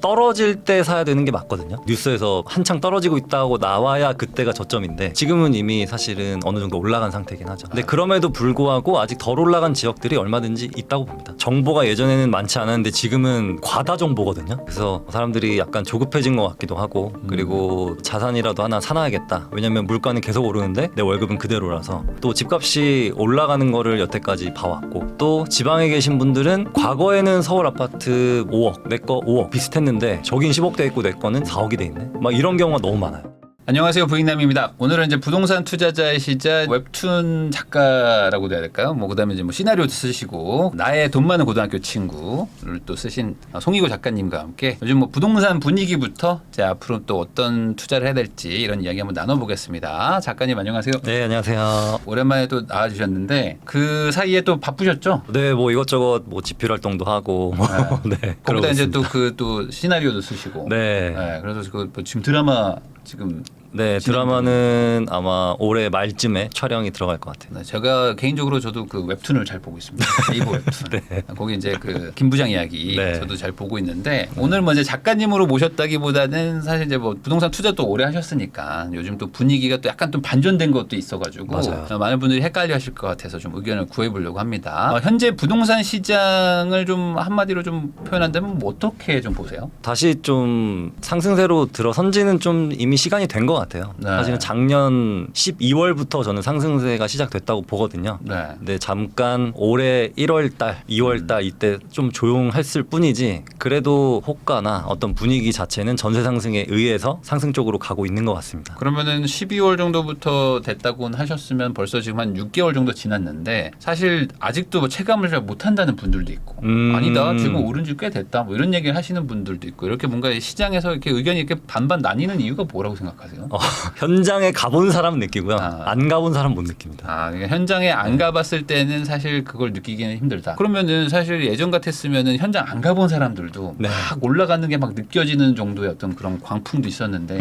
떨어질 때 사야 되는 게 맞거든요. 뉴스에서 한창 떨어지고 있다고 나와야 그때가 저점인데 지금은 이미 사실은 어느 정도 올라간 상태긴 하죠. 근데 그럼에도 불구하고 아직 덜 올라간 지역들이 얼마든지 있다고 봅니다. 정보가 예전에는 많지 않았는데 지금은 과다 정보거든요. 그래서 사람들이 약간 조급해진 것 같기도 하고 그리고 자산이라도 하나 사놔야겠다. 왜냐면 물가는 계속 오르는데 내 월급은 그대로라서 또 집값이 올라가는 거를 여태까지 봐왔고 또 지방에 계신 분들은 과거에는 서울 아파트 5억 내 거 5억 비슷했는데 저긴 10억 돼 있고 내 거는 4억이 돼 있네. 막 이런 경우가 너무 많아요. 안녕하세요, 부익남입니다. 오늘은 이제 부동산 투자자이시자 웹툰 작가라고 해야 될까요? 그다음에 이제 시나리오도 쓰시고 나의 돈 많은 고등학교 친구를 또 쓰신 송희고 작가님과 함께 요즘 부동산 분위기부터 이제 앞으로 또 어떤 투자를 해야 될지 이런 이야기 한번 나눠보겠습니다. 작가님 안녕하세요. 네, 안녕하세요. 오랜만에 또 나와주셨는데 그 사이에 또 바쁘셨죠? 네, 이것저것 집필 활동도 하고 네. 거기다 이제 또 시나리오도 쓰시고. 네. 네, 그래서 지금 드라마 지금. 네, 드라마는 아마 올해 말쯤에 촬영이 들어갈 것 같아요. 네, 제가 개인적으로 저도 그 웹툰을 잘 보고 있습니다. 네이버 웹툰. 네. 거기 이제 그 김부장 이야기 네. 저도 잘 보고 있는데 오늘 이제 작가님으로 모셨다기보다는 사실 이제 부동산 투자도 오래 하셨으니까 요즘 또 분위기가 또 약간 좀 반전된 것도 있어가지고 맞아요. 많은 분들이 헷갈려하실 것 같아서 좀 의견을 구해보려고 합니다. 현재 부동산 시장을 좀 한마디로 좀 표현한다면 어떻게 좀 보세요? 다시 좀 상승세로 들어선지는 좀 이미 시간이 된 것 같아요. 네. 사실은 작년 12월부터 저는 상승세가 시작됐다고 보거든요. 네. 근데 잠깐 올해 1월달, 2월달 이때 좀 조용했을 뿐이지 그래도 호가나 어떤 분위기 자체는 전세 상승에 의해서 상승 쪽으로 가고 있는 것 같습니다. 그러면은 12월 정도부터 됐다고는 하셨으면 벌써 지금 한 6개월 정도 지났는데 사실 아직도 체감을 잘 못한다는 분들도 있고 아니다 지금 오른 지 꽤 됐다 이런 얘기를 하시는 분들도 있고 이렇게 뭔가 시장에서 이렇게 의견이 이렇게 반반 나뉘는 이유가 뭐라고 생각하세요? 현장에 가본 사람은 느끼고요. 안 가본 사람은 못 느낍니다. 그러니까 현장에 안 가봤을 때는 사실 그걸 느끼기는 힘들다. 그러면은 사실 예전 같았으면은 현장 안 가본 사람들도 네. 막 올라가는 게 막 느껴지는 정도의 어떤 그런 광풍도 있었는데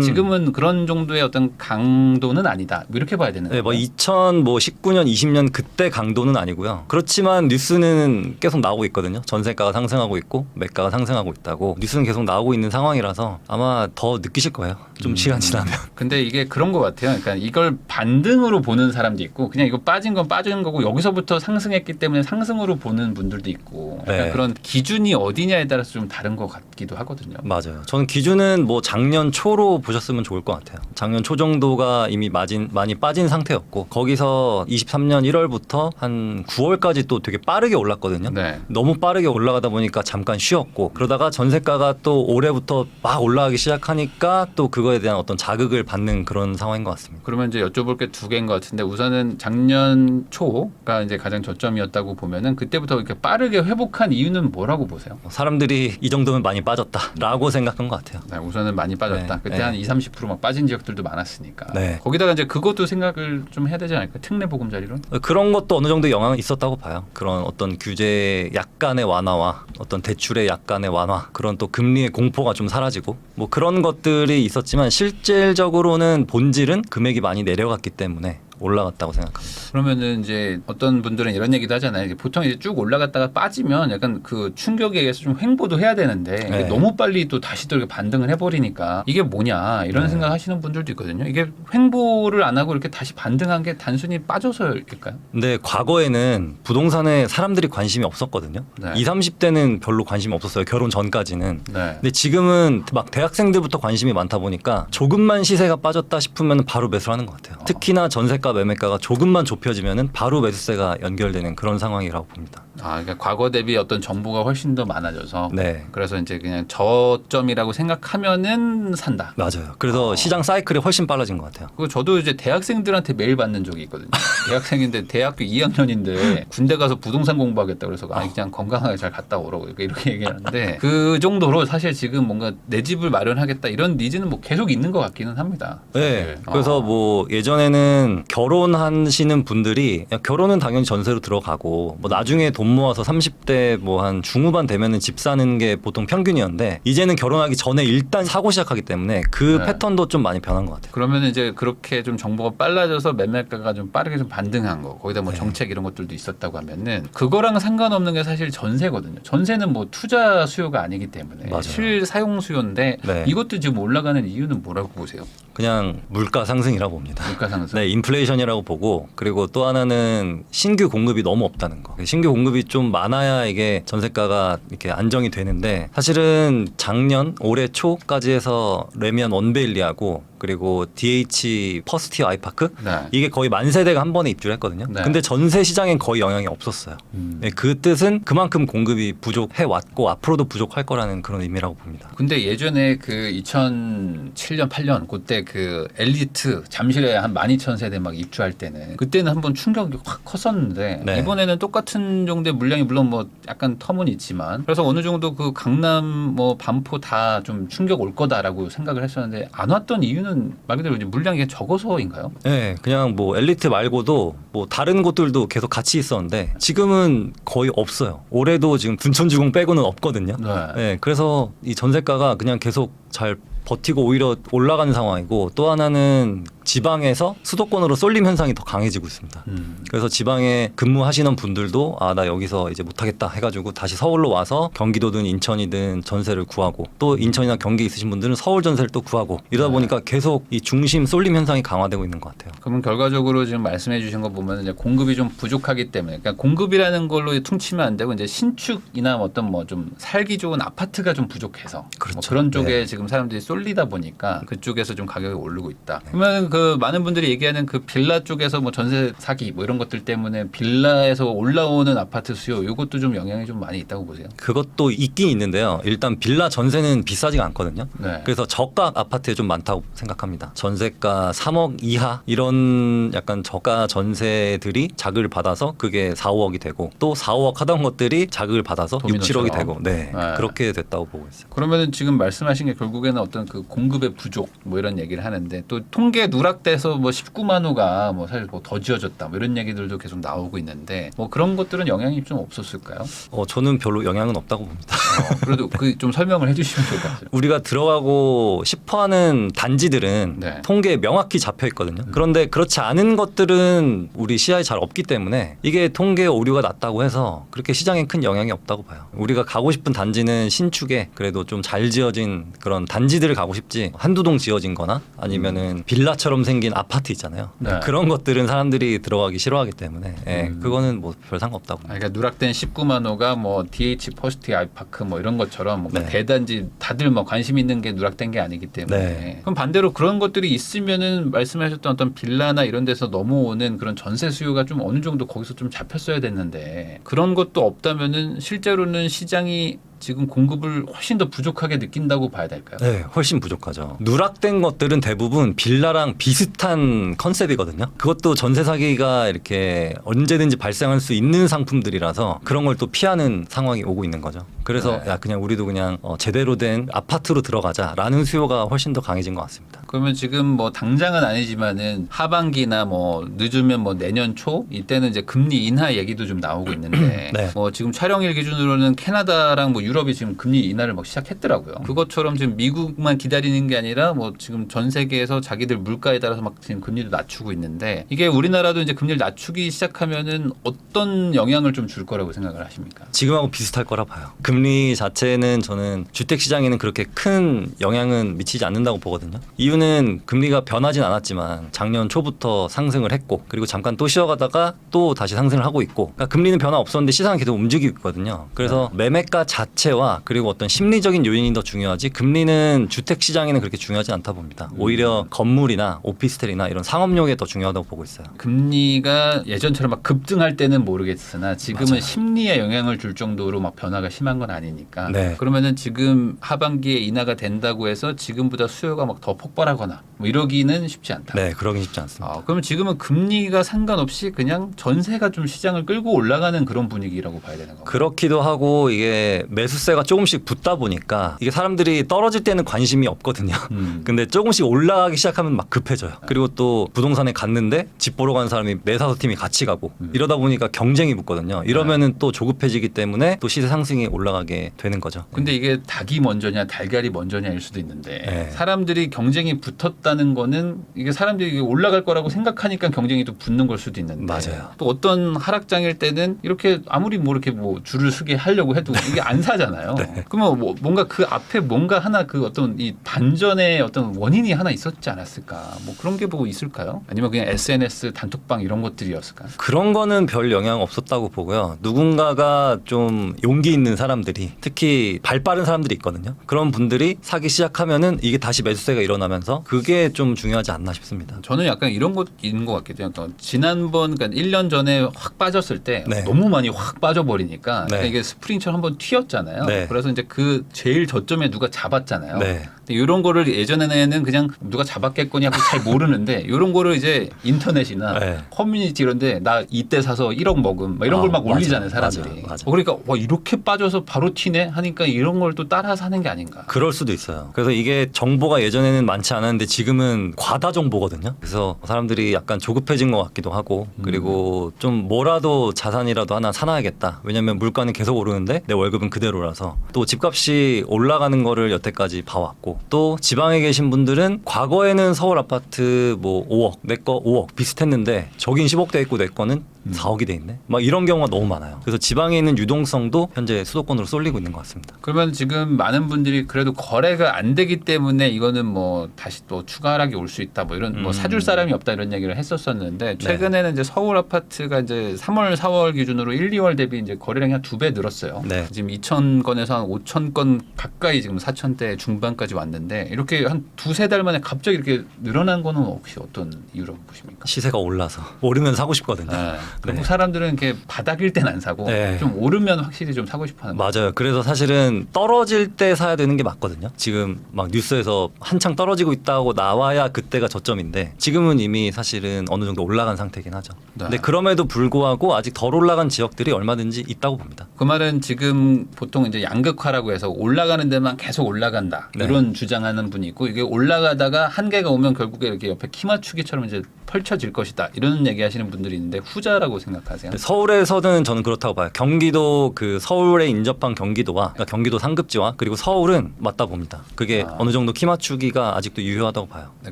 지금은 그런 정도의 어떤 강도는 아니다. 이렇게 봐야 되는 거예요. 네, 2019년, 20년 그때 강도는 아니고요. 그렇지만 뉴스는 계속 나오고 있거든요. 전세가가 상승하고 있고 매가가 상승하고 있다고 뉴스는 계속 나오고 있는 상황이라서 아마 더 느끼실 거예요. 좀 시간 지나면. 근데 이게 그런 것 같아요. 그러니까 이걸 반등으로 보는 사람도 있고 그냥 이거 빠진 건 빠진 거고 여기서부터 상승했기 때문에 상승으로 보는 분들도 있고 약간 네. 그런 기준이 어디냐에 따라서 좀 다른 것 같기도 하거든요. 맞아요. 저는 기준은 작년 초로 보셨으면 좋을 것 같아요. 작년 초 정도가 이미 많이 빠진 상태였고 거기서 23년 1월부터 한 9월까지 또 되게 빠르게 올랐거든요. 네. 너무 빠르게 올라가다 보니까 잠깐 쉬었고 그러다가 전세가가 또 올해부터 막 올라가기 시작하니까 또 그거에 대한 어떤 자극을 받는 그런 상황인 것 같습니다. 그러면 이제 여쭤볼 게 두 개인 것 같은데 우선은 작년 초가 이제 가장 저점이었다고 보면은 그때부터 이렇게 빠르게 회복한 이유는 뭐라고 보세요? 사람들이 이 정도면 많이 빠졌다라고 생각한 것 같아요. 네, 우선은 많이 빠졌다. 네, 그때 네. 한 20-30% 빠진 지역들도 많았으니까. 네. 거기다가 이제 그것도 생각을 좀 해야 되지 않을까? 특례 보금자리론? 그런 것도 어느 정도 영향이 있었다고 봐요. 그런 어떤 규제 약간의 완화와 어떤 대출의 약간의 완화, 그런 또 금리의 공포가 좀 사라지고 그런 것들이 있었지만 실질적으로는 본질은 금액이 많이 내려갔기 때문에 올라갔다고 생각합니다. 그러면은 이제 어떤 분들은 이런 얘기도 하잖아요. 보통 이제 쭉 올라갔다가 빠지면 약간 그 충격에 의해서 좀 횡보도 해야 되는데 이게 네. 너무 빨리 또 다시 또 이렇게 반등을 해버리니까 이게 뭐냐 이런 네. 생각하시는 분들도 있거든요. 이게 횡보를 안 하고 이렇게 다시 반등한 게 단순히 빠져서일까요? 근데 과거에는 부동산에 사람들이 관심이 없었거든요. 네. 20, 30대는 별로 관심이 없었어요. 결혼 전까지는. 네. 근데 지금은 막 대학생들부터 관심이 많다 보니까 조금만 시세가 빠졌다 싶으면 바로 매수를 하는 것 같아요. 특히나 전세가 매매가가 조금만 좁혀지면 바로 매수세가 연결되는 그런 상황이라고 봅니다. 그러니까 과거 대비 어떤 정보가 훨씬 더 많아져서 네. 그래서 이제 그냥 저점이라고 생각하면은 산다. 맞아요. 그래서 시장 사이클이 훨씬 빨라진 것 같아요. 그리고 저도 이제 대학생들한테 메일 받는 적이 있거든요. 대학생인데 대학교 2학년인데 군대 가서 부동산 공부하겠다 그래서 그냥 건강하게 잘 갔다 오라고 이렇게 얘기하는데 그 정도로 사실 지금 뭔가 내 집을 마련하겠다 이런 니즈는 계속 있는 것 같기는 합니다. 네. 사실. 그래서 예전에는 결혼하시는 분들이 결혼은 당연히 전세로 들어가고 뭐 나중에 돈 모아서 30대 뭐 한 중후반 되면은 집 사는 게 보통 평균이었는데 이제는 결혼하기 전에 일단 사고 시작하기 때문에 그 네. 패턴도 좀 많이 변한 것 같아요. 그러면 이제 그렇게 좀 정보가 빨라져서 매매가가 좀 빠르게 좀 반등한 거, 거기다 뭐 네. 정책 이런 것들도 있었다고 하면은 그거랑 상관없는 게 사실 전세거든요. 전세는 뭐 투자 수요가 아니기 때문에 맞아요. 실사용 수요인데 네. 이것도 지금 올라가는 이유는 뭐라고 보세요? 그냥 물가 상승이라고 봅니다. 물가 상승. 네, 인플레이션이라고 보고 그리고 또 하나는 신규 공급이 너무 없다는 거. 신규 공급이 좀 많아야 이게 전세가가 이렇게 안정이 되는데 사실은 작년 올해 초까지 해서 레미안 원베일리하고 그리고 DH 퍼스티어 아이파크 네. 이게 거의 만 세대가 한 번에 입주를 했거든요. 네. 근데 전세 시장엔 거의 영향이 없었어요. 네, 그 뜻은 그만큼 공급이 부족해 왔고 앞으로도 부족할 거라는 그런 의미라고 봅니다. 근데 예전에 그 2007년 8년 그때 그 엘리트 잠실에 한 12,000세대 막 입주할 때는 그때는 한번 충격이 확 컸었는데 네. 이번에는 똑같은 정도의 물량이 물론 뭐 약간 텀은 있지만 그래서 어느 정도 그 강남 뭐 반포 다 좀 충격 올 거다라고 생각을 했었는데 안 왔던 이유는 말 그대로 이제 물량이 적어서인가요? 네, 그냥 뭐 엘리트 말고도 뭐 다른 곳들도 계속 같이 있었는데 지금은 거의 없어요. 올해도 지금 둔촌주공 빼고는 없거든요. 네. 네, 그래서 이 전세가가 그냥 계속 잘 버티고 오히려 올라가는 상황이고 또 하나는 지방에서 수도권으로 쏠림 현상이 더 강해지고 있습니다. 그래서 지방에 근무하시는 분들도 아 나 여기서 이제 못하겠다 해가지고 다시 서울로 와서 경기도든 인천이든 전세를 구하고 또 인천이나 경기 있으신 분들은 서울 전세를 또 구하고 이러다 보니까 계속 이 중심 쏠림 현상이 강화되고 있는 것 같아요. 그러면 결과적으로 지금 말씀해 주신 거 보면 이제 공급이 좀 부족하기 때문에 그러니까 공급이라는 걸로 퉁치면 안 되고 이제 신축이나 어떤 뭐 좀 살기 좋은 아파트가 좀 부족해서 그렇죠. 뭐 그런 쪽에 네. 지금 사람들이 쏠리다 보니까 그쪽에서 좀 가격이 오르고 있다. 그러면 그 많은 분들이 얘기하는 그 빌라 쪽에서 뭐 전세 사기 뭐 이런 것들 때문에 빌라에서 올라오는 아파트 수요 이것도 좀 영향이 좀 많이 있다고 보세요. 그것도 있긴 있는데요. 일단 빌라 전세는 비싸지가 않거든요. 네. 그래서 저가 아파트에 좀 많다고 생각합니다. 전세가 3억 이하 이런 약간 저가 전세들이 자극을 받아서 그게 4, 5억이 되고 또 4, 5억 하던 것들이 자극을 받아서 6, 도미노처럼. 7억이 되고 네, 네. 그렇게 됐다고 보고 있어요. 그러면은 지금 말씀하신 게 결국에는 어떤 그 공급의 부족 뭐 이런 얘기를 하는데 또 통계 누락돼서 뭐 19만 호가 뭐 사실 뭐 더 지어졌다 뭐 이런 얘기들도 계속 나오고 있는데 뭐 그런 것들은 영향이 좀 없었을까요? 저는 별로 영향은 없다고 봅니다. 그래도 그 좀 설명을 해주시면 좋을 것 같아요. 우리가 들어가고 싶어하는 단지들은 네. 통계에 명확히 잡혀 있거든요. 그런데 그렇지 않은 것들은 우리 시야에 잘 없기 때문에 이게 통계 오류가 났다고 해서 그렇게 시장에 큰 영향이 없다고 봐요. 우리가 가고 싶은 단지는 신축에 그래도 좀 잘 지어진 그런 단지들을 가고 싶지 한두 동 지어진 거나 아니면은 빌라처럼 생긴 아파트 있잖아요. 네. 그런 것들은 사람들이 들어가기 싫어하기 때문에 그거는 뭐 별 상관없다고 봅니다. 그러니까 누락된 19만 호가 뭐 DH 퍼스트 아이파크 뭐 이런 것처럼 뭔가 네. 대단지 다들 뭐 관심 있는 게 누락된 게 아니기 때문에 네. 그럼 반대로 그런 것들이 있으면은 말씀하셨던 어떤 빌라나 이런 데서 넘어오는 그런 전세 수요가 좀 어느 정도 거기서 좀 잡혔어야 됐는데 그런 것도 없다면은 실제로는 시장이 지금 공급을 훨씬 더 부족하게 느낀다고 봐야 될까요? 네, 훨씬 부족하죠. 누락된 것들은 대부분 빌라랑 비슷한 컨셉이거든요. 그것도 전세 사기가 이렇게 언제든지 발생할 수 있는 상품들이라서 그런 걸 또 피하는 상황이 오고 있는 거죠. 그래서 네. 야 그냥 우리도 그냥 제대로 된 아파트로 들어가자라는 수요가 훨씬 더 강해진 것 같습니다. 그러면 지금 뭐 당장은 아니지만은 하반기나 뭐 늦으면 뭐 내년 초 이때는 이제 금리 인하 얘기도 좀 나오고 있는데 네. 뭐 지금 촬영일 기준으로는 캐나다랑 뭐 유럽이 지금 금리 인하를 막 시작했더라고요. 그것처럼 지금 미국만 기다리는 게 아니라 뭐 지금 전 세계에서 자기들 물가에 따라서 막 지금 금리도 낮추고 있는데 이게 우리나라도 이제 금리를 낮추기 시작하면은 어떤 영향을 좀 줄 거라고 생각을 하십니까? 지금하고 비슷할 거라 봐요. 금리 자체는 저는 주택 시장에는 그렇게 큰 영향은 미치지 않는다고 보거든요. 이유는 금리가 변하진 않았지만 작년 초부터 상승을 했고 그리고 잠깐 또 쉬어가다가 또 다시 상승을 하고 있고 그러니까 금리는 변화 없었는데 시장은 계속 움직이고 있거든요. 그래서 매매가 자체와 그리고 어떤 심리적인 요인이 더 중요하지 금리는 주택 시장에는 그렇게 중요하지 않다 봅니다. 오히려 건물이나 오피스텔이나 이런 상업용에 더 중요하다고 보고 있어요. 금리가 예전처럼 막 급등할 때는 모르겠으나 지금은 맞아요. 심리에 영향을 줄 정도로 막 변화가 심한 건 아니니까 네. 그러면은 지금 하반기에 인하가 된다고 해서 지금보다 수요가 막 더 폭발하거나 뭐 이러기는 쉽지 않다. 네, 그러긴 쉽지 않습니다. 그러면 지금은 금리가 상관없이 그냥 전세가 좀 시장을 끌고 올라가는 그런 분위기라고 봐야 되는 건가요? 그렇기도 하고 이게 매수세가 조금씩 붙다 보니까 이게 사람들이 떨어질 때는 관심이 없거든요. 근데 조금씩 올라가기 시작하면 막 급해져요. 그리고 또 부동산에 갔는데 집 보러 간 사람이 4-5팀이 같이 가고 이러다 보니까 경쟁이 붙거든요. 이러면은 또 조급해지기 때문에 또 시세 상승이 올라가게 되는 거죠. 근데 이게 닭이 먼저냐 달걀이 먼저냐일 수도 있는데 네. 사람들이 경쟁이 붙었다는 거는 이게 사람들이 이게 올라갈 거라고 생각하니까 경쟁이 또 붙는 걸 수도 있는데 맞아요. 또 어떤 하락장일 때는 이렇게 아무리 뭐 이렇게 뭐 줄을 서게 하려고 해도 이게 안 사잖아요. 네. 그러면 뭐 뭔가 그 앞에 뭔가 하나 그 어떤 이 반전의 어떤 원인이 하나 있었지 않았을까? 뭐 그런 게 뭐 있을까요? 아니면 그냥 SNS 단톡방 이런 것들이었을까요? 그런 거는 별 영향 없었다고 보고요. 누군가가 좀 용기 있는 사람들이 특히 발 빠른 사람들이 있거든요. 그런 분들이 사기 시작하면은 이게 다시 매수세가 일어나면서 그게 좀 중요하지 않나 싶습니다. 저는 약간 이런 것 있는 것 같기도 해요. 그러니까 지난번 그러니까 1년 전에 확 빠졌을 때 네. 너무 많이 확 빠져버리니까 네. 그러니까 이게 스프링처럼 한번 튀었잖아요. 네. 그래서 이제 그 제일 저점에 누가 잡았잖아요. 네. 근데 이런 거를 예전에는 그냥 누가 잡았겠거니 하고 잘 모르는데 이런 거를 이제 인터넷이나 네. 커뮤니티 이런데 나 이때 사서 1억 먹음 막 이런 걸 막 맞아요. 올리잖아요 사람들이. 맞아. 그러니까 와 이렇게 빠져서 바로 튀네 하니까 이런 걸 또 따라 사는 게 아닌가. 그럴 수도 있어요. 그래서 이게 정보가 예전에는 많지 않았는데 지금은 과다 정보거든요. 그래서 사람들이 약간 조급해진 것 같기도 하고 그리고 좀 뭐라도 자산이라도 하나 사놔야겠다. 왜냐하면 물가는 계속 오르는데 내 월급은 그대로라서 또 집값이 올라가는 거를 여태까지 봐왔고 또 지방에 계신 분들은 과거에는 서울 아파트 뭐 5억 내 거 5억 비슷했는데 저긴 10억 돼 있고 내 거는 4억이 돼 있네. 막 이런 경우가 너무 많아요. 그래서 지방에 있는 유동성도 현재 수도권으로 쏠리고 있는 것 같습니다. 그러면 지금 많은 분들이 그래도 거래가 안 되기 때문에 이거는 뭐 다시 또 추가 하락이 올 수 있다 뭐 이런 뭐 사줄 사람이 없다 이런 얘기를 했었었는데 최근에는 이제 서울 아파트가 이제 3월 4월 기준으로 1, 2월 대비 이제 거래량이 한 2배 늘었어요. 네. 지금 2,000건에서 한 5,000건 가까이 지금 4,000대 중반까지 왔는데 이렇게 한 2-3달 만에 갑자기 이렇게 늘어난 거는 혹시 어떤 이유라고 보십니까? 시세가 올라서 오르면 사고 싶거든요. 네. 그리고 네. 사람들은 이렇게 바닥일 땐 안 사고 네. 좀 오르면 확실히 좀 사고 싶어하는 거예요. 맞아요. 그래서 사실은 떨어질 때 사야 되는 게 맞거든요. 지금 막 뉴스에서 한창 떨어지고 있다고 나와야 그때가 저점인데 지금은 이미 사실은 어느 정도 올라간 상태긴 하죠. 네. 근데 그럼에도 불구하고 아직 덜 올라간 지역들이 얼마든지 있다고 봅니다. 그 말은 지금 보통 이제 양극화라고 해서 올라가는 데만 계속 올라간다 네. 이런 주장하는 분이 있고 이게 올라가다가 한계가 오면 결국에 이렇게 옆에 키 맞추기처럼 이제 펼쳐질 것이다 이런 얘기하시는 분들이 있는데 후자라고 생각하세요? 서울에서는 저는 그렇다고 봐요. 경기도 그 서울에 인접한 경기도와 그러니까 경기도 상급지와 그리고 서울은 맞다 봅니다. 그게 어느 정도 키 맞추기가 아직도 유효하다고 봐요. 네,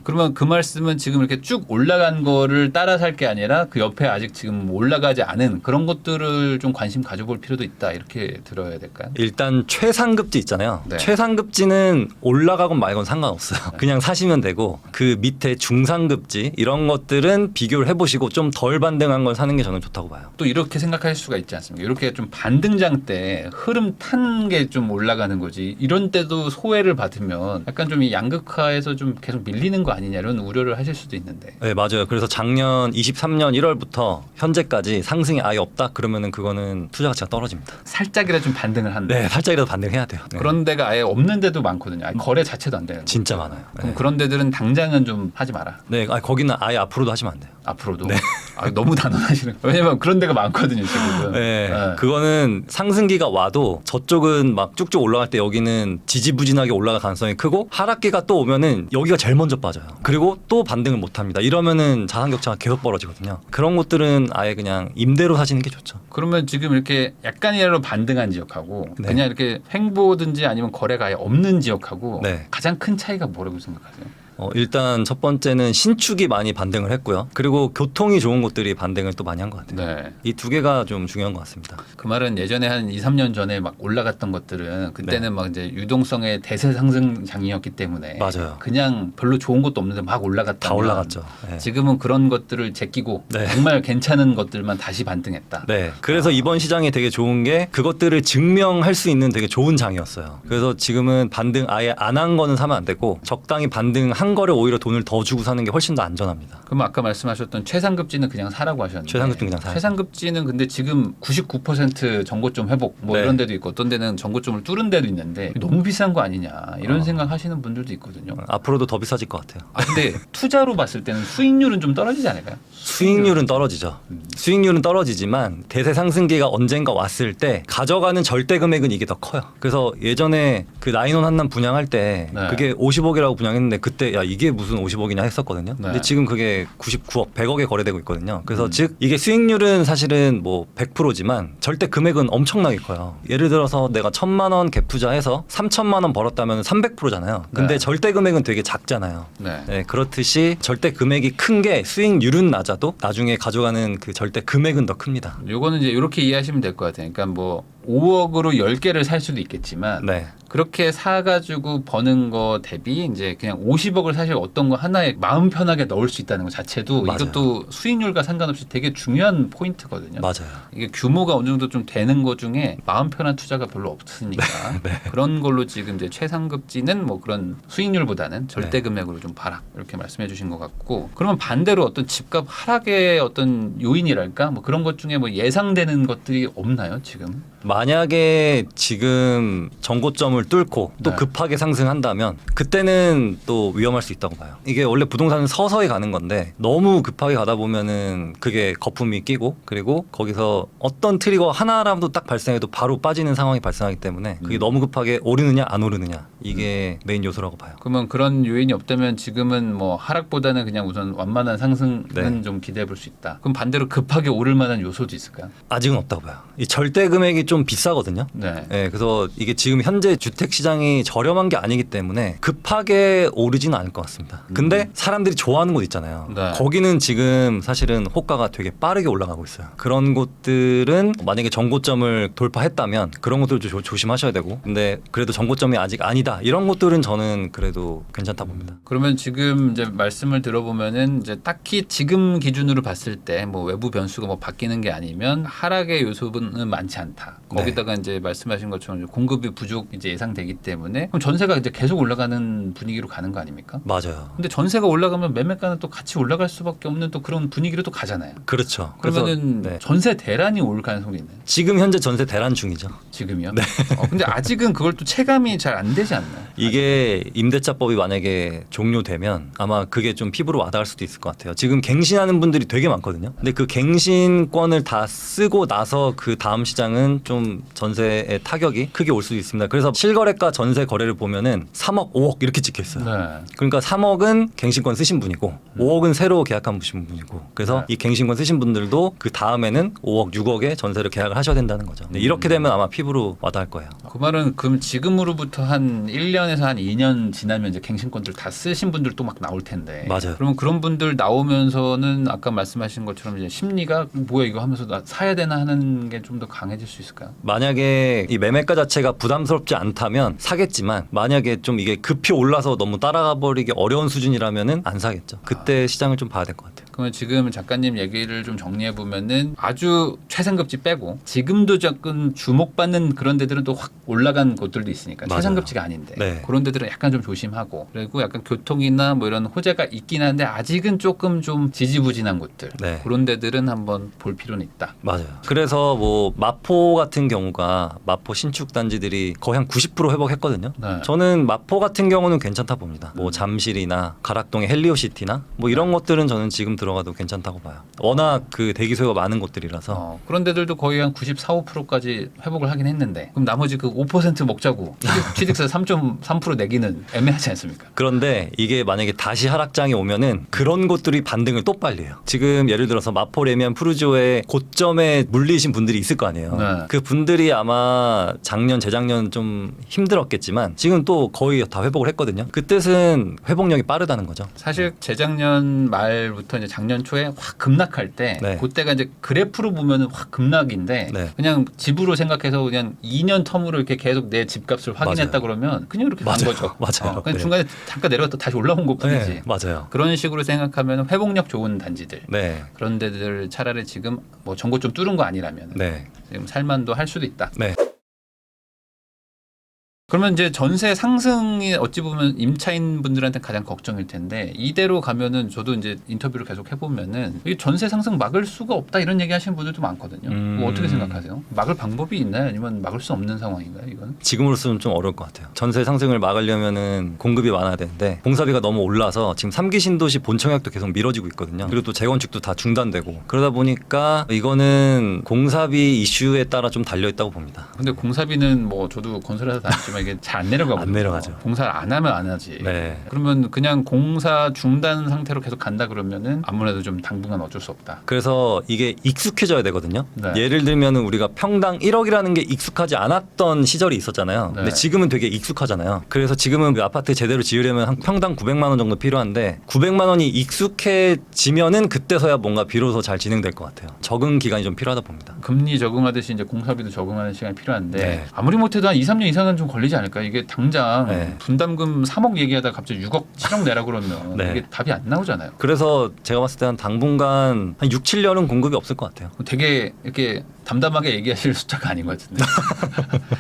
그러면 그 말씀은 지금 이렇게 쭉 올라간 거를 따라 살 게 아니라 그 옆에 아직 지금 올라가지 않은 그런 것들을 좀 관심 가져볼 필요도 있다 이렇게 들어야 될까요? 일단 최상급지 있잖아요. 네. 최상급지는 올라가건 말건 상관없어요. 그냥 사시면 되고 그 밑에 중상급지 이런 것들은 비교를 해보시고 좀 덜 반등한 걸 사는 게 저는 좋다고 봐요. 또 이렇게 생각할 수가 있지 않습니까? 이렇게 좀 반등장 때 흐름 탄 게 좀 올라가는 거지 이런 때도 소외를 받으면 약간 좀 이 양극화에서 좀 계속 밀리는 거 아니냐 이런 우려를 하실 수도 있는데 네, 맞아요. 그래서 작년 23년 1월부터 현재까지 상승이 아예 없다 그러면은 그거는 투자 가치가 떨어집니다. 살짝이라도 좀 반등을 한다. 네, 살짝이라도 반등해야 돼요. 네. 그런 데가 아예 없는 데도 많거든요. 아예 거래 자체도 안 되는. 진짜 많아요. 그럼 네. 그런 데들은 당장은 좀 하지 마라. 네, 거기는 아예 앞으로도 하시면 안 돼요. 앞으로도. 너무 단언하시는. 왜냐면 그런 데가 많거든요 지금. 네, 그거는 상승기가 와도 저쪽은 막 쭉쭉 올라갈 때 여기는 지지부진하게 올라갈 가능성이 크고 하락기가 또 오면은 여기가 제일 먼저 빠져요. 그리고 또 반등을 못 합니다. 이러면은 자산 격차가 계속 벌어지거든요. 그런 곳들은 아예 그냥 임대로 사시는 게 좋죠. 그러면 지금 이렇게 약간이라도 반등한 지역하고 네. 그냥 이렇게 횡보든지 아니면 거래가 아예 없는 지역하고 네. 가장 큰 차이가 뭐라고 생각하세요? 일단 첫 번째는 신축이 많이 반등을 했고요. 그리고 교통이 좋은 곳들이 반등을 또 많이 한 것 같아요. 네. 이 두 개가 좀 중요한 것 같습니다. 그 말은 예전에 한 2, 3년 전에 막 올라갔던 것들은 그때는 네. 막 이제 유동성의 대세 상승장이었기 때문에 맞아요. 그냥 별로 좋은 것도 없는데 막 올라갔다. 다 올라갔죠. 네. 지금은 그런 것들을 제끼고 네. 정말 괜찮은 것들만 다시 반등했다. 네. 그래서 이번 시장이 되게 좋은 게 그것들을 증명할 수 있는 되게 좋은 장이었어요. 그래서 지금은 반등 아예 안 한 거는 사면 안 되고 적당히 반등한 싼 거를 오히려 돈을 더 주고 사는 게 훨씬 더 안전합니다. 그럼 아까 말씀하셨던 최상급지는 그냥 사라고 하셨는데 최상급지는 그냥 사야죠. 최상급지는 근데 지금 99% 정고점 회복 뭐 네. 이런 데도 있고 어떤 데는 정고점을 뚫은 데도 있는데 너무 비싼 거 아니냐 이런 생각하시는 분들도 있거든요. 앞으로도 더 비싸질 것 같아요. 아 근데 투자로 봤을 때는 수익률은 좀 떨어지지 않을까요? 수익률은 떨어지죠. 수익률은 떨어지지만 대세 상승기가 언젠가 왔을 때 가져가는 절대 금액은 이게 더 커요. 그래서 예전에 그 나인원 한남 분양할 때 네. 그게 50억이라고 분양했는데 그때 야 이게 무슨 50억이냐 했었거든요. 네. 근데 지금 그게 99억, 100억에 거래되고 있거든요. 그래서 즉 이게 수익률은 사실은 뭐 100%지만 절대 금액은 엄청나게 커요. 예를 들어서 내가 1,000만 원 갭 투자해서 3,000만 원 벌었다면 300%잖아요. 근데 네. 절대 금액은 되게 작잖아요. 네. 네, 그렇듯이 절대 금액이 큰 게 수익률은 낮아도 나중에 가져가는 그 절대 금액은 더 큽니다. 요거는 이제 이렇게 이해하시면 될 것 같아요. 그러니까 뭐 5억으로 10개를 살 수도 있겠지만 네. 그렇게 사가지고 버는 거 대비 이제 그냥 50억을 사실 어떤 거 하나에 마음 편하게 넣을 수 있다는 것 자체도 맞아요. 이것도 수익률과 상관없이 되게 중요한 포인트거든요. 맞아요. 이게 규모가 어느 정도 좀 되는 것 중에 마음 편한 투자가 별로 없으니까 그런 걸로 지금 이제 최상급지는 뭐 그런 수익률보다는 절대 금액으로 좀 봐라 이렇게 말씀해 주신 것 같고 그러면 반대로 어떤 집값 하락의 어떤 요인이랄까 뭐 그런 것 중에 뭐 예상되는 것들이 없나요 지금? 만약에 지금 정고점을 뚫고 또 네. 급하게 상승한다면 그때는 또 위험할 수 있다고 봐요. 이게 원래 부동산은 서서히 가는 건데 너무 급하게 가다 보면은 그게 거품이 끼고 그리고 거기서 어떤 트리거 하나라도 딱 발생해도 바로 빠지는 상황이 발생하기 때문에 그게 너무 급하게 오르느냐 안 오르느냐 이게 메인 요소라고 봐요. 그러면 그런 요인이 없다면 지금은 뭐 하락보다는 그냥 우선 완만한 상승은 네. 좀 기대해 볼 수 있다. 그럼 반대로 급하게 오를 만한 요소도 있을까요? 아직은 없다고 봐요. 이 절대 금액이 좀 비싸거든요. 네. 네, 그래서 이게 지금 현재 주택 시장이 저렴한 게 아니기 때문에 급하게 오르지는 않을 것 같습니다. 근데 사람들이 좋아하는 곳 있잖아요. 네. 거기는 지금 사실은 호가가 되게 빠르게 올라가고 있어요. 그런 곳들은 만약에 정고점을 돌파했다면 그런 것들 조심하셔야 되고, 근데 그래도 정고점이 아직 아니다 이런 곳들은 저는 그래도 괜찮다 봅니다. 그러면 지금 이제 말씀을 들어보면은 이제 딱히 지금 기준으로 봤을 때 뭐 외부 변수가 뭐 바뀌는 게 아니면 하락의 요소는 많지 않다. 거기다가 이제 말씀하신 것처럼 공급이 부족 이제 예상되기 때문에 그럼 전세가 이제 계속 올라가는 분위기로 가는 거 아닙니까? 맞아요. 근데 전세가 올라가면 매매가는 또 같이 올라갈 수밖에 없는 또 그런 분위기로 또 가잖아요. 그렇죠. 그러면은 네. 전세 대란이 올 가능성이 있나요? 지금 현재 전세 대란 중이죠. 지금이요? 네. 근데 아직은 그걸 또 체감이 잘 안 되지 않나요? 이게 임대차법이 만약에 종료되면 아마 그게 좀 피부로 와닿을 수도 있을 것 같아요. 지금 갱신하는 분들이 되게 많거든요. 근데 그 갱신권을 다 쓰고 나서 그 다음 시장은 좀 전세의 타격이 크게 올 수도 있습니다. 그래서 실거래가 전세 거래를 보면은 3억, 5억 이렇게 찍혀 있어요. 네. 그러니까 3억은 갱신권 쓰신 분이고 5억은 새로 계약한 분이고 그래서 이 갱신권 쓰신 분들도 그 다음에는 5억, 6억에 전세를 계약을 하셔야 된다는 거죠. 근데 이렇게 되면 아마 피부로 와닿을 거예요. 그 말은 그럼 지금으로부터 한 1년에서 한 2년 지나면 이제 갱신권들 다 쓰신 분들 또 막 나올 텐데. 맞아요. 그러면 그런 분들 나오면서는 아까 말씀하신 것처럼 이제 심리가 뭐야 이거 하면서 나 사야 되나 하는 게 좀 더 강해질 수 있을까요? 만약에 이 매매가 자체가 부담스럽지 않다면 사겠지만 만약에 좀 이게 급히 올라서 너무 따라가 버리기 어려운 수준이라면은 안 사겠죠. 그때 시장을 좀 봐야 될 것 같아요. 그러면 지금 작가님 얘기를 좀 정리해 보면은 아주 최상급지 빼고 지금도 조금 주목받는 그런 데들은 또 확 올라간 곳들도 있으니까 맞아요. 최상급지가 아닌데 네. 그런 데들은 약간 좀 조심하고 그리고 약간 교통이나 뭐 이런 호재가 있긴 한데 아직은 조금 좀 지지부진한 곳들 네. 그런 데들은 한번 볼 필요는 있다. 맞아요. 그래서 뭐 마포 같은 경우가 마포 신축 단지들이 거의 한 90% 회복했거든요. 네. 저는 마포 같은 경우는 괜찮다 봅니다. 뭐 잠실이나 가락동의 헬리오시티나 뭐 이런 것들은 저는 지금 들어가도 괜찮다고 봐요. 워낙 그 대기 수요가 많은 곳들이라서. 그런 데들도 거의 한 94, 5%까지 회복을 하긴 했는데 그럼 나머지 그 5% 먹자고 취득세 3.3% 내기는 애매하지 않습니까? 그런데 이게 만약에 다시 하락장이 오면은 그런 곳들이 반등을 또 빨리 해요. 지금 예를 들어서 마포 레미안 푸르지오의 고점에 물리신 분들이 있을 거 아니에요. 네. 그 분들이 아마 작년 재작년 좀 힘들었겠지만 지금 또 거의 다 회복을 했거든요. 그 뜻은 회복력이 빠르다는 거죠. 사실 재작년 말부터 이제 작년 초에 확 급락할 때 네. 그때가 이제 그래프로 보면은 확 급락인데 네. 그냥 집으로 생각해서 그냥 2년 텀으로 이렇게 계속 내 집값을 확인했다 맞아요. 그러면 그냥 이렇게 간 맞아요. 거죠. 맞아요. 그냥 네. 중간에 잠깐 내려갔다 다시 올라온 것뿐이지. 네, 맞아요. 그런 식으로 생각하면 회복력 좋은 단지들 네. 그런 데들 차라리 지금 뭐 정고 좀 뚫은 거 아니라면 네. 지금 살만도 할 수도 있다. 네. 그러면 이제 전세 상승이 어찌 보면 임차인 분들한테 가장 걱정일 텐데 이대로 가면은 저도 이제 인터뷰를 계속 해보면은 이 전세 상승 막을 수가 없다 이런 얘기 하시는 분들도 많거든요. 뭐 어떻게 생각하세요? 막을 방법이 있나요? 아니면 막을 수 없는 상황인가요? 이건? 지금으로서는 좀 어려울 것 같아요. 전세 상승을 막으려면은 공급이 많아야 되는데 공사비가 너무 올라서 지금 3기 신도시 본청약도 계속 미뤄지고 있거든요. 그리고 또 재건축도 다 중단되고 그러다 보니까 이거는 공사비 이슈에 따라 좀 달려 있다고 봅니다. 근데 공사비는 뭐 저도 건설회사 다녔지만 이게 잘 안 내려가거든요. 안 내려가죠. 공사를 안 하면 안 하지. 네. 그러면 그냥 공사 중단 상태로 계속 간다 그러면은 아무래도 좀 당분간 어쩔 수 없다. 그래서 이게 익숙해져야 되거든요. 네. 예를 들면 우리가 평당 1억이라는 게 익숙하지 않았던 시절이 있었잖아요. 네. 근데 지금은 되게 익숙하잖아요. 그래서 지금은 그 아파트 제대로 지으려면 한 평당 900만 원 정도 필요한데 900만 원이 익숙해지면은 그때서야 뭔가 비로소 잘 진행될 것 같아요. 적응 기간이 좀 필요하다 봅니다. 금리 적응하듯이 이제 공사비도 적응하는 시간이 필요한데 네. 아무리 못해도 한 2, 3년 이상은 좀 걸리지 않을까? 이게 당장 네. 분담금 3억 얘기하다가 갑자기 6억, 7억 내라 그러면 네. 이게 답이 안 나오잖아요. 그래서 제가 봤을 때 한 당분간 한 6, 7년은 공급이 없을 것 같아요. 되게 이렇게 담담하게 얘기하실 숫자가 아닌 것 같은데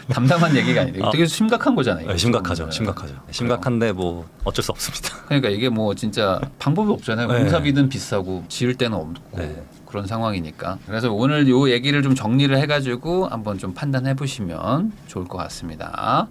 담담한 얘기가 아닌데 되게 심각한 거잖아요. 네, 심각하죠. 심각하죠. 심각한데 뭐 어쩔 수 없습니다. 그러니까 이게 뭐 진짜 방법이 없잖아요. 네. 공사비는 비싸고 지을 때는 없고 네. 그런 상황이니까. 그래서 오늘 요 얘기를 좀 정리를 해가지고 한번 좀 판단해 보시면 좋을 것 같습니다.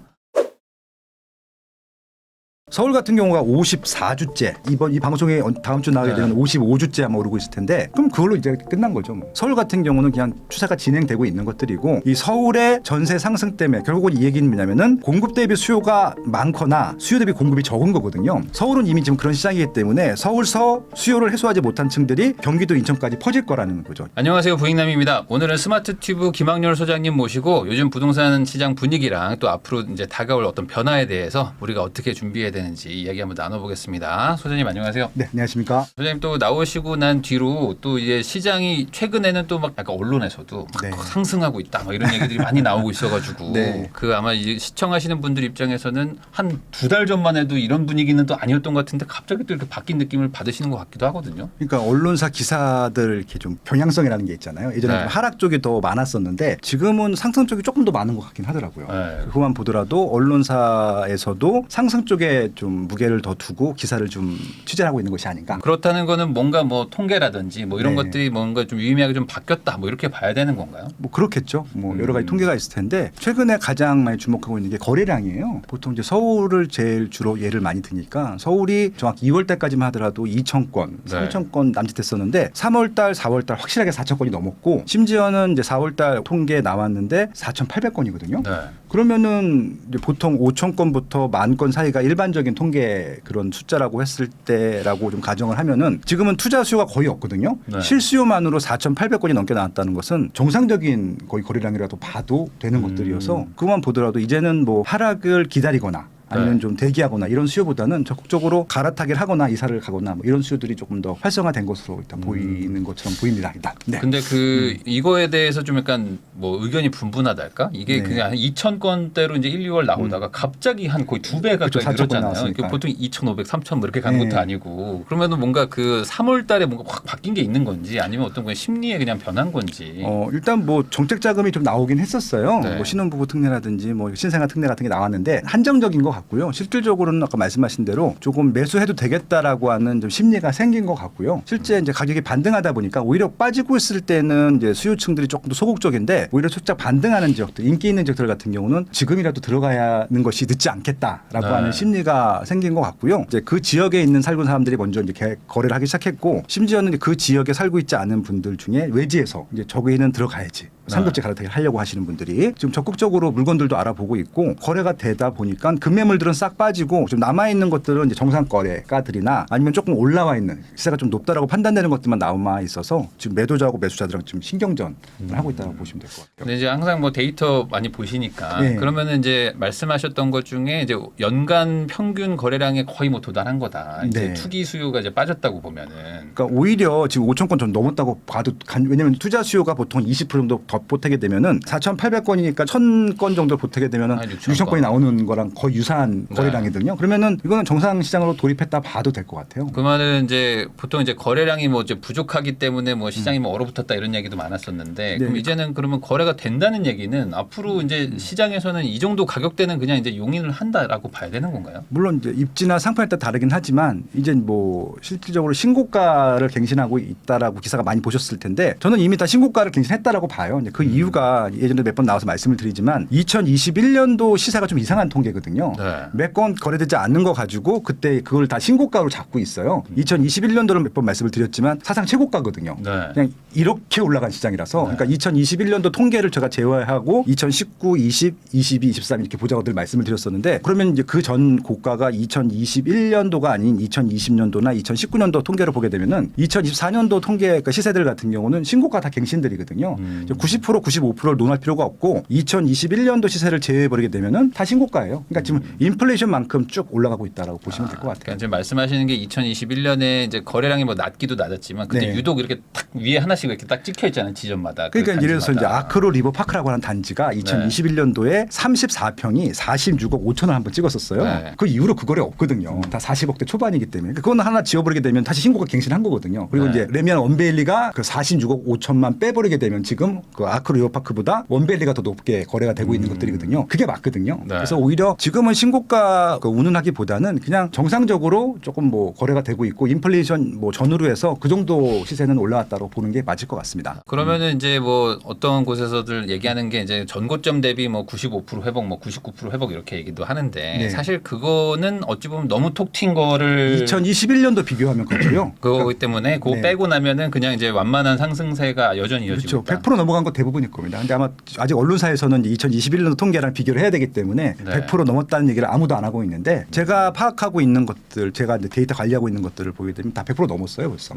서울 같은 경우가 54주째 이번 이 방송에 다음 주 나가게 되면 55주째 아마 오르고 있을 텐데 그럼 그걸로 이제 끝난 거죠. 뭐. 서울 같은 경우는 그냥 추세가 진행되고 있는 것들이고 이 서울의 전세 상승 때문에 결국은 이 얘기는 뭐냐면은 공급 대비 수요가 많거나 수요 대비 공급이 적은 거거든요. 서울은 이미 지금 그런 시장이기 때문에 서울서 수요를 해소하지 못한 층들이 경기도 인천까지 퍼질 거라는 거죠. 안녕하세요, 부익남입니다. 오늘은 스마트 튜브 김학렬 소장님 모시고 요즘 부동산 시장 분위기랑 또 앞으로 이제 다가올 어떤 변화에 대해서 우리가 어떻게 준비해야 되는지 이야기 한번 나눠보겠습니다. 소장님 안녕하세요. 네, 안녕하십니까? 소장님 또 나오시고 난 뒤로 또 이제 시장이 최근에는 또 막 약간 언론에서도 막 네. 상승하고 있다 막 이런 얘기들이 많이 나오고 있어가지고 네. 그 아마 이 시청하시는 분들 입장에서는 한 2달 전만 해도 이런 분위기는 또 아니었던 것 같은데 갑자기 또 이렇게 바뀐 느낌을 받으시는 것 같기도 하거든요. 그러니까 언론사 기사들 이렇게 좀 경향성이라는 게 있잖아요. 예전에 네. 좀 하락 쪽이 더 많았었는데 지금은 상승 쪽이 조금 더 많은 것 같긴 하더라고요. 네. 그거만 보더라도 언론사에서도 상승 쪽에 좀 무게를 더 두고 기사를 좀 취재하고 있는 것이 아닌가. 그렇다는 거는 뭔가 뭐 통계라든지 뭐 이런 네. 것들이 뭔가 좀 유의미하게 좀 바뀌었다 뭐 이렇게 봐야 되는 건가요? 뭐 그렇겠죠. 뭐 여러 가지 통계가 있을 텐데 최근에 가장 많이 주목하고 있는 게 거래량이에요. 보통 이제 서울을 제일 주로 예를 많이 드니까 서울이 정확히 2월 달까지만 하더라도 2,000건, 네. 3,000건 남짓했었는데 3월 달, 4월 달 확실하게 4,000건이 넘었고 심지어는 이제 4월 달 통계 나왔는데 4,800건이거든요. 네. 그러면은 이제 보통 5,000건부터 10,000건 사이가 일반적인 통계 그런 숫자라고 했을 때라고 좀 가정을 하면은 지금은 투자 수요가 거의 없거든요. 네. 실수요만으로 4,800건이 넘게 나왔다는 것은 정상적인 거의 거래량이라도 봐도 되는 것들이어서 그것만 보더라도 이제는 뭐 하락을 기다리거나 아니면 네. 좀 대기하거나 이런 수요보다는 적극적으로 갈아타기를 하거나 이사를 가거나 뭐 이런 수요들이 조금 더 활성화된 것으로 일단 보이는 것처럼 보입니다. 일단. 네. 근데 그 이거에 대해서 좀 약간 뭐 의견이 분분하달까? 이게 네. 그냥 한 2,000건대로 이제 1, 2월 나오다가 갑자기 한 거의 2배 가까이 그쵸, 4,000건 늘었잖아요. 나왔으니까. 이게 보통 2,500, 3,000 뭐 이렇게 가는 네. 것도 아니고 그러면은 뭔가 그 3월 달에 뭔가 확 바뀐 게 있는 건지 아니면 어떤 그냥 심리에 그냥 변한 건지. 일단 뭐 정책 자금이 좀 나오긴 했었어요. 네. 뭐 신혼부부 특례라든지 뭐 신생아 특례 같은 게 나왔는데 한정적인 것 같고요. 실질적으로는 아까 말씀하신 대로 조금 매수해도 되겠다라고 하는 좀 심리가 생긴 것 같고요. 실제 이제 가격이 반등하다 보니까 오히려 빠지고 있을 때는 이제 수요층들이 조금 더 소극적인데 오히려 살짝 반등하는 지역들, 인기 있는 지역들 같은 경우는 지금이라도 들어가야 하는 것이 늦지 않겠다라고 네. 하는 심리가 생긴 것 같고요. 이제 그 지역에 있는 살고 사람들이 먼저 이제 거래를 하기 시작했고 심지어는 그 지역에 살고 있지 않은 분들 중에 외지에서 이제 저기는 들어가야지. 상급지 갈아타기를 하려고 하시는 분들이 지금 적극적으로 물건들도 알아보고 있고 거래가 되다 보니까 급매물들은 싹 빠지고 좀 남아있는 것들은 이제 정상 거래가들이나 아니면 조금 올라와 있는 시세가 좀 높다라고 판단되는 것들만 남아 있어서 지금 매도자하고 매수자들랑 지금 신경전을 하고 있다고 보시면 될 것 같아요. 근데 이제 항상 뭐 데이터 많이 보시니까 네. 그러면은 이제 말씀하셨던 것 중에 이제 연간 평균 거래량에 거의 뭐 도달한 거다. 이제 네. 투기 수요가 이제 빠졌다고 보면은 그러니까 오히려 지금 5,000건 좀 넘었다고 봐도 왜냐하면 투자 수요가 보통 20% 정도 더 보태게 되면은 4,800건이니까 1,000건 정도 보태게 되면은 한 6,000 6,000건이 나오는 거랑 거의 유사한 네. 거래량이거든요. 그러면은 이거는 정상 시장으로 돌입했다 봐도 될 것 같아요. 그 말은 이제 보통 이제 거래량이 뭐 이제 부족하기 때문에 뭐 시장이 뭐 얼어붙었다 이런 얘기도 많았었는데 그럼 네. 이제는 그러면 거래가 된다는 얘기는 앞으로 이제 시장에서는 이 정도 가격대는 그냥 이제 용인을 한다라고 봐야 되는 건가요? 물론 이제 입지나 상품에 따라 다르긴 하지만 이제 뭐 실질적으로 신고가를 갱신하고 있다라고 기사가 많이 보셨을 텐데 저는 이미 다 신고가를 갱신했다라고 봐요. 이제 그 이유가 예전에 몇 번 나와서 말씀을 드리지만 2021년도 시세가 좀 이상한 통계거든요. 네. 몇 건 거래되지 않는 거 가지고 그때 그걸 다 신고가로 잡고 있어요. 2021년도는 몇 번 말씀을 드렸지만 사상 최고가거든요. 네. 그냥 이렇게 올라간 시장이라서 그러니까 2021년도 통계를 제가 제외하고 2019, 20, 22, 23 이렇게 보자고 늘 말씀을 드렸었는데 그러면 이제 그 전 고가가 2021년도가 아닌 2020년도나 2019년도 통계를 보게 되면은 2024년도 통계 그러니까 시세들 같은 경우는 신고가 다 갱신들이거든요. 90%, 95%를 논할 필요가 없고 2021년도 시세를 제외해버리게 되면은 다 신고가예요. 그러니까 지금 인플레이션만큼 쭉 올라가고 있다라고 보시면 될 것 같아요. 그러니까 지금 말씀하시는 게 2021년에 이제 거래량이 뭐 낮기도 낮았지만 근데 네. 유독 이렇게 딱 위에 하나씩 이렇게 딱 찍혀 있잖아요 지점마다. 그러니까 그 예를 들어서 이제 단지마다. 아크로 리버파크라고 하는 단지가 2021년도에 34평이 46억 5천을 한번 찍었었어요. 네. 그 이후로 그 거래 없거든요. 다 40억대 초반이기 때문에. 그건 하나 지워버리게 되면 다시 신고가 갱신한 거거든요. 그리고 네. 이제 레미안 원베일리가 그 46억 5천만 빼버리게 되면 지금 그 아크로 리버파크보다 원베일리가 더 높게 거래가 되고 있는 것들이거든요. 그게 맞거든요. 네. 그래서 오히려 지금은 신고가 그 운운하기보다는 그냥 정상적으로 조금 뭐 거래가 되고 있고 인플레이션 뭐 전후로 해서 그 정도 시세는 올라왔다고 보는 게 맞을 것 같습니다. 그러면은 이제 뭐 어떤 곳에서들 얘기하는 게 이제 전고점 대비 뭐 95% 회복, 뭐 99% 회복 이렇게 얘기도 하는데 네. 사실 그거는 어찌 보면 너무 톡 튄 거를 2021년도 비교하면 그렇고요. 그거기 때문에 그거 네. 빼고 나면은 그냥 이제 완만한 상승세가 여전히 이어지고 그렇죠. 있다. 100% 넘어간 거 대부분일 겁니다. 근데 아마 아직 언론사에서는 2021년도 통계랑 비교를 해야 되기 때문에 네. 100% 넘었다는 얘기를 아무도 안 하고 있는데 제가 파악하고 있는 것들, 제가 이제 데이터 관리하고 있는 것들을 보게 되면 다 100% 넘었어요, 벌써.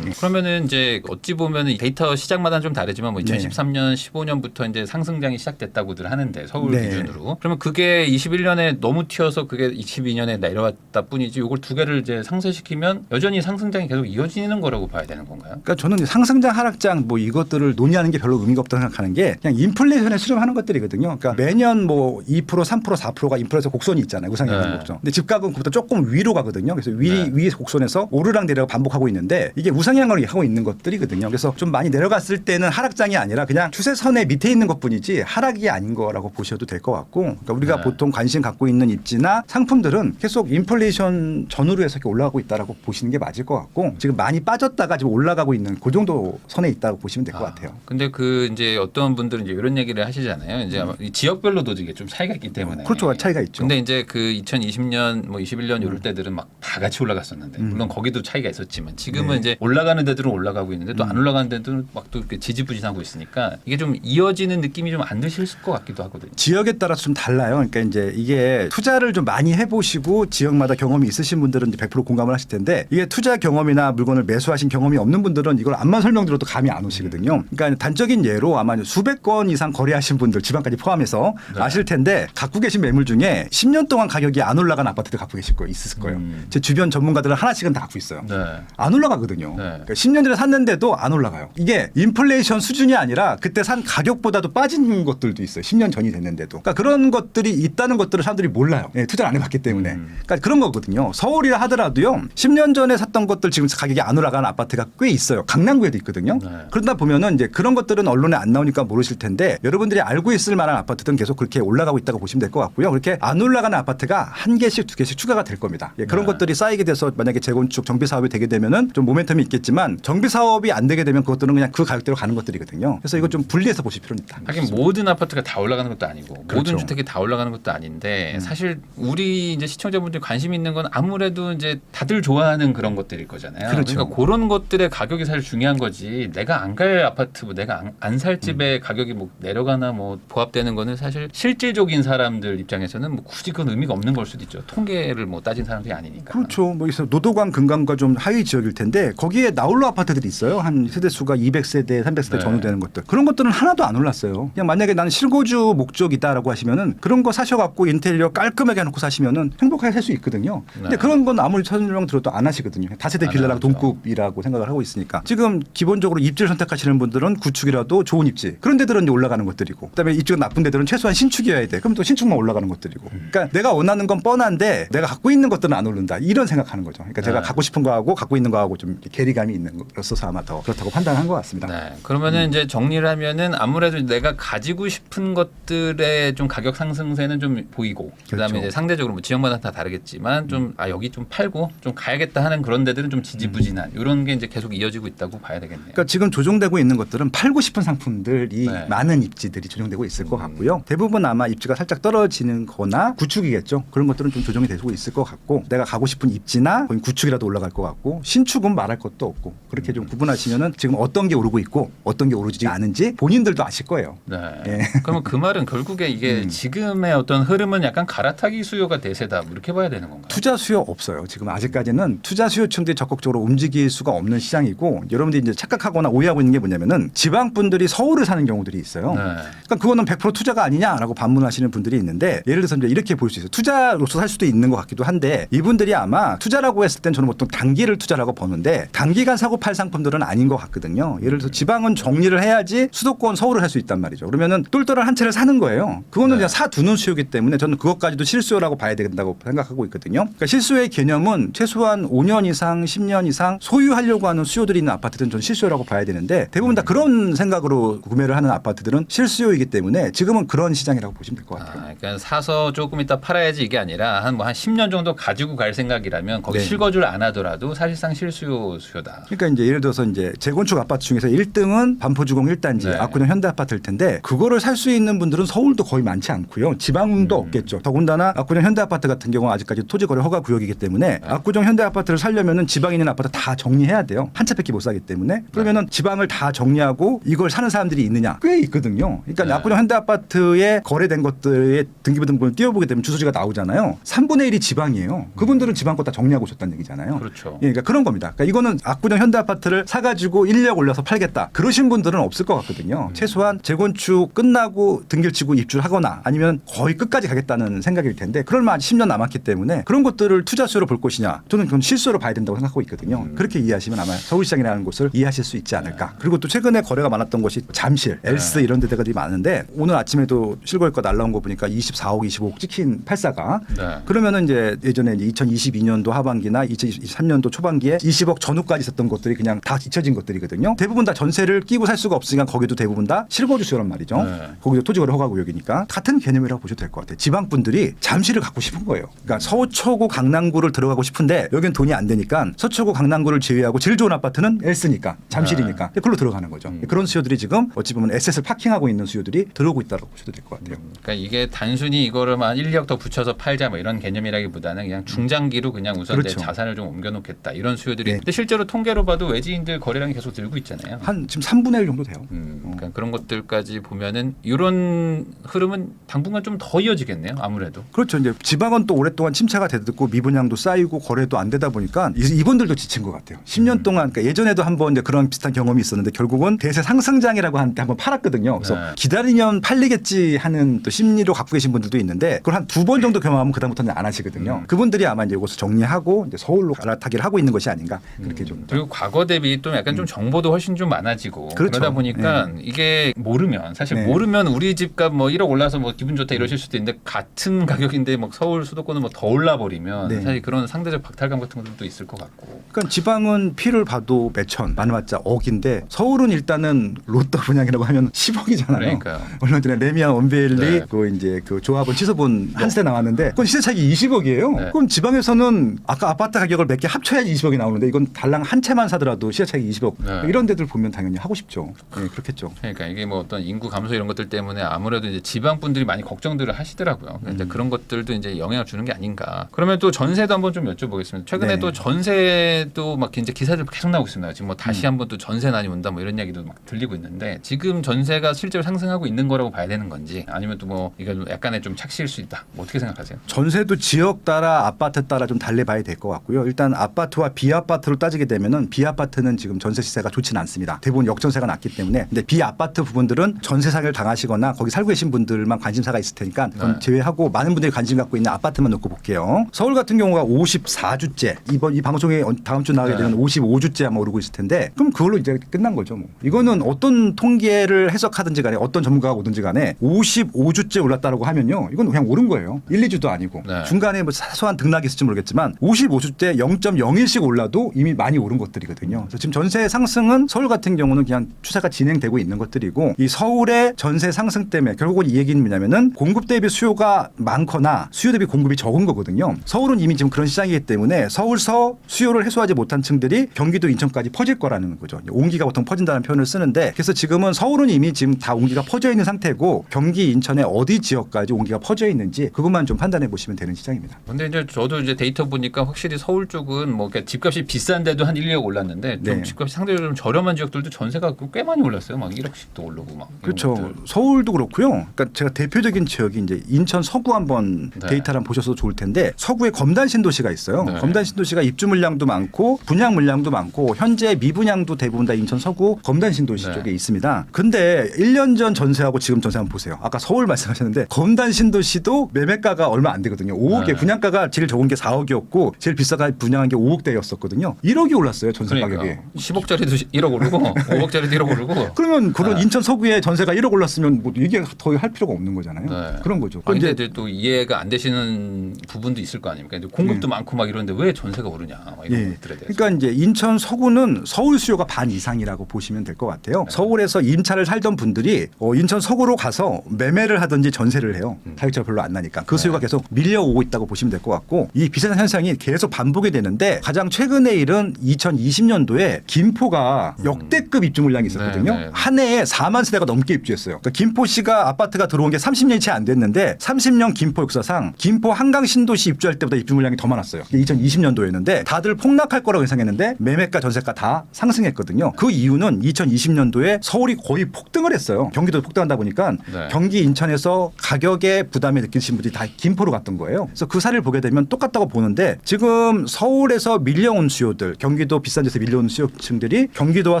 그러면은 이제 어찌 보면 데이터 시장마다 좀 다르지만 뭐 네. 2013년, 15년부터 이제 상승장이 시작됐다고들 하는데 서울 네. 기준으로 그러면 그게 21년에 너무 튀어서 그게 22년에 내려왔다 뿐이지 이걸 두 개를 이제 상쇄시키면 여전히 상승장이 계속 이어지는 거라고 봐야 되는 건가요? 그러니까 저는 이제 상승장, 하락장 뭐 이것들을 논의하는 게 별로 의미가 없다고 생각하는 게 그냥 인플레이션에 수렴하는 것들이거든요. 그러니까 매년 뭐 2%, 3%, 4%가 인플레이션 곡선이 있잖아요. 우상향하는 네. 곡선. 근데 집값은 그보다 조금 위로 가거든요. 그래서 네. 위에 곡선에서 오르락 내리락 반복하고 있는데 이게 우상향을 하고 있는 것들이거든요. 그래서 좀 많이 내려갔을 때는 하락장이 아니라 그냥 추세선의 밑에 있는 것뿐이지 하락이 아닌 거라고 보셔도 될 것 같고 그러니까 우리가 네. 보통 관심 갖고 있는 입지나 상품들은 계속 인플레이션 전후로 해서 이렇게 올라가고 있다라고 보시는 게 맞을 것 같고 지금 많이 빠졌다가 지금 올라가고 있는 그 정도 선에 있다고 보시면 될 것 같아요. 근데 그 이제 어떤 분들은 이제 이런 얘기를 하시잖아요. 이제 아마 이 지역별로도 이게 좀 차이가 있기 때문에. 그렇죠. 차이가 있죠. 근데 이제 그 2020년 뭐 21년 이럴 때들은 막 다 같이 올라갔었는데 물론 거기도 차이가 있었지만 지금은 네. 이제 올라가는 데들은 올라가고 있는데 또 안 올라가는 데들은 막 또 지지부진하고 있으니까 이게 좀 이어지는 느낌이 좀 안 드실 것 같기도 하거든요. 지역에 따라서 좀 달라요. 그러니까 이제 이게 투자를 좀 많이 해보시고 지역마다 경험이 있으신 분들은 이제 100% 공감을 하실 텐데 이게 투자 경험이나 물건을 매수하신 경험이 없는 분들은 이걸 암만 설명드려도 감이 안 오시거든요. 그러니까 단적인 예로 아마 수백 건 이상 거래하신 분들 지방까지 포함해서 네. 아실 텐데 갖고 계신 매물 중에 10년 동안 가격이 안 올라간 아파트들 갖고 계실 거예요. 있을 거예요. 제 주변 전문가들은 하나씩은 다 갖고 있어요. 네. 안 올라가거든요. 네. 그러니까 10년 전에 샀는데도 안 올라가요. 이게 인플레이션 수준이 아니라 그때 산 가격보다도 빠진 것들도 있어요. 10년 전이 됐는데도. 그러니까 그런 것들이 있다는 것들을 사람들이 몰라요. 예, 투자를 안 해봤기 때문에. 그러니까 그런 거거든요. 서울이라 하더라도요. 10년 전에 샀던 것들 지금 가격이 안 올라가는 아파트가 꽤 있어요. 강남구에도 있거든요. 네. 그러다 보면은 이제 그런 것들은 언론에 안 나오니까 모르실 텐데 여러분들이 알고 있을 만한 아파트들은 계속 그렇게 올라가고 있다고 보시면 될 것 같고요. 그렇게 안 올라가는 아파트가 한 개씩 두 개씩 추가가 될 겁니다. 예, 그런 네. 것들이 쌓이게 돼서 만약에 재건축 정비 사업이 되게 되면은 좀 모멘텀이 있겠지만 정비 사업이 안 되게 되면 그것들은 그냥 그 가격대로 가는 것들이거든요. 그래서 이거 좀 분리해서 보실 필요는 있다. 하긴 모든 아파트가 다 올라가는 것도 아니고 모든 그렇죠. 주택이 다 올라가는 것도 아닌데 사실 우리 이제 시청자분들이 관심 있는 건 아무래도 이제 다들 좋아하는 그런 것들일 거잖아요. 그렇죠. 그러니까 그런 것들의 가격이 사실 중요한 거지. 내가 안 갈 아파트, 뭐 내가 안 살 집의 가격이 뭐 내려가나 뭐 보합되는 거는 사실 실질적인 사람들 입장에서는 뭐 굳이 그건 의미가 없는 걸 수도 있죠. 통계를 뭐 따진 사람들이 아니니까. 그렇죠. 뭐 그래서 노도강 근강과 좀 하위 지역일 텐데 거기에 나홀로 아파트들이 있어요. 한 세대 수가 200세대, 300세대 네. 전후 되는 것들. 그런 것들은 하나도 안 올랐어요. 그냥 만약에 나는 실거주 목적이다라고 하시면은 그런 거 사셔갖고 인테리어 깔끔하게 해놓고 사시면은 행복하게 살 수 있거든요. 근데 네. 그런 건 아무리 설명 들어도 안 하시거든요. 다세대 안 빌라랑 하죠. 동급이라고 생각을 하고 있으니까 지금 기본적으로 입지를 선택하시는 분들은 구축이라도 좋은 입지. 그런 데들은 이제 올라가는 것들이고 그다음에 입지가 나쁜 데들은 최소한 신축이어야 돼. 그럼 또 신축만 올라가는 것들이고. 그러니까 내가 원하는 건 뻔한데 내가 갖고 있는 것들은 안 오른다. 이런 생각하는 거죠. 그러니까 제가 네. 갖고 싶은 거하고 갖고 있는 거하고 좀 이렇게 괴리감이 있는 거였어서 아마 더 그렇다고 판단한 것 같습니다. 네. 그러면은 이제 정리를 하면은 아무래도 내가 가지고 싶은 것들의 좀 가격 상승세는 좀 보이고 그다음에 그렇죠. 이제 상대적으로 뭐 지역마다 다 다르겠지만 좀 여기 좀 팔고 좀 가야겠다 하는 그런 데들은 좀 지지부진한 이런 게 이제 계속 이어지고 있다고 봐야 되겠네요. 그러니까 지금 조정되고 있는 것들은 팔고 싶은 상품들이 네. 많은 입지들이 조정되고 있을 것 같고요. 대부분 아마 입지가 살짝 떨어지는 거나 구축이겠죠. 그런 것들은 좀 조정이 되고 있을 것 같고 내가 가고 싶은 입지나 거의 구축이라도 올라갈 것 같고 신축은 말할 것도 없고 그렇게 좀 구분하시면은 지금 어떤 게 오르고 있고 어떤 게 오르지 않은지 본인들도 아실 거예요. 네. 예. 그러면 그 말은 결국에 이게 지금의 어떤 흐름은 약간 갈아타기 수요가 대세다 뭐 이렇게 봐야 되는 건가요? 투자 수요 없어요. 지금 아직까지는 투자 수요층들이 적극적으로 움직일 수가 없는 시장이고 여러분들이 이제 착각하거나 오해하고 있는 게 뭐냐면은 지방 분들이 서울을 사는 경우들이 있어요. 네. 그러니까 그거는 100% 투자가 아니냐라고 반문하시는 분들이 있는데 예를 들어서 이제 이렇게 볼 수 있어요. 투자로서 살 수도 있는 것 같기도 한데 이분들이 아마 투자라고 했을 땐 저는 보통 단기를 투자라고 보는데 단기간 사고 팔 상품들은 아닌 것 같거든요. 예를 들어서 지방은 정리를 해야지 수도권 서울을 할 수 있단 말이죠. 그러면은 똘똘한 한 채를 사는 거예요. 그거는 네. 그냥 사두는 수요이기 때문에 저는 그것까지도 실수요라고 봐야 된다고 생각하고 있거든요. 그러니까 실수요의 개념은 최소한 5년 이상, 10년 이상 소유하려고 하는 수요들이 있는 아파트들은 저는 실수요라고 봐야 되는데 대부분 다 그런 생각으로 구매를 하는 아파트들은 실수요이기 때문에 지금은 그런 시장이라고 보시면 될 것 같아요. 그러니까 사서 조금 이따 팔아야지 이게 아니라 한 10년 정도 가지고 갈 생각이라면 거기 네. 실거주를 안 하더라도 사실상 수요다. 그러니까 이제 예를 들어서 이제 재건축 아파트 중에서 1등은 반포주공 1단지 네. 압구정 현대아파트일 텐데 그거를 살 수 있는 분들은 서울도 거의 많지 않고요. 지방도 없겠죠. 더군다나 압구정 현대아파트 같은 경우는 아직까지 토지거래 허가 구역이기 때문에 압구정 현대아파트를 살려면은 지방에 있는 아파트 다 정리해야 돼요. 한 채밖에 못 사기 때문에 그러면은 지방을 다 정리하고 이걸 사는 사람들이 있느냐 꽤 있거든요. 그러니까 네. 압구정 현대아파트에 거래된 것들의 등기부 등본을 띄워보게 되면 주소지가 나오잖아요. 3분의 1이 지방이에요. 그분들은 지방 거 다 정리하고 오셨다는 얘기잖아요. 그렇죠. 예, 그러니까 그런 겁니다. 그러니까 이거는 압구정 현대아파트를 사가지고 인력 올려서 팔겠다. 그러신 분들은 없을 것 같거든요. 최소한 재건축 끝나고 등기를 치고 입주를 하거나 아니면 거의 끝까지 가겠다는 생각일 텐데 그럴 만한 10년 남았기 때문에 그런 것들을 투자 수요로 볼 것이냐 저는 그건 실수로 봐야 된다고 생각하고 있거든요. 그렇게 이해하시면 아마 서울시장이라는 곳을 이해하실 수 있지 않을까. 그리고 또 최근에 거래가 많았던 것이 잠실, 엘스 이런 데들이 많은데 오늘 아침에도 실거래가 날라온 거 보니까 24억, 25억 찍힌 84가 네. 그러면은 이제 예전에 이제 2022년도 하반기나 2023년도 초반기에 20억 전후까지 있었던 것들이 그냥 다 잊혀진 것들이거든요. 대부분 다 전세를 끼고 살 수가 없으니까 거기도 대부분 다 실거주 수요란 말이죠. 네. 거기도 토지거래 허가 구역이니까 같은 개념이라고 보셔도 될 것 같아요. 지방 분들이 잠실을 갖고 싶은 거예요. 그러니까 서초구 강남구를 들어가고 싶은데 여기는 돈이 안 되니까 서초구 강남구를 제외하고 제일 좋은 아파트는 엘스니까 잠실이니까 그걸로 들어가는 거죠. 그런 수요들이 지금 어찌 보면 에셋을 파킹하고 있는 수요들이 들어오고 있다고 보셔도 될 것 같아요. 그러니까 이게 단순히 이거를만 1, 2억 더 붙여서 팔자 뭐 이런 개념이라기보다는 그냥 중장기로 그냥 우선 그렇죠. 내 자산을 좀 옮겨놓겠다 이런 수요들이. 네. 근데 실제로 통계로 봐도 외지인들 거래량이 계속 늘고 있잖아요. 한 지금 3분의 1 정도 돼요. 그러니까 그런 것들까지 보면은 이런 흐름은 당분간 좀 더 이어지겠네요. 아무래도. 그렇죠. 이제 지방은 또 오랫동안 침체가 되고 미분양도 쌓이고 거래도 안 되다 보니까 이분들도 지친 것 같아요. 10년 동안 그러니까 예전에도 한번 이제 그런 비슷한 경험이 있었는데 결국은 대세 상승장이라고 한번 팔았거든요. 그래서 네. 기다리면 팔리겠지 하는 또 심리로 갖고 계신 분들도 있는데 그걸 한 2번 정도 경험하면 그다음부터는 안 하시거든요. 그분들이 아마 이제 이것을 정리하고 이제 서울로 갈아타기를 하고 있는 것이 아닌가 그렇게 좀. 그리고 과거 대비 또 약간 좀 정보도 훨씬 좀 많아지고 그렇죠. 그러다 보니까 이게 모르면 사실 네. 모르면 우리 집값 뭐 1억 올라서 뭐 기분 좋다 이러실 수도 있는데 같은 가격인데 막 서울 수도권은 뭐 더 올라 버리면 네. 사실 그런 상대적 박탈감 같은 것도 있을 것 같고. 그러니까 지방은 피를 봐도 몇천, 많아봤자 억인데 서울은 일단은 로또 분양이라고 하면 10억이잖아요. 그러니까요. 얼마 전에 레미안 원베일리 네. 그 이제 그 조합원 취소분 한 세대 나왔는데 그건 시세 차익이 20억이에요. 네. 그럼 지방에서는 아까 아파트 가격을 몇 개 합쳐야지 20억이 나오는데 이건 달랑 한 채만 사더라도 시세 차익이 20억. 네. 이런 데들 보면 당연히 하고 싶죠. 네, 그렇겠죠. 그러니까 이게 뭐 어떤 인구 감소 이런 것들 때문에 아무래도 이제 지방 분들이 많이 걱정들을 하시더라고요. 이제 그런 것들도 이제 영향을 주는 게 아닌가. 그러면 또 전세도 한번 좀 여쭤보겠습니다. 최근에 네. 또 전세도 막 이제 기사들 계속 나오고 있습니다. 지금 뭐 다시 한번 또 전세난이 온다 뭐 이런 이야기도 막 들리고 있는데 지금 전세가 실제로 상승하고 있는 거라고 봐야 되는 건지 아니면 또 뭐 이거 약간의 좀 착시일 수 있다. 뭐 어떻게 생각하세요? 전세도 지역 따라 아파트 따라 좀 좀 달래봐야 될 것 같고요. 일단 아파트와 비아파트로 따지게 되면은 비아파트는 지금 전세 시세가 좋지는 않습니다. 대부분 역전세가 낮기 때문에. 근데 비아파트 부분들은 전세 사기를 당하시거나 거기 살고 계신 분들만 관심사가 있을 테니까 그건 제외하고 많은 분들이 관심 갖고 있는 아파트만 놓고 볼게요. 서울 같은 경우가 54주째 이번 이 방송에 다음 주 나가게 되면 55주째 아마 오르고 있을 텐데 그럼 그걸로 이제 끝난 거죠. 뭐. 이거는 어떤 통계를 해석하든지 간에 어떤 전문가가 오든지 간에 55주째 올랐다라고 하면요. 이건 그냥 오른 거예요. 1, 2주도 아니고 네. 중간에 뭐 사소한 등락이 있을지 모르겠지만 55주째 0.01씩 올라도 이미 많이 오른 것들이거든요. 그래서 지금 전세 상승은 서울 같은 경우는 그냥 추세가 진행되고 있는 것들이고 이 서울의 전세 상승 때문에 결국은 이 얘기는 뭐냐면은 공급 대비 수요가 많거나 수요 대비 공급이 적은 거거든요. 서울은 이미 지금 그런 시장이기 때문에 서울서 수요를 해소하지 못한 층들이 경기도 인천까지 퍼질 거라는 거죠. 온기가 보통 퍼진다는 표현을 쓰는데 그래서 지금은 서울은 이미 지금 다 온기가 퍼져 있는 상태고 경기 인천의 어디 지역까지 온기가 퍼져 있는지 그것만 좀 판단해 보시면 되는 시장입니다. 근데 이제 저도 이제 데이터 보니까 확실히 서울 쪽은 뭐 그러니까 집값이 비싼데도 한 1, 2억 올랐는데 좀 네. 집값이 상대적으로 좀 저렴한 지역들도 전세가 꽤 많이 올랐어요. 막 1억씩도 오르고 막. 이런 그렇죠. 것들. 서울도 그렇고요. 그러니까 제가 대표적인 지역이 이제 인천 서구 한번 네. 데이터를 한번 보셔도 좋을 텐데 서구에 검단 신도시가 있어요. 네. 검단 신도시가 입주 물량도 많고 분양 물량도 많고 현재 미분양도 대부분 다 인천 서구 검단 신도시 네. 쪽에 있습니다. 근데 1년 전 전세하고 지금 전세 한번 보세요. 아까 서울 말씀하셨는데 검단 신도시도 매매가가 얼마 안 되거든요. 5억에 네. 분양가가 제일 적은 게 4억이었고 제일 비싸가 분양한 게 5억대였었거든요. 1억이 올랐어요. 전세 그러니까 가격이. 10억짜리도 1억 오르고 5억짜리도 1억 오르고. 그러면 그런 네. 인천 서구에 전세가 1억 올랐으면 뭐 이게 더 할 필요가 없는 거잖아요. 네. 그런 거죠. 아니, 이제 근데 또 이해가 안 되시는 부분도 있을 거 아닙니까? 근데 공급도 많고 막 이런데 왜 전세가 오르냐 막 이런 예. 것들에 대해서. 그러니까 이제 인천 서구는 서울 수요가 반 이상이라고 보시면 될 것 같아요. 서울에서 임차를 살던 분들이 인천 서구로 가서 매매를 하든지 전세를 해요. 타격차가 별로 안 나니까 그 수요가 계속 밀려오고 있다고 보시면 될 것 같고 이 비슷한 현상이 계속 반복이 되는데 가장 최근의 일은 2020년도에 김포가 역대급 입주 물량이 있었거든요. 네, 네. 한 해에 4만 세대가 넘게 입주했어요. 그러니까 김포시가 아파트가 들어온 게 30년이 채 안 됐는데 30년 김포 역사상 김포 한강 신도시 입주할 때보다 입주 물량이 더 많았어요. 2020년도였는데 다들 폭락할 거라고 예상했는데 매매가 전세가 다 상승했거든요. 그 이유는 2020년도에 서울이 거의 폭등을 했어요. 경기도 폭등한다 보니까 네. 경기 인천에서 가격의 부담을 느끼신 분들이 다 김포로 갔던 거예요. 그래서 그 사례를 보게 되면 똑같다고 보는데 지금 서울에서 밀려온 수요들 경기도 비싼 데서 밀려온 수요층들이 경기도와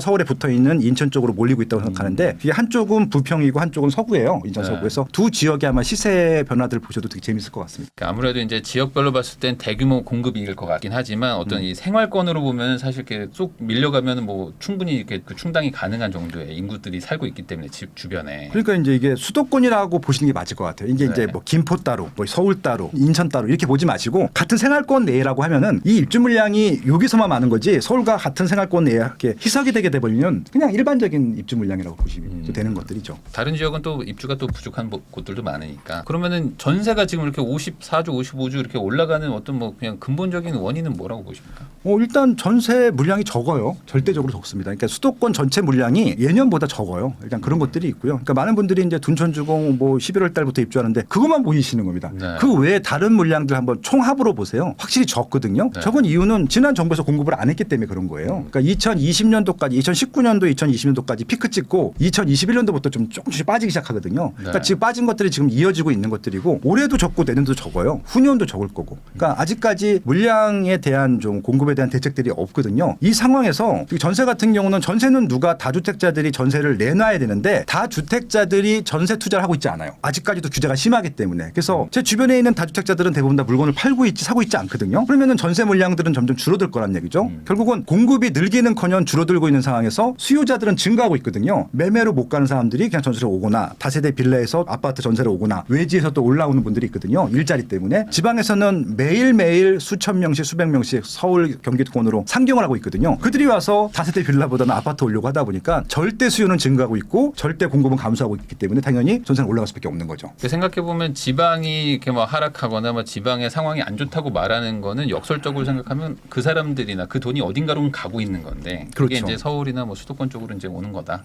서울에 붙어있는 인천 쪽으로 몰리고 있다고 생각하는데 이게 한쪽은 부평이고 한쪽은 서구예요. 인천 네. 서구에서 두 지역의 아마 시세 변화들을 보셔도 되게 재밌을 것 같습니다. 그러니까 아무래도 이제 지역별로 봤을 땐 대규모 공급일 것 같긴 하지만 어떤 이 생활권으로 보면 사실 이렇게 쏙 밀려가면 뭐 충분히 이렇게 그 충당이 가능한 정도의 인구들이 살고 있기 때문에 집 주변에. 그러니까 이제 이게 수도권이라고 보시는 게 맞을 것 같아요. 이게 네. 이제 뭐 김포 따로, 뭐 서울 따로, 인천 따로 이렇게 보지 마시고 같은 생활권 내라고 하면은 이 입주 물량이 여기서만 많은 거지 서울과 같은 생활권 내에 이렇게 희석이 되게 돼버리면 그냥 일반적인 입주 물량이라고 보시면 되는 것들이죠. 다른 지역은 또 입주가 또 부족한 곳들도 많으니까. 그러면은 전세가 지금 이렇게 54주, 55주 이렇게 올라가는 어떤 뭐 그냥 근본적인 원인은 뭐라고 보십니까? 일단 전세 물량이 적어요. 절대적으로 적습니다. 그러니까 수도권 전체 물량이 예년보다 적어요. 일단 그런 것들이 있고요. 그러니까 많은 분들이 이제 둔촌주공 뭐 11월 달부터 입주하는데 그것만 보이시는 겁니다. 네. 그 외에 다른 물량들 한번 총합으로 보세요. 확실히 적거든요. 네. 적은 이유는 지난 정부에서 공급을 안 했기 때문에 그런 거예요. 그러니까 2020년도까지 2019년도 2020년도까지 피크 찍고 2021년도부터 좀 조금씩 빠지기 시작하거든요. 그러니까 네. 지금 빠진 것들이 지금 이어지고 있는 것들이고 올해도 적고 내년도 적어요. 후년도 적을 거고. 그러니까 아직까지 물량에 대한 좀 공급에 대한 대책들이 없거든요. 이 상황에서 전세 같은 경우는 전세는 누가 다주택자들이 전세를 내놔야 되는데 다주택자들이 전세 투자를 하고 있지 않아요. 아직까지도 규제가 심하기 때문에. 그래서 제 주변에 있는 다주택자들은 대부분 다 물건을 팔고 있지 사고 있지 않거든요. 그러면은 전세 물량들은 점점 줄어들 거란 얘기죠. 결국은 공급이 늘기는커녕 줄어들고 있는 상황에서 수요자들은 증가하고 있거든요. 매매로 못 가는 사람들이 그냥 전세로 오거나 다세대 빌라에서 아파트 전세로 오거나 외지에서 또 올라오는 분들이 있거든요. 일자리 때문에. 지방에서는 매일매일 수천 명씩 수백 명씩 서울 경기도권으로 상경을 하고 있거든요. 그들이 와서 다세대 빌라보다는 아파트 오려고 하다 보니까 절대 수요는 증가하고 있고 절대 공급은 감소하고 있기 때문에 당연히 전세는 올라갈 수밖에 없는 거죠. 생각해 보면 지방이 이렇게 뭐 하락하거나 뭐 지방의 상황이 안 좋다고 말하는 거는 역설적으로 생각하면 그 사람들이나 그 돈이 어딘가로 가고 있는 건데 그게 그렇죠. 이제 서울이나 뭐 수도권 쪽으로 이제 오는 거다.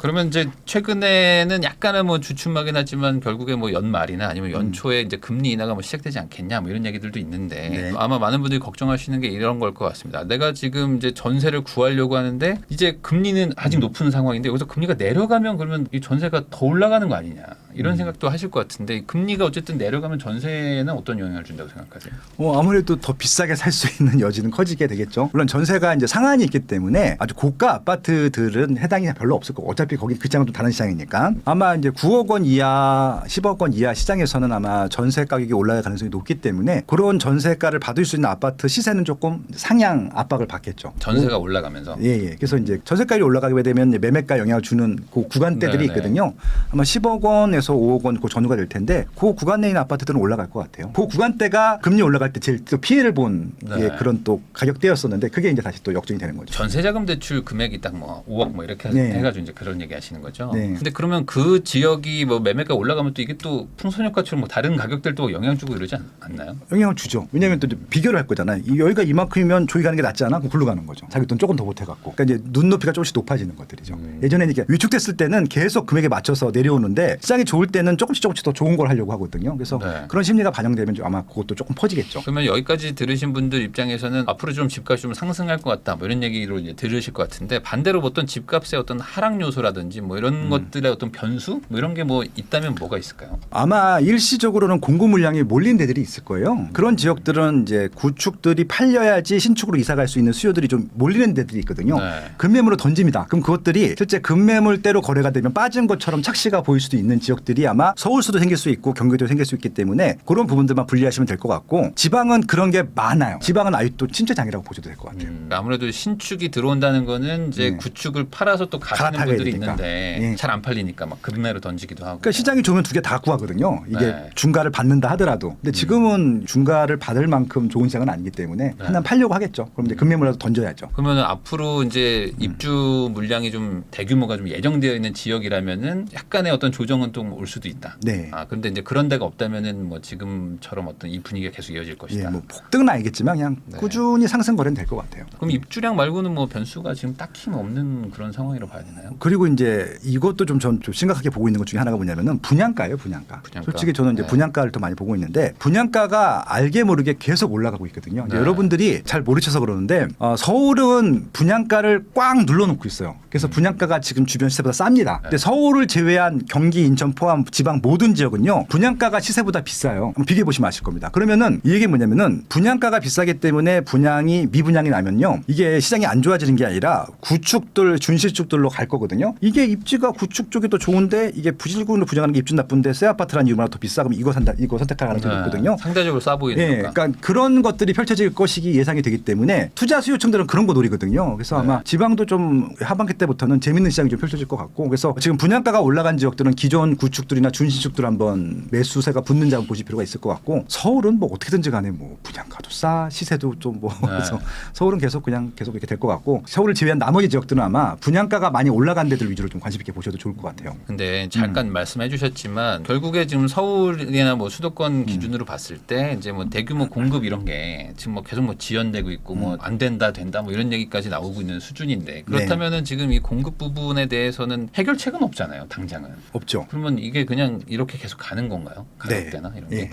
그러면 이제 최근에는 약간은 뭐 주춤하긴 하지만 결국에 뭐 연말이나 아니면 연초에 이제 금리 인하가 뭐 시작되지 않겠냐 뭐 이런 얘기들도 있는데 네. 아마 많은 분들이 걱정하시는 게 이런 걸 것 같습니다. 내가 지금 이제 전세를 구하려고 하는데 이제 금리는 아직 높은 상황인데 여기서 금리가 내려가면 그러면 이 전세가 더 올라가는 거 아니냐 이런 생각도 하실 것 같은데 금리가 어쨌든 내려가면 전세에는 어떤 영향을 준다고 생각하세요? 아무래도 더 비싸게 살 수 있는 여지는 커지게 되겠죠. 물론 전세가 이제 상한이 있기 때문에 아주 고가 아파트들은 해당이 별로 없을 거고 어차피 거기 그 시장은 또 다른 시장이니까 아마 이제 9억 원 이하, 10억 원 이하 시장에서는 아마 전세 가격이 올라갈 가능성이 높기 때문에 그런 전세가를 받을 수 있는 아파트 시세는 조금 상향 압박을 받겠죠. 전세가 올라가면서. 예. 그래서 이제 전세가율이 올라가게 되면 이제 매매가 영향을 주는 그 구간대들이 네네. 있거든요. 아마 10억 원에서 5억 원 그 전후가 될 텐데 그 구간 내에 있는 아파트들은 올라갈 것 같아요. 그 구간대가 금리 올라갈 때 제일 또 피해를 본 네. 예, 그런 또 가격대였었는데 그게 이제 다시 또 역전이 되는 거죠. 전세자금 대출 금액이 딱 뭐 5억 뭐 이렇게 네. 해가지고 이제 그런 얘기 하시는 거죠. 네. 근데 그러면 그 지역이 뭐 매매가 올라가면 또 이게 또 풍선효과처럼 뭐 다른 가격들도 영향 주고 이러지 않나요? 영향을 주죠. 왜냐하면 또 이제 비교를 할 거잖아요. 여기가 이만큼이면 저기 가는 게 낫지 않아? 그럼 글로 가는 거죠. 자기 돈 조금 더 못해갖고. 그러니까 이제 눈높이가 조금씩 높아지는 것들이죠. 예전에는 이게 위축됐을 때는 계속 금액에 맞춰서 내려오는데 시장이 좋을 때는 조금씩 더 좋은 걸 하려고 하거든요. 그래서 네. 그런 심리가 반영되면 아마 그것도 조금 퍼지겠죠. 그러면 여기까지 들으신 분들 입장에서는 앞으로 좀 집값이 좀 상승할 것 같다 뭐 이런 얘기로 이제 들으실 것 같은데 반대로 어떤 집값의 어떤 하락 요소라든지 뭐 이런 것들의 어떤 변수 뭐 이런 게 뭐 있다면 뭐가 있을까요? 아마 일시적으로는 공급 물량이 몰린 데들이 있을 거예요. 그런 지역들은 이제 구축들이 팔려야지 신축으로 이사 갈 수 있는 수요들이 좀 몰리는 데들이 있거든요. 네. 급매물로 던집니다. 그럼 그것들이 실제 급매물대로 거래가 되면 빠진 것처럼 착시가 보일 수도 있는 지역들이 아마 서울수도 생길 수 있고 경기도도 생길 수 있기 때문에 그런 부분들만 분리하시면 될 것 같고 지방은 그런 게 많아요. 지방은 아예 또 침체장이라고 보셔도 될 것 같아요. 아무래도 신축이 들어온다는 거는 이제 네. 구축을 팔아서 또 가시는 갈아타야 분들이 되니까. 있는데 네. 잘 안 팔리니까 막 급매로 던지기도 하고. 그러니까 시장이 좋으면 두 개 다 구하거든요. 이게 네. 중가를 받는다 하더라도. 근데 지금은 중가를 받을 만큼 좋은 시장은 아니기 때문에 하나 팔려고 하겠죠. 그럼 이제 급매물라도 던져야죠. 그러면 앞으로 이제 입주 물량이 좀 대규모가 좀 예정되어 있는 지역이라면은 약간의 어떤 조정은 또 올 수도 있다. 네. 그런데 이제 그런 데가 없다면은 뭐 지금처럼 어떤 이 분위기가 계속 이어질 것이다. 예, 뭐 폭등은 아니겠지만 그냥 네. 꾸준히 상승 거래는 될 것 같아요. 그럼 입주량 말고는 뭐 변수가 지금 딱히 뭐 없는 그런 상황이라고 봐야 되나요? 그리고 이제 이것도 좀 전 좀 심각하게 보고 있는 것 중에 하나가 뭐냐면은 분양가예요, 분양가. 분양가. 솔직히 저는 이제 네. 분양가를 더 많이 보고 있는데 분양가가 알게 모르게 계속 올라가고 있거든요. 이제 네. 여러분들이 잘 모르셔서 그러는데 서울은 분양가를 꽉 눌러놓고 있어요. 그래서 분양가가 지금 주변 시세보다 쌉니다. 근데 서울을 제외한 경기, 인천 포함 지방 모든 지역은요 분양가가 시세보다 비싸요. 한번 비교해 보시면 아실 겁니다. 그러면은 이 얘기 뭐냐면은 분양가가 비싸기 때문에 분양이 미분양이 나면요 이게 시장이 안 좋아지는 게 아니라 구축들, 준실축들로 갈 거거든요. 이게 입지가 구축 쪽이 더 좋은데 이게 부실군으로 분양하는 게 입지 나쁜데 새 아파트라는 이유만 더 비싸 그러면 이거 산다, 이거 선택할 가능성이 높거든요. 상대적으로 싸 보이는 예, 거가. 그러니까 그런 것들이 펼쳐질 것이 예상이 되기 때문에 투자 수요층들은 그런 거 노리거든요. 그래서 아마 지방도 좀 하반기 때부터는 재밌는 시장이 좀 펼쳐질 것 같고 그래서 지금 분양가가 올라간 지역들은 기존 구축들이나 준신축들 한번 매수세가 붙는지 한번 보실 필요가 있을 것 같고 서울은 뭐 어떻게든지 간에 뭐 분양가도 싸 시세도 좀 뭐 그래서 서울은 계속 이렇게 될 것 같고 서울을 제외한 나머지 지역들은 아마 분양가가 많이 올라간 데들 위주로 좀 관심 있게 보셔도 좋을 것 같아요. 근데 잠깐 말씀해 주셨지만 결국에 지금 서울이나 뭐 수도권 기준으로 봤을 때 이제 뭐 대규모 공급 이런 게 지금 뭐 계속 뭐 지연되고 있고 뭐 안 된다 뭐 이런 얘기까지 나오고 있는 수준인데 그렇다면은 지금 이 공급 부분에 대해서는 해결책은 없잖아요. 당장은. 없죠. 그러면 이게 그냥 이렇게 계속 가는 건가요? 가격대나 이런 게.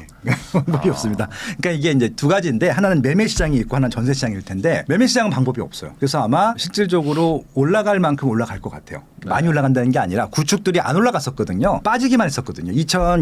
방법이 없습니다. 그러니까 이게 이제 두 가지인데 하나는 매매 시장이 있고 하나는 전세 시장일 텐데 매매 시장은 방법이 없어요. 그래서 아마 실질적으로 올라갈 만큼 올라갈 것 같아요. 많이 올라간다는 게 아니라 구축들이 안 올라갔었거든요. 빠지기만 했었거든요.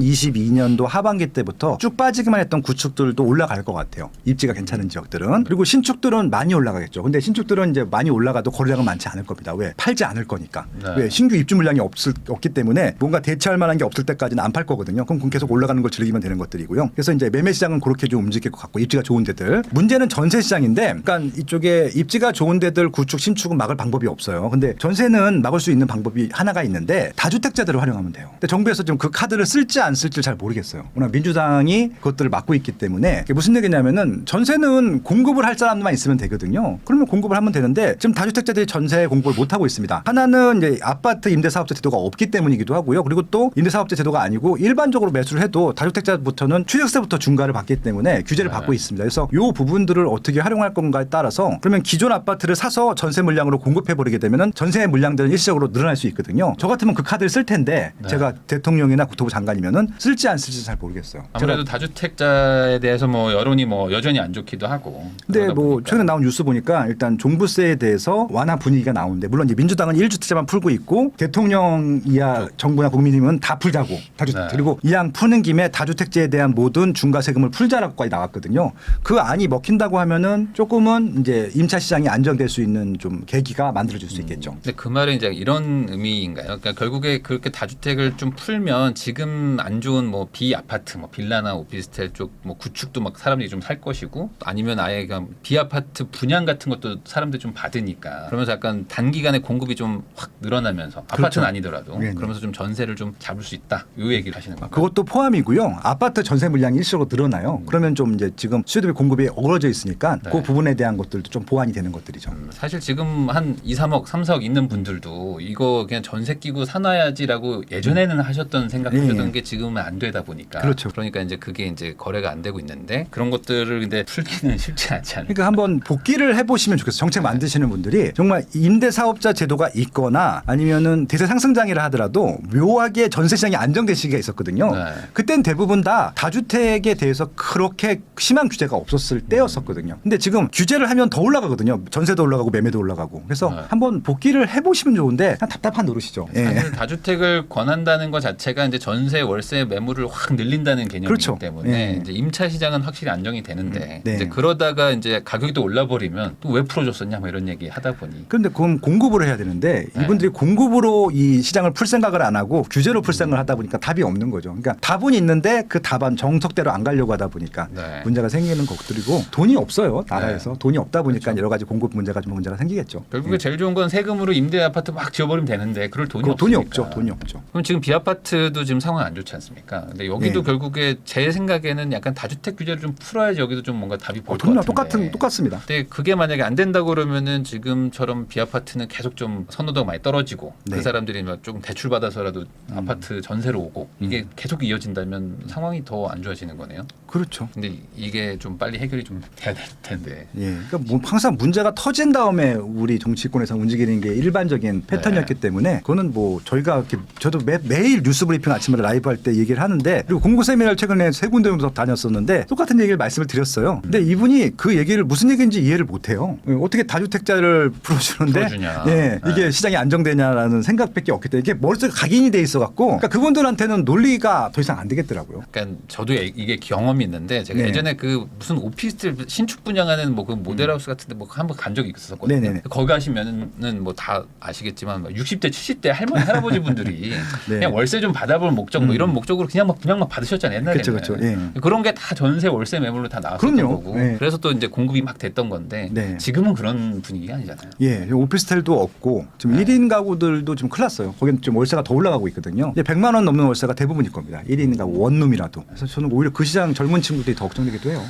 2022년도 하반기 때부터 쭉 빠지기만 했던 구축들도 올라갈 것 같아요. 입지가 괜찮은 지역들은. 그리고 신축들은 많이 올라가겠죠. 근데 신축들은 이제 많이 올라가도 거래량은 많지 않을 겁니다. 왜? 팔지 않을 거니까. 네. 왜? 신규 입주 물량이 없기 때문에 뭔가 대체할 만한 게 없을 때까지는 안 팔 거거든요. 그럼 계속 올라가는 걸 즐기면 되는 것들이고요. 그래서 이제 매매 시장은 그렇게 좀 움직일 것 같고 입지가 좋은 데들. 문제는 전세 시장인데 그러니까 이쪽에 입지가 좋은 데들 구축 신축은 막을 방법이 없어요. 근데 전세는 막을 수 있는 방법이 하나가 있는데 다주택자들을 활용하면 돼요. 근데 정부에서 좀 그 카드를 쓸지 안 쓸지 잘 모르겠어요. 워낙 민주당이 그것들을 막고 있기 때문에 그게 무슨 얘기냐면은 전세는 공급을 할 사람만 있으면 되거든요. 그러면 공급을 하면 되는데 지금 다주택자들이 전세 공급을 못 하고 있습니다. 하나는 이제 아파트 임대사업자 제도가 없기 때문이기도 하고요. 그리고 또 임대사업자 제도가 아니고 일반적으로 매수를 해도 다주택자부터는 취득세부터 중과를 받기 때문에 규제를 받고 있습니다. 그래서 이 부분들을 어떻게 활용할 건가에 따라서 그러면 기존 아파트를 사서 전세 물량으로 공급해 버리게 되면은 전세 물량들은 일시적으로 늘어날 수 있거든요. 저 같으면 그 카드를 쓸 텐데 제가 대통령이나 국토부 장관이면은 쓸지 안 쓸지 잘 모르겠어요. 아무래도 다주택자에 대해서 뭐 여론이 뭐 여전히 안 좋기도 하고. 근데 그러다 뭐 보니까. 최근에 나온 뉴스 보니까 일단 종부세에 대해서 완화 분위기가 나오는데 물론 이제 민주당은 1주택자만 풀고 있고 대통령 이하 정부나 국민의힘은 다 다 풀자고 다주택 네. 그리고 이 안 푸는 김에 다주택자에 대한 모든 중과세금을 풀자라고까지 나왔거든요. 그 안이 먹힌다고 하면은 조금은 이제 임차 시장이 안정될 수 있는 좀 계기가 만들어질 수 있겠죠. 근데 그 말은 이제 이런 의미인가요? 그러니까 결국에 그렇게 다주택을 좀 풀면 지금 안 좋은 뭐 비아파트, 뭐 빌라나 오피스텔 쪽 뭐 구축도 막 사람들이 좀 살 것이고 아니면 아예 그냥 비아파트 분양 같은 것도 사람들이 좀 받으니까 그러면서 약간 단기간에 공급이 좀 확 늘어나면서 아파트는 그렇죠. 아니더라도 네, 네. 그러면서 좀 전세를 좀 잡을 수 있다. 이 얘기를 하시는 거예요. 그것도 포함이고요. 아파트 전세 물량이 일시적으로 늘어나요. 그러면 좀 이제 지금 수요 대비 공급이 어그러져 있으니까 네. 그 부분에 대한 것들도 좀 보완이 되는 것들이죠. 사실 지금 한 2, 3억, 3, 4억 있는 분들도 이거 그냥 전세 끼고 사놔야지라고 예전에는 하셨던 생각하셨던 예. 게 지금은 안 되다 보니까 그렇죠. 그러니까 이제 그게 이제 거래가 안 되고 있는데 그런 것들을 근데 풀기는 쉽지 않지 않아요. 그러니까 한번 복귀를 해보시면 좋겠어요. 정책 만드시는 분들이 정말 임대사업자 제도가 있거나 아니면은 대세 상승장이라 하더라도 묘하게 전세 시장이 안정된 시기가 있었거든요. 네. 그땐 대부분 다 다주택에 대해서 그렇게 심한 규제가 없었을 때였었거든요. 근데 지금 규제를 하면 더 올라가거든요. 전세도 올라가고 매매도 올라가고. 그래서 네. 한번 복귀를 해보시면 좋은데 그냥 답답한 노릇이죠. 예. 사실 다주택을 권한다는 것 자체가 이제 전세, 월세, 매물을 확 늘린다는 개념이기 그렇죠. 때문에 예. 이제 임차 시장은 확실히 안정이 되는데 네. 이제 그러다가 이제 가격이 또 올라버리면 또 왜 풀어줬었냐 뭐 이런 얘기 하다 보니 그런데 그건 공급을 해야 되는데 네. 이분들이 공급으로 이 시장을 풀 생각을 안 하고 규제로 풀 생각을 하다 보니까 답이 없는 거죠. 그러니까 답은 있는데 그 답안 정석대로 안 가려고 하다 보니까 네. 문제가 생기는 것들이고 돈이 없어요. 나라에서 네. 돈이 없다 보니까 그렇죠. 여러 가지 공급 문제가 좀 문제가 생기겠죠. 결국에 제일 좋은 건 세금으로 임대 아파트 막 지어버리면 되는데 그럴 돈이 그거 없으니까. 돈이 없죠. 돈이 없죠. 그럼 지금 비아파트도 지금 상황 안 좋지 않습니까? 근데 여기도 네. 결국에 제 생각에는 약간 다주택 규제를 좀 풀어야지 여기도 좀 뭔가 답이 보일 것 돈이랑 같은데. 똑같습니다. 근데 그게 만약에 안 된다고 그러면은 지금처럼 비아파트는 계속 좀 선호도가 많이 떨어지고 네. 그 사람들이 막 좀 대출 받아서라도 아파트 전세로 오고 이게 계속 이어진다면 상황이 더 안 좋아지는 거네요. 그렇죠. 근데 이게 좀 빨리 해결이 좀 돼야 될 텐데. 예, 그러니까 뭐 항상 문제가 터진 다음에 우리 정치권에서 움직이는 게 일반적인 패턴이었기 때문에 그거는 뭐 저희가 이렇게 저도 매일 뉴스 브리핑 아침마다 라이브 할 때 얘기를 하는데 그리고 공구 세미나를 최근에 3군데 정도 다녔었는데 똑같은 얘기를 말씀을 드렸어요. 근데 이분이 그 얘기를 무슨 얘기인지 이해를 못해요. 어떻게 다주택자를 풀어주는데 풀어주냐. 예, 이게 네. 시장이 안정되냐라는 생각밖에 없기 때문에 이게 머릿속에 각인이 돼 있어갖고 그러니까 그분들한테는 논리가 더 이상 안 되겠더라고요. 약간 저도 이게 경험이 있는데 제가 네. 예전에 그 무슨 오피스텔 신축 분양하는 뭐 그 모델하우스 같은데 뭐 한번 간 적이 있었거든요. 네네네. 거기 가시면은 뭐 다 아시겠지만 60대 70대 할머니 할아버지 분들이 네. 그냥 월세 좀 받아볼 목적 뭐 이런 목적으로 그냥 막 분양 막 받으셨잖아요 옛날에는. 그쵸, 그쵸. 예. 그런 게 다 전세 월세 매물로 다 나왔었던 그럼요. 거고. 네. 그래서 또 이제 공급이 막 됐던 건데 네. 지금은 그런 분위기가 아니잖아요. 예, 오피스텔도 없고 지금 1인 가구들도 좀 큰일 났어요. 거기는 좀 월세가 더 올라가고 있거든요. 이제 100만 원 넘는 월세가 대부분일 겁니다. 1인 가구 원룸이라도. 그래서 저는 오히려 그 시장 젊은 친구들이 더 걱정되기도 해요.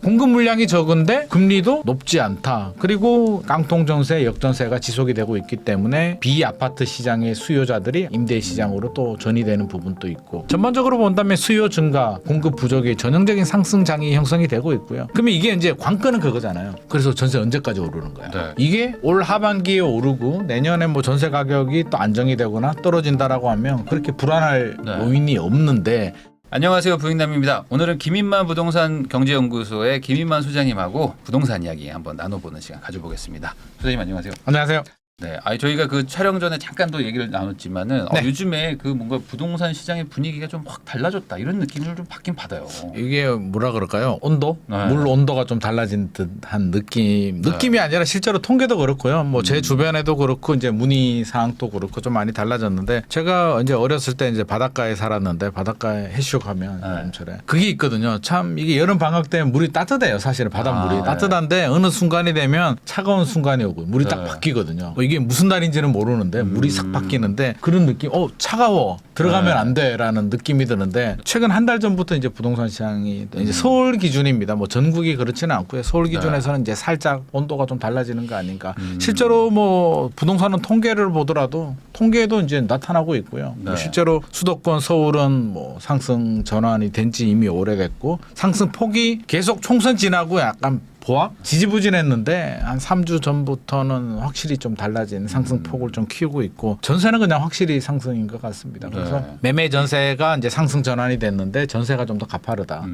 공급 물량이 적은데 금리도 높지 않다. 그리고 깡통 전세, 역전세가 지속이 되고 있기 때문에 비아파트 시장의 수요자들이 임대 시장으로 또 전이되는 부분도 있고 전반적으로 본다면 수요 증가, 공급 부족의 전형적인 상승장이 형성이 되고 있고요. 그러면 이게 이제 관건은 그거잖아요. 그래서 전세 언제까지 오르는 거야? 네. 이게 올 하반기에 오르고 내년에 뭐 전세 가격이 또 안정이 되거나 떨어진다라고 하면 그렇게 불안할 네. 요인이 없는데 안녕하세요. 부익남입니다. 오늘은 김인만 부동산 경제연구소의 김인만 소장님하고 부동산 이야기 한번 나눠보는 시간 가져보겠습니다. 소장님 안녕하세요. 안녕하세요. 네, 저희가 그 촬영 전에 잠깐 또 얘기를 나눴지만은 네. 요즘에 그 뭔가 부동산 시장의 분위기가 좀 확 달라졌다 이런 느낌을 좀 받긴 받아요. 이게 뭐라 그럴까요? 온도? 네. 물 온도가 좀 달라진 듯한 느낌이 아니라 실제로 통계도 그렇고요. 뭐 제 주변에도 그렇고 이제 문의 사항도 그렇고 좀 많이 달라졌는데 제가 이제 어렸을 때 이제 바닷가에 살았는데 바닷가에 해수욕 가면 네. 여름철에 그게 있거든요. 참 이게 여름 방학 때 물이 따뜻해요. 사실은 바닷물이 네. 따뜻한데 어느 순간이 되면 차가운 순간이 오고 물이 딱 네. 바뀌거든요. 이게 무슨 날인지는 모르는데 물이 싹 바뀌는데 그런 느낌. 차가워. 들어가면 네. 안 돼라는 느낌이 드는데 최근 한 달 전부터 이제 부동산 시장이 이제 서울 기준입니다. 뭐 전국이 그렇지는 않고요. 서울 기준에서는 이제 살짝 온도가 좀 달라지는 거 아닌가. 실제로 뭐 부동산은 통계를 보더라도 통계에도 이제 나타나고 있고요. 뭐 네. 실제로 수도권 서울은 뭐 상승 전환이 된 지 이미 오래됐고 상승 폭이 계속 총선 지나고 약간 보합 지지부진했는데 한 3주 전부터는 확실히 좀 달라진 상승폭을 좀 키우고 있고 전세는 그냥 확실히 상승인 것 같습니다. 그래서 네. 매매 전세가 이제 상승 전환이 됐는데 전세가 좀 더 가파르다.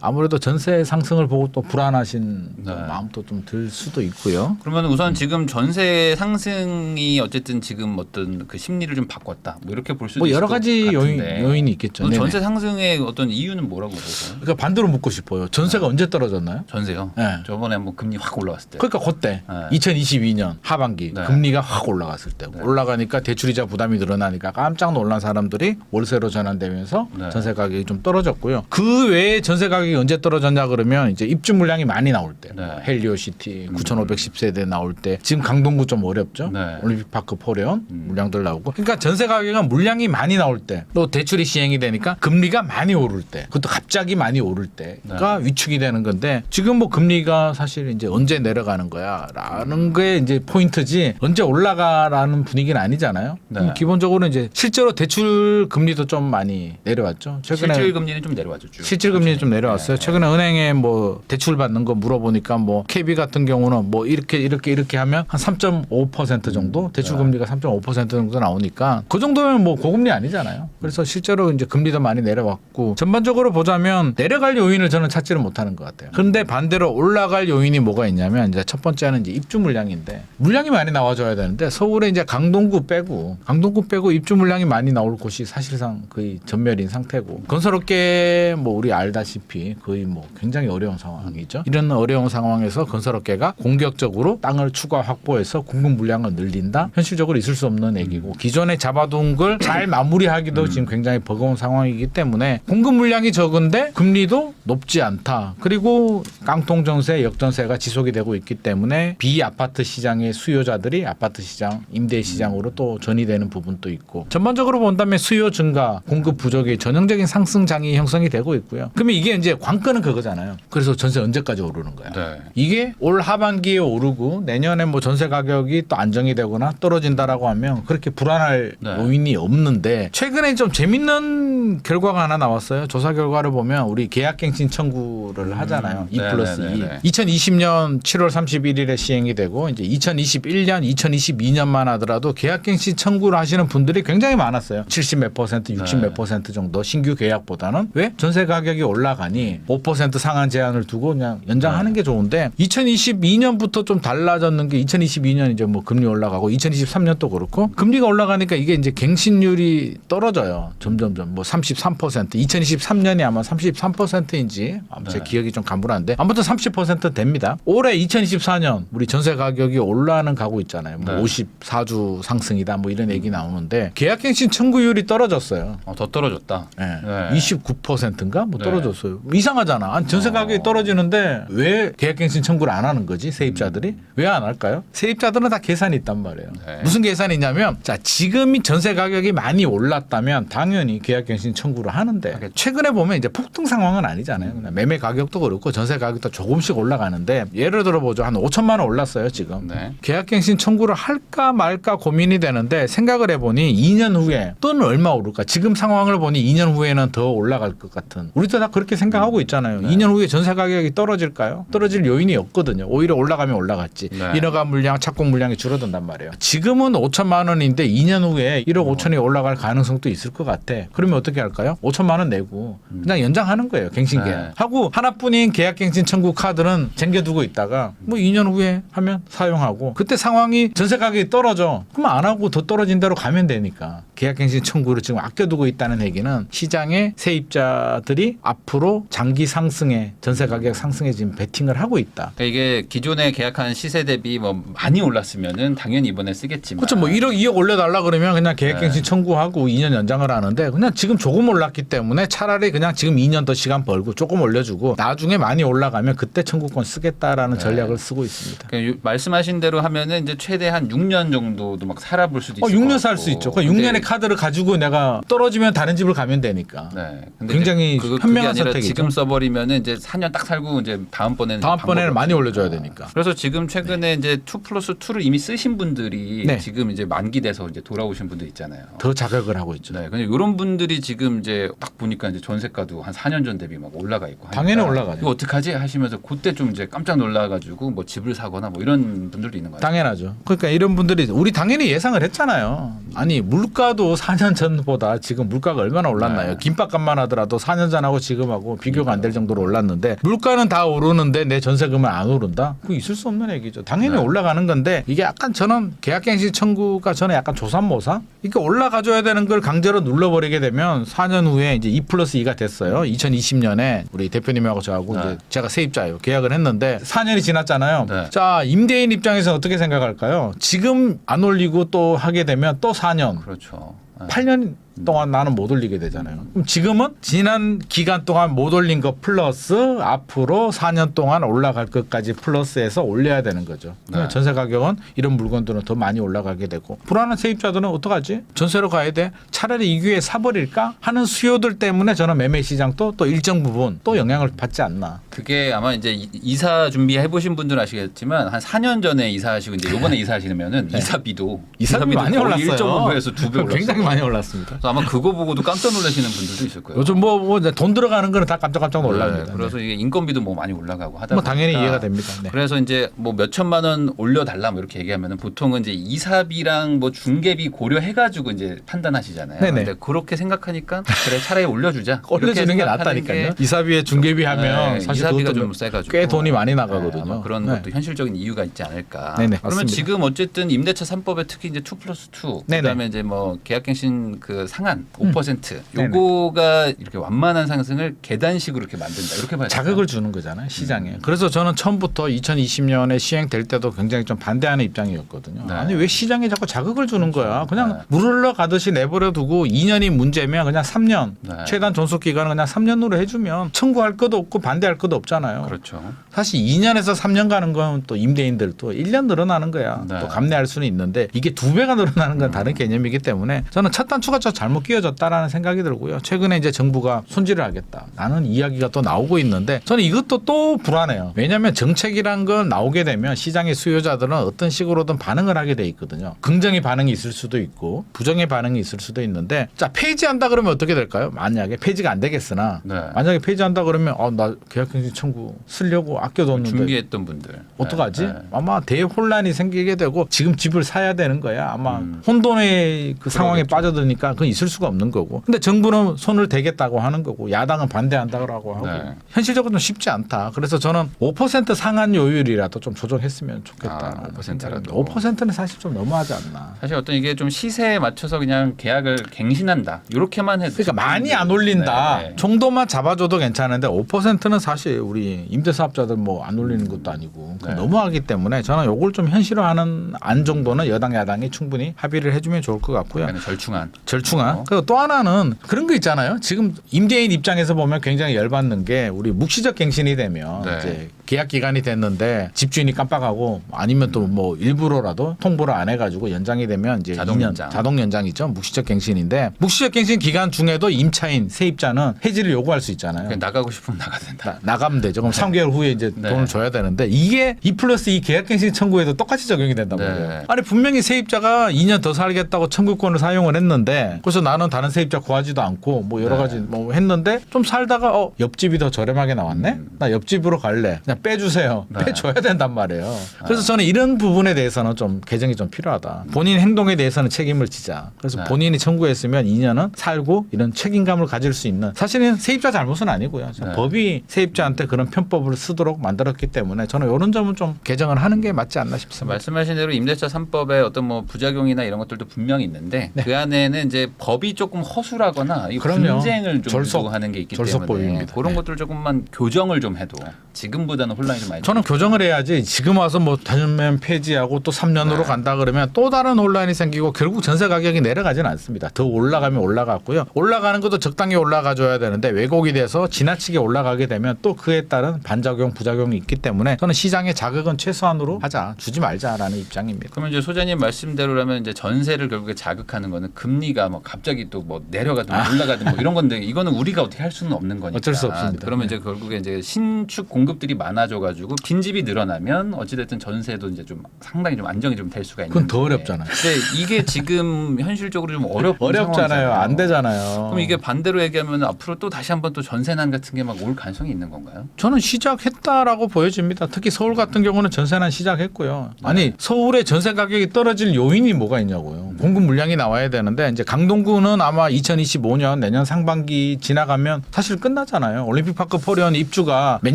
아무래도 전세 상승을 보고 또 불안하신 네. 마음도 좀 들 수도 있고요. 그러면 우선 지금 전세 상승이 어쨌든 지금 어떤 그 심리를 좀 바꿨다. 뭐 이렇게 볼 수도 뭐 있을 여러 것 가지 같은데. 요인이 있겠죠. 네네. 전세 상승의 어떤 이유는 뭐라고 보세요? 그러니까 반대로 묻고 싶어요. 전세가 언제 떨어졌나요? 전세요. 네. 저번에 뭐 금리 확 올라왔을 때. 그러니까 그때 네. 2022년 하반기 네. 금리가 확 올라갔을 때 올라가니까 대출이자 부담이 늘어나니까 깜짝 놀란 사람들이 월세로 전환되면서 네. 전세 가격이 좀 떨어졌고요. 그 외에 전세 가격이 언제 떨어졌냐 그러면 이제 입주 물량이 많이 나올 때 네. 헬리오시티 9,510세대 나올 때 지금 강동구 좀 어렵죠. 네. 올림픽파크 포레온 물량들 나오고 그러니까 전세 가격은 물량이 많이 나올 때 또 대출이 시행이 되니까 금리가 많이 오를 때 그것도 갑자기 많이 오를 때가 위축이 되는 건데 지금 뭐 금리가 사실 이제 언제 내려가는 거야라는 게 이제 포인트지 언제 올라가라는 분위기는 아니잖아요. 네. 기본적으로 이제 실제로 대출 금리도 좀 많이 내려왔죠. 최근에 실질 금리는 좀 내려왔죠. 쭉. 실질 금리 좀 내려왔어요. 최근에 은행에 뭐 대출 받는 거 물어보니까 뭐 KB 같은 경우는 뭐 이렇게 하면 한 3.5% 정도 대출 금리가 3.5% 정도 나오니까 그 정도면 뭐 고금리 아니잖아요. 그래서 실제로 이제 금리도 많이 내려왔고 전반적으로 보자면 내려갈 요인을 저는 찾지를 못하는 것 같아요. 그런데 반대로 올라갈 요인이 뭐가 있냐면 이제 첫 번째는 이제 입주 물량인데 물량이 많이 나와줘야 되는데 서울에 이제 강동구 빼고 입주 물량이 많이 나올 곳이 사실상 거의 전멸인 상태고 건설업계 뭐 우리 알다시피 거의 뭐 굉장히 어려운 상황이죠. 이런 어려운 상황에서 건설업계가 공격적으로 땅을 추가 확보해서 공급 물량을 늘린다. 현실적으로 있을 수 없는 얘기고 기존에 잡아둔 걸 잘 마무리하기도 지금 굉장히 버거운 상황이기 때문에 공급 물량이 적은데 금리도 높지 않다. 그리고 깡통 전세, 역전세가 지속이 되고 있기 때문에 비아파트 시장의 수요자들이 아파트 시장, 임대 시장으로 또 전이되는 부분도 있고 전반적으로 본다면 수요 증가, 공급 부족의 전형적인 상승장이 형성이 되고 있고요. 그러면 이게 이제 관건은 그거잖아요. 그래서 전세 언제까지 오르는 거야? 네. 이게 올 하반기에 오르고 내년에 뭐 전세 가격이 또 안정이 되거나 떨어진다라고 하면 그렇게 불안할 네. 요인이 없는데 최근에 좀 재밌는 결과가 하나 나왔어요. 조사 결과를 보면 우리 계약갱신 청구를 하잖아요. 2+2. 네네네네. 2020년 7월 31일에 시행이 되고 이제 2021년, 2022년만 하더라도 계약갱신 청구를 하시는 분들이 굉장히 많았어요. 70몇 %, 60몇 % 정도 신규 계약보다는 왜 전세 가격이 올라가니 5% 상한 제한을 두고 그냥 연장하는 게 좋은데 2022년부터 좀 달라졌는 게 2022년 이제 뭐 금리 올라가고 2023년도 그렇고 금리가 올라가니까 이게 이제 갱신율이 떨어져요. 점점점 뭐 33%, 2023년이 아마 33%인지 제 기억이 좀 가물한데 아무튼 30% 됩니다. 올해 2024년 우리 전세 가격이 올라가는 가고 있잖아요. 뭐 네. 54주 상승이다 뭐 이런 얘기 나오는데 계약갱신 청구율이 떨어졌어요. 더 떨어졌다. 네. 네. 29%인가 뭐 네. 떨어졌어요. 이상하잖아. 아니, 전세 가격이 떨어지는데 왜 계약갱신 청구를 안 하는 거지? 세입자들이 왜 안 할까요? 세입자들은 다 계산이 있단 말이에요. 네. 무슨 계산이 있냐면 자 지금이 전세 가격이 많이 올랐다면 당연히 계약갱신 청구를 하는데 최근에 보면 이제 폭등 상황은 아니잖아요. 그냥 매매 가격도 그렇고 전세 가격도 조금씩 올라가는데 예를 들어 보죠. 한 5천만 원 올랐어요 지금. 네. 계약갱신 청구를 할까 말까 고민이 되는데 생각을 해보니 2년 후에 또는 얼마 오를까? 지금 상황을 보니 2년 후에는 더 올라갈 것 같은. 우리도 다 그렇게 생각하고 있잖아요. 2년 후에 전세 가격이 떨어질까요? 떨어질 요인이 없거든요. 오히려 올라가면 올라갔지. 네. 인허가 물량, 착공 물량이 줄어든단 말이에요. 지금은 5천만 원인데 2년 후에 1억 5천이 올라갈 가능성도 있을 것 같아. 그러면 어떻게 할까요? 5천만 원 내고 그냥 연장하는 거예요. 갱신 계약. 네. 하고 하나뿐인 계약갱신 청구 카드는 쟁겨두고 있다가 뭐 2년 후에 하면 사용하고 그때 상황이 전세 가격이 떨어져. 그럼 안 하고 더 떨어진 대로 가면 되니까. 계약갱신 청구를 지금 아껴두고 있다는 얘기는 시장의 세입자들이 앞으로 장기 상승에 전세 가격 상승에 지금 베팅을 하고 있다. 그러니까 이게 기존에 계약한 시세 대비 뭐 많이 올랐으면은 당연히 이번에 쓰겠지만. 그렇죠. 뭐 1억, 2억 올려달라 그러면 그냥 계획갱신 청구하고 2년 연장을 하는데 그냥 지금 조금 올랐기 때문에 차라리 그냥 지금 2년 더 시간 벌고 조금 올려주고 나중에 많이 올라가면 그때 청구권 쓰겠다라는 전략을 쓰고 있습니다. 그러니까 말씀하신 대로 하면은 이제 최대 한 6년 정도도 막 살아볼 수도 있을 6년 것 살 같고. 수 있죠. 그 6년의 카드를 가지고 내가 떨어지면 다른 집을 가면 되니까. 네. 근데 굉장히 그게 현명한 아니라 선택이죠. 지금 써버리면은 이제 4년 딱 살고 이제 다음번에는 많이 올려줘야 되니까. 그래서 지금 최근에 이제 2+2를 이미 쓰신 분들이 네. 지금 이제 만기돼서 이제 돌아오신 분들 있잖아요. 더 자극을 하고 있죠. 네. 근데 이런 분들이 지금 이제 딱 보니까 이제 전세가도 한 4년 전 대비 막 올라가 있고. 하니까 당연히 올라가죠. 이거 어떡하지 하시면서 그때 좀 이제 깜짝 놀라가지고 뭐 집을 사거나 뭐 이런 분들도 있는 거예요. 당연하죠. 그러니까 이런 분들이 우리 당연히 예상을 했잖아요. 아니 물가도 4년 전보다 지금 물가가 얼마나 올랐나요? 네. 김밥값만 하더라도 4년 전하고 지금하고 비교가 안 될 정도로 올랐는데 물가는 다 오르는데 내 전세금은 안 오른다? 그거 있을 수 없는 얘기죠. 당연히 네. 올라가는 건데 이게 약간 저는 계약갱신 청구가 저는 약간 조삼모사? 이게 올라가줘야 되는 걸 강제로 눌러버리게 되면 4년 후에 이제 2+2가 됐어요. 2020년에 우리 대표님하고 저하고 네. 이제 제가 세입자예요. 계약을 했는데 4년이 지났잖아요. 네. 자 임대인 입장에서 어떻게 생각할까요? 지금 안 올리고 또 하게 되면 또 4년, 그렇죠. 8년 동안 나는 못 올리게 되잖아요. 그럼 지금은 지난 기간 동안 못 올린 거 플러스 앞으로 4년 동안 올라갈 것까지 플러스해서 올려야 되는 거죠. 그러면 네. 전세 가격은 이런 물건들은 더 많이 올라가게 되고 불안한 세입자들은 어떡하지? 전세로 가야 돼? 차라리 이 기회에 사버릴까? 하는 수요들 때문에 저는 매매 시장도 또 일정 부분 또 영향을 받지 않나. 그게 아마 이제 이사 준비해 보신 분들은 아시겠지만 한 4년 전에 이사하시고 이제 요번에 이사하시면은 이사비도 이사비 많이 거의 올랐어요. 1.5배에서 2배 올랐어요. 굉장히 많이 올랐습니다. 그래서 아마 그거 보고도 깜짝 놀라시는 분들도 있을 거예요. 요즘 뭐 돈 들어가는 거는 다 깜짝깜짝 놀랍니다. 네, 그래서 이게 인건비도 뭐 많이 올라가고 하다 뭐 보니까 당연히 이해가 됩니다. 네. 그래서 이제 뭐 몇 천만 원 올려달라 뭐 이렇게 얘기하면은 보통은 이제 이사비랑 뭐 중개비 고려해가지고 이제 판단하시잖아요. 네네. 근데 그렇게 생각하니까 그래 차라리 올려주자. 올려주는 게 이렇게 낫다니까요. 생각하는 게 이사비에 중개비 하면 네, 사실 이사비가 그것도 좀 세가지고 꽤 돈이 많이 네, 나가거든요. 아마 그런 네. 것도 현실적인 이유가 있지 않을까. 네네, 그러면 맞습니다. 지금 어쨌든 임대차 3법에 특히 이제 2+2 네네. 그다음에 이제 뭐 계약갱신 그 상한 5% 네네. 요거가 이렇게 완만한 상승을 계단식으로 이렇게 만든다. 이렇게 봐야 자극을 주는 거잖아요 시장에. 그래서 저는 처음부터 2020년에 시행될 때도 굉장히 좀 반대하는 입장이었거든요. 네. 아니 왜 시장에 자꾸 자극을 주는 거야? 그냥 네. 물 흘러가듯이 내버려 두고 2년이 문제면 그냥 3년 네. 최단 존속 기간은 그냥 3년으로 해주면 청구할 것도 없고 반대할 것도 없잖아요. 그렇죠. 사실 2년에서 3년 가는 건 또 임대인들도 1년 늘어나는 거야. 네. 또 감내할 수는 있는데 이게 2배가 늘어나는 건 다른 개념이기 때문에 저는 첫 단추가 저 잘못 끼워졌다라는 생각이 들고요. 최근에 이제 정부가 손질을 하겠다. 나는 이야기가 또 나오고 있는데 저는 이것도 또 불안해요. 왜냐하면 정책이란 건 나오게 되면 시장의 수요자들은 어떤 식으로든 반응을 하게 돼 있거든요. 긍정의 반응이 있을 수도 있고 부정의 반응이 있을 수도 있는데 자 폐지한다 그러면 어떻게 될까요? 만약에 폐지가 안 되겠으나 네. 만약에 폐지한다 그러면 나 계약갱신 청구 쓰려고 아껴뒀는데 준비했던 분들 어떡하지? 네, 네. 아마 대혼란이 생기게 되고 지금 집을 사야 되는 거야. 아마 혼돈의 그 상황에 그러겠죠. 빠져드니까 그건 있을 수가 없는 거고. 근데 정부는 손을 대겠다고 하는 거고 야당은 반대한다고 하고 네. 현실적으로 좀 쉽지 않다. 그래서 저는 5% 상한 요율이라도 좀 조정했으면 좋겠다. 5%라도. 5%는 사실 좀 너무하지 않나. 사실 어떤 이게 좀 시세에 맞춰서 그냥 계약을 갱신한다 이렇게만 해도 그러니까 많이 안 올린다 네, 네. 정도만 잡아줘도 괜찮은데 5%는 사실 우리 임대사업자들 뭐 안 올리는 것도 아니고 네. 너무하기 때문에 저는 요걸 좀 현실화하는 안 정도는 여당 야당이 충분히 합의를 해주면 좋을 것 같고요. 약간의 절충안 절충안. 그리고 또 하나는 그런 거 있잖아요. 지금 임대인 입장에서 보면 굉장히 열받는 게 우리 묵시적 갱신이 되면 네. 이제 계약 기간이 됐는데 집주인이 깜빡하고 아니면 또 뭐 일부러라도 통보를 안 해가지고 연장이 되면 이제 자동 2년 연장. 자동 연장이죠. 묵시적 갱신인데 묵시적 갱신 기간 중에도 임차인 세입자는 해지를 요구할 수 있잖아요. 그냥 나가고 싶으면 나가야 된다. 나가면 되죠. 그럼 3개월 후에 이제 네. 돈을 줘야 되는데 이게 2+2 계약갱신 청구에도 똑같이 적용이 된단 네. 말이에요. 아니 분명히 세입자가 2년 더 살겠다고 청구권을 사용을 했는데 그래서 나는 다른 세입자 구하지도 않고 뭐 여러 네. 가지 뭐 했는데 좀 살다가 옆집이 더 저렴하게 나왔네. 나 옆집으로 갈래. 그냥 빼주세요. 네. 빼줘야 된단 말이에요. 그래서 저는 이런 부분에 대해서는 좀 개정이 좀 필요하다. 본인 행동에 대해서는 책임을 지자. 그래서 네. 본인이 청구했으면 2년은 살고 이런 책임감을 가질 수 있는 사실은 세입자 잘못은 아니고요. 네. 법이 세입자한테 그런 편법을 쓰도록 만들었기 때문에 저는 이런 점은 좀 개정을 하는 게 맞지 않나 싶습니다. 말씀하신 대로 임대차 3법에 어떤 뭐 부작용이나 이런 것들도 분명히 있는데 네. 그 안에는 이제 법이 조금 허술하거나 이 그럼요. 분쟁을 좀 절속, 유도하는 게 있기 절속법입니다. 때문에 그런 네. 것들 조금만 교정을 좀 해도 지금보다는 혼란이 좀 많이 저는 교정을 해야지 지금 와서 뭐 단면 폐지하고 또 3년으로 네. 간다 그러면 또 다른 혼란이 생기고 결국 전세 가격이 내려가지는 않습니다. 더 올라가면 올라갔고요. 올라가는 것도 적당히 올라가줘야 되는데 왜곡이 돼서 지나치게 올라가게 되면 또 그에 따른 반작용 부작용이 있기 때문에 저는 시장의 자극은 최소한으로 하자 주지 말자라는 입장입니다. 그러면 이제 소장님 말씀대로라면 이제 전세를 결국에 자극하는 거는 금리가 뭐 갑자기 또 뭐 내려가든 올라가든 뭐 이런 건데 이거는 우리가 어떻게 할 수는 없는 거니까. 어쩔 수 없습니다. 그러면 이제 결국에 이제 신축 공급들이 많아져가지고 빈집이 늘어나면 어찌됐든 전세도 이제 좀 상당히 좀 안정이 좀 될 수가 있는데. 그건 더 어렵잖아요. 근데 이게 지금 현실적으로 좀 어렵잖아요. 상황이잖아요. 안 되잖아요. 그럼 이게 반대로 얘기하면 앞으로 또 다시 한번 또 전세난 같은 게 막 올 가능성이 있는 건가요? 저는 시작했다라고 보여집니다. 특히 서울 같은 경우는 전세난 시작했고요. 아니 서울의 전세 가격이 떨어질 요인이 뭐가 있냐고요. 공급 물량이 나와야 되는데 이제 강동구는 아마 2025년 내년 상반기 지나가면 사실 끝나잖아요. 올림픽파크 포리언 입주가 몇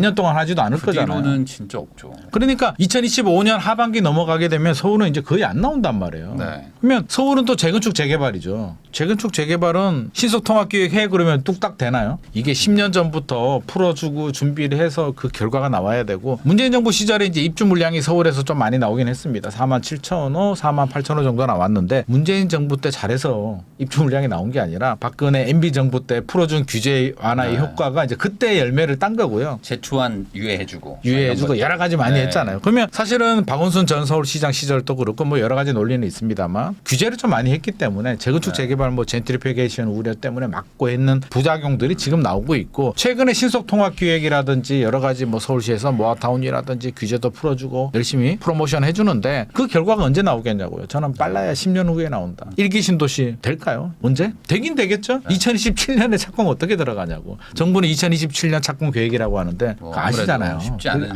년 동안 하지도 않을 그 거잖아요. 뒤로는 진짜 없죠. 그러니까 2025년 하반기 넘어가게 되면 서울은 이제 거의 안 나온단 말이에요. 네. 그러면 서울은 또 재건축 재개발이죠. 재건축 재개발은 신속통합기획 해 그러면 뚝딱 되나요? 이게 10년 전부터 풀어주고 준비를 해서 그 결과가 나와야 되고 문재인 정부 시절에 이제 입주 물량이 서울에서 좀 많이 나오긴 했습니다. 47,000호, 48,000호 정도 나왔는데 문재인 정부 때 잘해서 입주 물량이 나온 게 아니라 박근혜 MB 정부 때 풀어준 규제 완화의 네. 효과가 이제 그때 열매를 딴 거고요. 제초안 유예해주고 유예해주고 여러 가지 많이 네. 했잖아요. 그러면 사실은 박원순 전 서울시장 시절도 그렇고 뭐 여러 가지 논리는 있습니다만 규제를 좀 많이 했기 때문에 재건축 재개발 뭐 젠트리피케이션 우려 때문에 막고 있는 부작용들이 지금 나오고 있고 최근에 신속통합기획이라든지 여러 가지 뭐 서울시에서 모아타운이라든지 규제도 풀어주고 열심히 프로모션 해주는데 그 결과가 언제 나오겠냐고요. 저는 빨라야 10년 후에 나온다. 1기 신도시 될까요? 언제? 되긴 되겠죠. 2027년에 착공 어떻게 들어가냐고. 정부는 2027년 착공 계획이라고 하는데 뭐 그거 아시잖아요.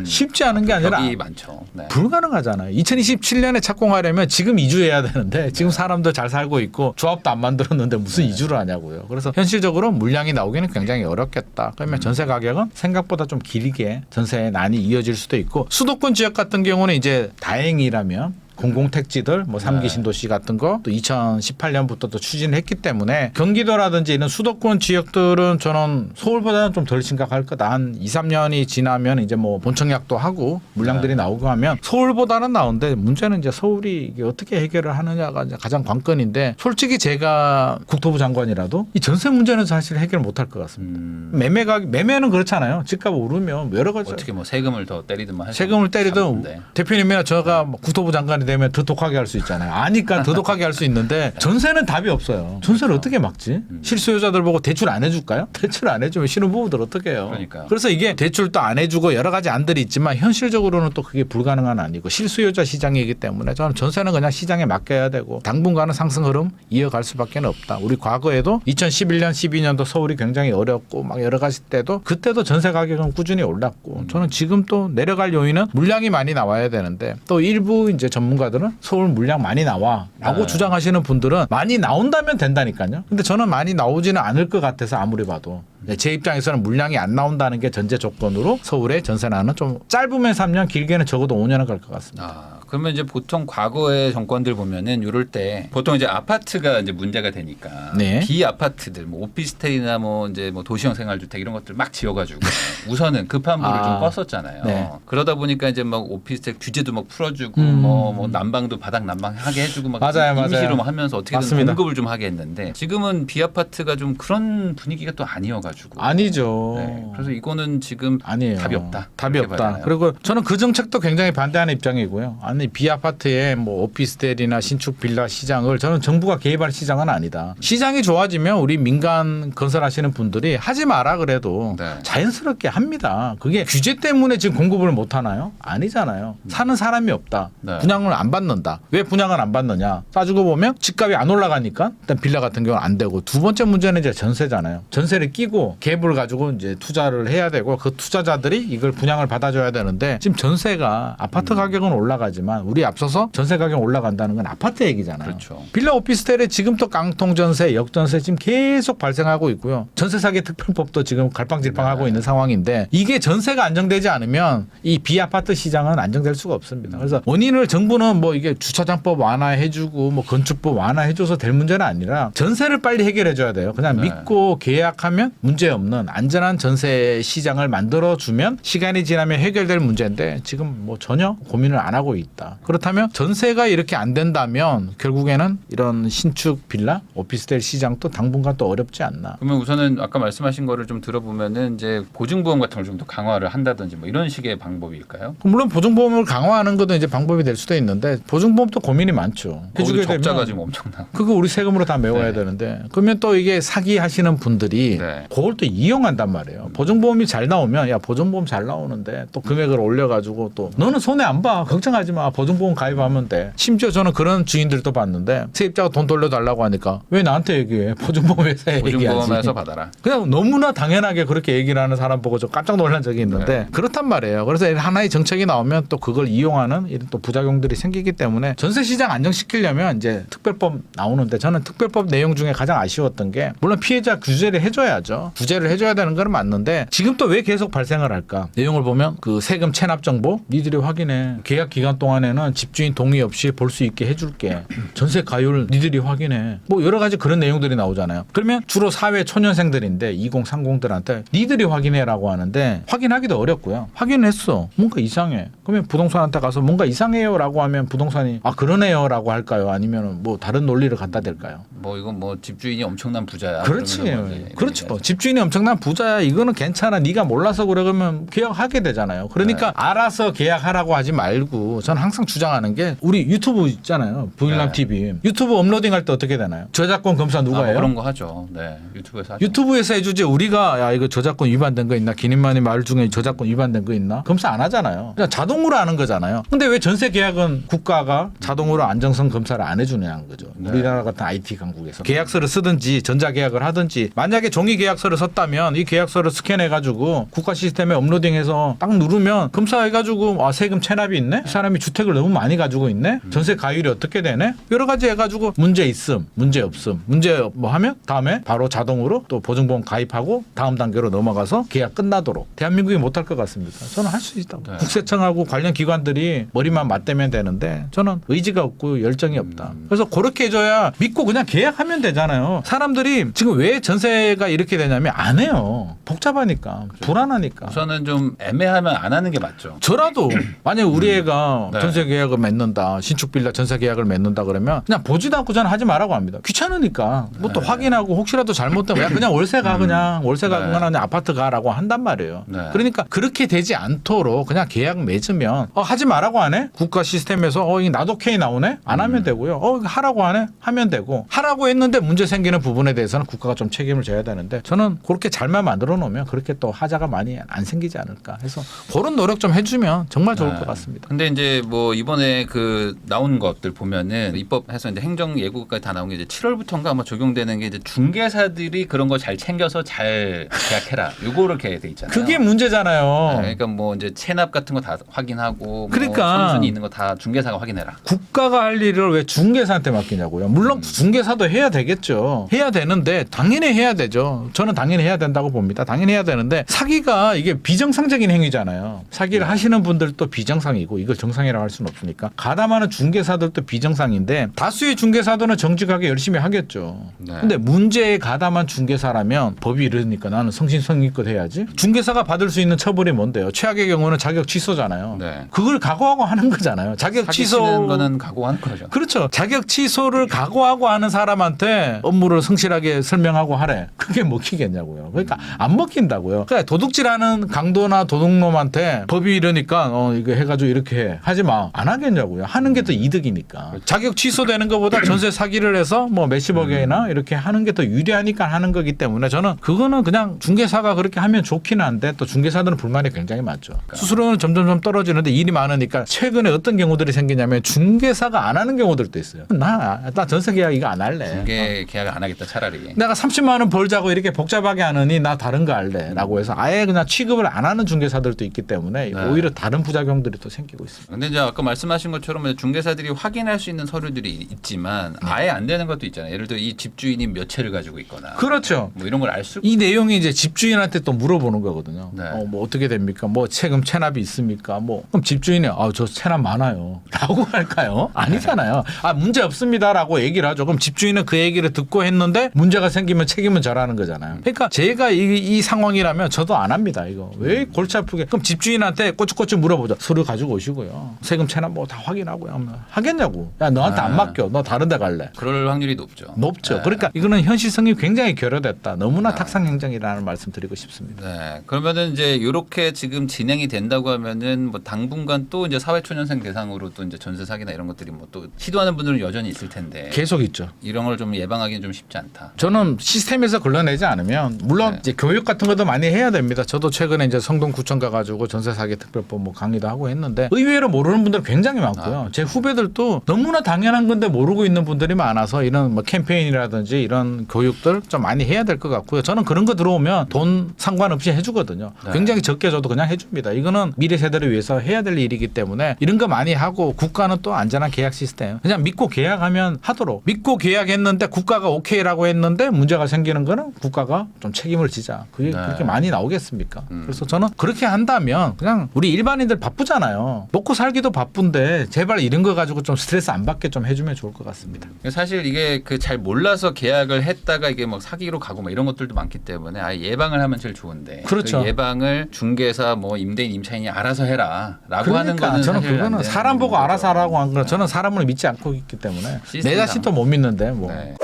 쉽지 않은 게 아니라 벽이 많죠. 네. 불가능하잖아요. 2027년에 착공하려면 지금 이주해야 되는데 지금 사람들 잘 살고 있고 조합도 안 만들었는데 무슨 이주를 하냐고요. 그래서 현실적으로 물량이 나오기는 굉장히 어렵겠다. 그러면 전세 가격은 생각보다 좀 길게 전세 난이 이어질 수도 있고 수도권 지역 같은 경우는 이제 다행이라면 공공택지들 뭐 3기 신도시 같은 거 또 2018년부터 또 추진을 했기 때문에 경기도라든지 이런 수도권 지역들은 저는 서울보다는 좀 덜 심각할 거다. 한 2, 3년이 지나면 이제 뭐 본청약도 하고 물량들이 나오고 하면 서울보다는 나온데 문제는 이제 서울이 이게 어떻게 해결을 하느냐가 이제 가장 관건인데 솔직히 제가 국토부 장관이라도 이 전세 문제는 사실 해결 못할 것 같습니다. 매매는 그렇잖아요. 집값 오르면 여러 가지 어떻게 뭐 세금을 더 때리든 뭐 세금을 때리든 대표님이나 제가 뭐 국토부 장관이 되면 더 독하게 할 수 있잖아요. 아니까 더 독하게 할 수 있는데 전세는 답이 없어요. 전세를 어떻게 막지? 실수요자들 보고 대출 안 해줄까요? 대출 안 해주면 신혼부부들 어떻게 해요? 그러니까요. 그래서 이게 대출도 안 해주고 여러 가지 안들이 있지만 현실적으로는 또 그게 불가능한 아니고 실수요자 시장이기 때문에 저는 전세는 그냥 시장에 맡겨야 되고 당분간은 상승 흐름 이어갈 수밖에 없다. 우리 과거에도 2011년, 12년도 서울이 굉장히 어렵고 막 여러 가지 때도 그때도 전세 가격은 꾸준히 올랐고 저는 지금 또 내려갈 요인은 물량이 많이 나와야 되는데 또 일부 이제 전문가들은 서울 물량 많이 나와라고 주장하시는 분들은 많이 나온다면 된다니까요. 근데 저는 많이 나오지는 않을 것 같아서 아무리 봐도 제 입장에서는 물량이 안 나온다는 게 전제 조건으로 서울의 전세난은 좀 짧으면 3년 길게는 적어도 5년은 갈 것 같습니다. 그러면 이제 보통 과거의 정권들 보면은 이럴 때 보통 이제 아파트가 이제 문제가 되니까 네. 비아파트들 뭐 오피스텔이나 뭐 이제 뭐 도시형 생활주택 이런 것들 막 지어가지고 우선은 급한 불을 좀 껐었잖아요. 네. 그러다 보니까 이제 막 오피스텔 규제도 막 풀어주고 뭐 난방도 바닥 난방하게 해주고 막 맞아요, 임시로 맞아요. 막 하면서 어떻게든 맞습니다. 공급을 좀 하게 했는데 지금은 비아파트가 좀 그런 분위기가 또 아니어가지고 아니죠. 네. 그래서 이거는 지금 아니에요. 답이 없다. 답이 그렇게 없다. 봐야 되나요? 그리고 저는 그 정책도 굉장히 반대하는 입장이고요. 아니 비아파트에 뭐 오피스텔이나 신축 빌라 시장을 저는 정부가 개입할 시장은 아니다. 시장이 좋아지면 우리 민간 건설하시는 분들이 하지 마라 그래도 네. 자연스럽게 합니다. 그게 규제 때문에 지금 공급을 못 하나요? 아니잖아요. 사는 사람이 없다. 네. 분양을 안 받는다. 왜 분양을 안 받느냐? 따지고 보면 집값이 안 올라가니까 일단 빌라 같은 경우는 안 되고 두 번째 문제는 이제 전세잖아요. 전세를 끼고 갭을 가지고 이제 투자를 해야 되고 그 투자자들이 이걸 분양을 받아줘야 되는데 지금 전세가 아파트 가격은 올라가지만 우리 앞서서 전세 가격 올라간다는 건 아파트 얘기잖아요. 그렇죠. 빌라 오피스텔에 지금 또 깡통 전세, 역전세 지금 계속 발생하고 있고요. 전세 사기 특별법도 지금 갈팡질팡하고 있는 상황인데 이게 전세가 안정되지 않으면 이 비아파트 시장은 안정될 수가 없습니다. 그래서 원인을 정부는 뭐 이게 주차장법 완화해주고 뭐 건축법 완화해줘서 될 문제는 아니라 전세를 빨리 해결해줘야 돼요. 그냥 믿고 계약하면 문제 없는 안전한 전세 시장을 만들어주면 시간이 지나면 해결될 문제인데 지금 뭐 전혀 고민을 안 하고 있다. 있다. 그렇다면 전세가 이렇게 안 된다면 결국에는 이런 신축 빌라, 오피스텔 시장도 당분간 또 어렵지 않나. 그러면 우선은 아까 말씀하신 거를 좀 들어보면은 이제 보증보험 같은 걸 좀 더 강화를 한다든지 뭐 이런 식의 방법일까요? 물론 보증보험을 강화하는 것도 이제 방법이 될 수도 있는데 보증보험도 고민이 많죠. 해주게 우리 적자가 되면 지금 엄청나. 그거 우리 세금으로 다 메워야 네. 되는데 그러면 또 이게 사기하시는 분들이 네. 그걸 또 이용한단 말이에요. 보증보험이 잘 나오면 야 보증보험 잘 나오는데 또 금액을 올려가지고 또 너는 손해 안 봐. 걱정하지 마. 보증보험 가입하면 돼. 심지어 저는 그런 주인들도 봤는데 세입자가 돈 돌려달라고 하니까 왜 나한테 얘기해. 보증보험 회사에 얘기하지. 보증보험에서 받아라. 그냥 너무나 당연하게 그렇게 얘기를 하는 사람 보고 좀 깜짝 놀란 적이 있는데 네. 그렇단 말이에요. 그래서 하나의 정책이 나오면 또 그걸 이용하는 이런 또 부작용들이 생기기 때문에 전세 시장 안정시키려면 이제 특별법 나오는데 저는 특별법 내용 중에 가장 아쉬웠던 게 물론 피해자 구제를 해줘야죠. 구제를 해줘야 되는 건 맞는데 지금 또 왜 계속 발생을 할까? 내용을 보면 그 세금 체납 정보 니들이 확인해. 계약 기간 동안에는 집주인 동의 없이 볼 수 있게 해줄게. 전세 가율 니들이 확인해. 뭐 여러 가지 그런 내용들이 나오잖아요. 그러면 주로 사회 초년생들인데 2030들한테 니들이 확인해라고 하는데 확인하기도 어렵고요. 확인했어. 뭔가 이상해. 그러면 부동산한테 가서 뭔가 이상해요라고 하면 부동산이 아 그러네요라고 할까요? 아니면 뭐 다른 논리를 갖다 댈까요? 뭐 이건 뭐 집주인이 엄청난 부자야. 그렇지. 그러면 뭐 이제 그렇죠. 집주인이 엄청난 부자야. 이거는 괜찮아. 네가 몰라서 그러면 계약하게 되잖아요. 그러니까 네. 알아서 계약하라고 하지 말고 저는 항상 주장하는 게 우리 유튜브 있잖아요. 부일남 네. TV. 유튜브 업로딩할 때 어떻게 되나요? 저작권 검사 누가 뭐 해요? 그런 거 하죠. 네, 유튜브에서 하죠. 유튜브에서 해주지 우리가 야 이거 저작권 위반된 거 있나 기님만이 말 중에 저작권 위반된 거 있나 검사 안 하잖아요. 그냥 자동으로 하는 거잖아요. 근데 왜 전세 계약은 국가가 자동으로 안정성 검사를 안 해주냐는 거죠. 네. 우리나라 같은 IT 강국에서 계약서를 쓰든지 전자계약을 하든지 만약에 종이 계약서를 썼다면 이 계약서를 스캔해가지고 국가 시스템에 업로딩해서 딱 누르면 검사해가지고 아 세금 체납이 있네. 이 사람이 주택을 너무 많이 가지고 있네. 전세 가율이 어떻게 되네. 여러 가지 해가지고 문제 있음, 문제 없음, 문제 뭐 하면 다음에 바로 자동으로 또 보증보험 가입하고 다음 단계로 넘어가서 계약 끝나도록 대한민국이 못할 것 같습니다. 저는 할 수 있다고. 네. 국세청하고 관련 기관들이 머리만 맞대면 되는데 저는 의지가 없고 열정이 없다. 그래서 그렇게 해줘야 믿고 그냥 계약하면 되잖아요. 사람들이 지금 왜 전세가 이렇게 되냐면 안 해요. 복잡하니까 불안하니까. 우선은 좀 애매하면 안 하는 게 맞죠. 저라도 만약 우리 애가 네. 전세 계약을 맺는다, 신축 빌라 전세 계약을 맺는다 그러면 그냥 보지도 않고 저는 하지 말라고 합니다. 귀찮으니까 뭐 또 네. 확인하고 혹시라도 잘못되면 야, 그냥 월세 가 그냥 월세 가 네. 그냥 아파트 가라고 한단 말이에요. 네. 그러니까 그렇게 되지 않도록 그냥 계약 맺으면 하지 말라고 하네. 국가 시스템에서 이게 나도 K 나오네. 안 하면 되고요. 이거 하라고 하네. 하면 되고 하라고 했는데 문제 생기는 부분에 대해서는 국가가 좀 책임을 져야 되는데 저는 그렇게 잘만 만들어 놓으면 그렇게 또 하자가 많이 안 생기지 않을까 해서 그런 노력 좀 해주면 정말 좋을 네. 것 같습니다. 근데 이제 뭐 이번에 그 나온 것들 보면은 입법해서 이제 행정 예고까지 다 나온 게 이제 7월부터인가 아마 적용되는 게 이제 중개사들이 그런 거 잘 챙겨서 잘 계약해라. 요거를 이렇게 돼 있잖아요. 그게 문제잖아요. 그러니까 뭐 이제 체납 같은 거 다 확인하고 그러니까. 뭐 선순위 있는 거 다 중개사가 확인해라. 국가가 할 일을 왜 중개사한테 맡기냐고요. 물론 중개사도 해야 되겠죠. 해야 되는데 당연히 해야 되죠. 저는 당연히 해야 된다고 봅니다. 당연히 해야 되는데 사기가 이게 비정상적인 행위잖아요. 사기를 하시는 분들도 비정상이고 이걸 정상이라고 할 수는 없으니까 가담하는 중개사들도 비정상인데 다수의 중개사들은 정직하게 열심히 하겠죠. 네. 근데 문제에 가담한 중개사라면 법이 이러니까 나는 성심성의껏 해야지. 중개사가 받을 수 있는 처벌이 뭔데요? 최악의 경우는 자격 취소잖아요. 네. 그걸 각오하고 하는 거잖아요. 자격 취소 사기치는 거는 각오하는 거죠. 그렇죠. 자격 취소를 각오하고 하는 사람한테 업무를 성실하게 설명하고 하래. 그게 먹히겠냐고요. 그러니까 안 먹힌다고요. 그러니까 도둑질하는 강도나 도둑놈한테 법이 이러니까 이거 해가지고 이렇게 해. 하지 마. 안 하겠냐고요. 하는 게 더 이득이니까. 자격 취소되는 것보다 전세 사기를 해서 뭐 몇십억이나 이렇게 하는 게 더 유리하니까 하는 거기 때문에 저는 그거는 그냥 중개사가 그렇게 하면 좋기는 한데 또 중개사들은 불만이 굉장히 많죠. 수수료는 점점 떨어지는데 일이 많으니까 최근에 어떤 경우들이 생기냐면 중개사가 안 하는 경우들도 있어요. 나 전세 계약 이거 안 할래. 중개 계약을 안 하겠다 차라리. 내가 30만 원 벌자고 이렇게 복잡하게 하느니 나 다른 거 할래라고 해서 아예 그냥 취급을 안 하는 중개사들도 있기 때문에 네. 오히려 다른 부작용들이 또 생기고 있습니다. 근데 이제 아까 말씀하신 것처럼 중개사들이 확인할 수 있는 서류들이 있지만 아예 안 되는 것도 있잖아요. 예를 들어 이 집주인이 몇 채를 가지고 있거나 그렇죠. 뭐 이런 걸 알 수. 이 내용이 이제 집주인한테 또 물어보는 거거든요. 네. 뭐 어떻게 됩니까? 뭐 세금 체납이 있습니까? 뭐 그럼 집주인이 저 체납 많아요. 라고 할까요? 아니잖아요. 문제 없습니다라고 얘기를 하죠. 그럼 집주인은 그 얘기를 듣고 했는데 문제가 생기면 책임은 져라는 거잖아요. 그러니까 제가 이 상황이라면 저도 안 합니다. 이거 왜 골치 아프게? 그럼 집주인한테 꼬치꼬치 물어보죠. 서류 가지고 오시고요. 세금 체납 뭐 다 확인하고 하면 하겠냐고. 야 너한테 안 맡겨. 너 다른 데 갈래. 그럴 확률이 높죠. 높죠. 네. 그러니까 이거는 현실성이 굉장히 결여됐다. 너무나 탁상행정이라는 말씀 드리고 싶습니다. 네. 그러면은 이제 이렇게 지금 진행이 된다고 하면은 뭐 당분간 또 이제 사회초년생 대상으로 또 이제 전세 사기나 이런 것들이 뭐 또 시도하는 분들은 여전히 있을 텐데 계속 있죠. 이런 걸 좀 예방하기는 좀 쉽지 않다. 저는 시스템에서 걸러내지 않으면 물론 네. 이제 교육 같은 것도 많이 해야 됩니다. 저도 최근에 이제 성동구청 가가지고 전세사기 특별법 뭐 강의도 하고 했는데 의외로 모르는 분들 굉장히 많고요. 제 후배들도 너무나 당연한 건데 모르고 있는 분들이 많아서 이런 뭐 캠페인이라든지 이런 교육들 좀 많이 해야 될 것 같고요. 저는 그런 거 들어오면 돈 상관없이 해주거든요. 네. 굉장히 적게 줘도 그냥 해줍니다. 이거는 미래 세대를 위해서 해야 될 일이기 때문에 이런 거 많이 하고 국가는 또 안전한 계약 시스템 그냥 믿고 계약하면 하도록 믿고 계약했는데 국가가 오케이라고 했는데 문제가 생기는 거는 국가가 좀 책임을 지자. 그게 네. 그렇게 많이 나오겠습니까? 그래서 저는 그렇게 한다면 그냥 우리 일반인들 바쁘잖아요. 먹고 살기도 바쁜데 제발 이런 거 가지고 좀 스트레스 안 받게 좀 해주면 좋을 것 같습니다. 사실 이게 그 잘 몰라서 계약을 했다가 이게 막 사기로 가고 막 이런 것들도 많기 때문에 아예 예방을 하면 제일 좋은데 그렇죠. 그 예방을 중개사 뭐 임대인 임차인이 알아서 해라라고 하는 그러니까 거는 저는 사실 안 그거는 되는 사람 보고 거죠. 알아서 하라고 한 거는 저는 사람을 믿지 않고 있기 때문에 시스템 내 자신도 못 믿는데 뭐. 네.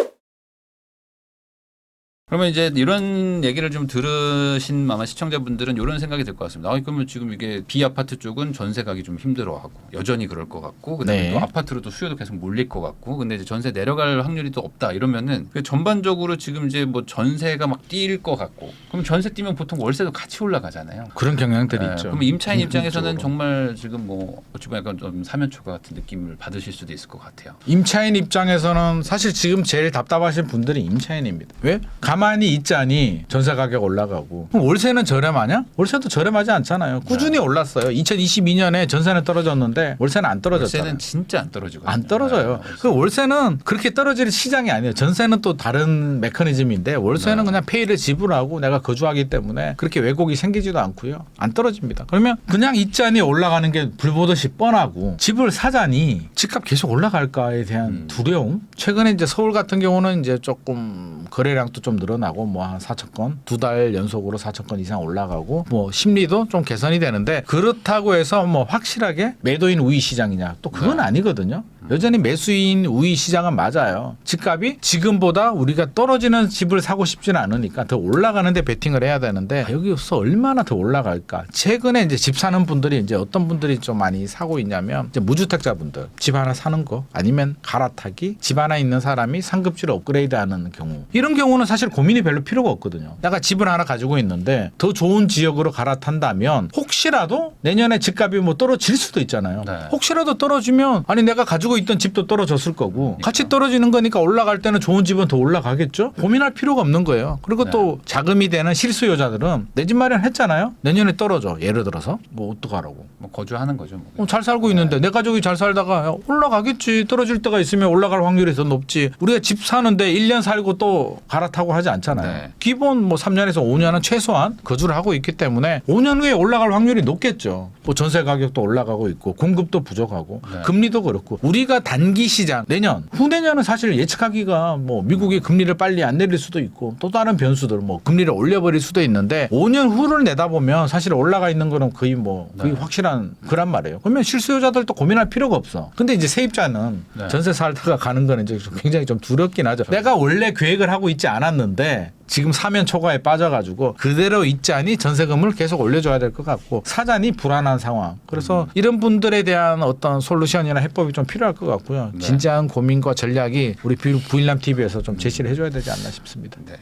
그러면 이제 이런 얘기를 좀 들으신 아마 시청자분들은 이런 생각이 들 것 같습니다. 그러면 지금 이게 비아파트 쪽은 전세 가기 좀 힘들어하고 여전히 그럴 것 같고 그다음에 네. 또 아파트로도 수요도 계속 몰릴 것 같고 근데 이제 전세 내려갈 확률이 또 없다 이러면은 전반적으로 지금 이제 뭐 전세가 막 뛸 것 같고 그럼 전세 뛰면 보통 월세도 같이 올라가잖아요. 그런 경향들이 네, 있죠. 그럼 임차인 입장에서는 쪽으로. 정말 지금 뭐 어찌 보면 약간 좀 사면초가 같은 느낌을 받으실 수도 있을 것 같아요. 임차인 입장에서는 사실 지금 제일 답답하신 분들이 임차인입니다. 왜? 가만히 있자니 전세 가격 올라가고 그럼 월세는 저렴하냐? 월세도 저렴하지 않잖아요. 꾸준히 올랐어요. 2022년에 전세는 떨어졌는데 월세는 안 떨어졌잖아요. 월세는 진짜 안 떨어지거든요. 안 떨어져요. 네, 그 월세는 그렇게 떨어질 시장이 아니에요. 전세는 또 다른 메커니즘인데 월세는 네. 그냥 페이를 지불하고 내가 거주하기 때문에 그렇게 왜곡이 생기지도 않고요. 안 떨어집니다. 그러면 그냥 있자니 올라가는 게 불보듯이 뻔하고 집을 사자니 집값 계속 올라갈까에 대한 두려움. 최근에 이제 서울 같은 경우는 이제 조금 거래량도 좀 늘어나고 뭐 한 4천 건, 2달 연속으로 4천 건 이상 올라가고 뭐 심리도 좀 개선이 되는데 그렇다고 해서 뭐 확실하게 매도인 우위 시장이냐 또 그건 네. 아니거든요. 여전히 매수인 우위 시장은 맞아요. 집값이 지금보다 우리가 떨어지는 집을 사고 싶지는 않으니까 더 올라가는데 베팅을 해야 되는데 여기서 얼마나 더 올라갈까? 최근에 이제 집 사는 분들이 이제 어떤 분들이 좀 많이 사고 있냐면 이제 무주택자분들 집 하나 사는 거 아니면 갈아타기 집 하나 있는 사람이 상급지를 업그레이드하는 경우 이런 경우는 사실 고민이 별로 필요가 없거든요. 내가 집을 하나 가지고 있는데 더 좋은 지역으로 갈아탄다면 혹시라도 내년에 집값이 뭐 떨어질 수도 있잖아요. 네. 혹시라도 떨어지면 아니 내가 가지고 있던 집도 떨어졌을 거고 같이 떨어지는 거니까 올라갈 때는 좋은 집은 더 올라가겠죠. 고민할 필요가 없는 거예요. 그리고 네. 또 자금이 되는 실수요자들은 내 집 마련했잖아요. 내년에 떨어져. 예를 들어서 뭐 어떡하라고. 뭐 거주하는 거죠. 뭐. 잘 살고 있는데 내 가족이 잘 살다가 야, 올라가겠지. 떨어질 때가 있으면 올라갈 확률이 더 높지. 우리가 집 사는데 1년 살고 또 갈아타고 하지 않잖아요. 네. 기본 뭐 3년에서 5년은 최소한 거주를 하고 있기 때문에 5년 후에 올라갈 확률이 높겠죠. 뭐 전세 가격도 올라가고 있고 공급도 부족하고 네. 금리도 그렇고 우리가 단기 시장 내년 후내년은 사실 예측하기가 뭐 미국이 금리를 빨리 안 내릴 수도 있고 또 다른 변수들 뭐 금리를 올려버릴 수도 있는데 5년 후를 내다보면 사실 올라가 있는 거는 거의 뭐 거의 네. 확실한 그란 말이에요. 그러면 실수요자들도 고민할 필요가 없어. 근데 이제 세입자는 네. 전세 살다가 가는 거는 이제 굉장히 좀 두렵긴 하죠. 내가 원래 계획을 하고 있지 않았는데 지금 사면 초과에 빠져가지고 그대로 있자니 전세금을 계속 올려줘야 될 것 같고 사자니 불안한 상황. 그래서 이런 분들에 대한 어떤 솔루션이나 해법이 좀 필요할 것 같고요. 네. 진지한 고민과 전략이 우리 부일남 TV에서 좀 제시를 해줘야 되지 않나 싶습니다. 네.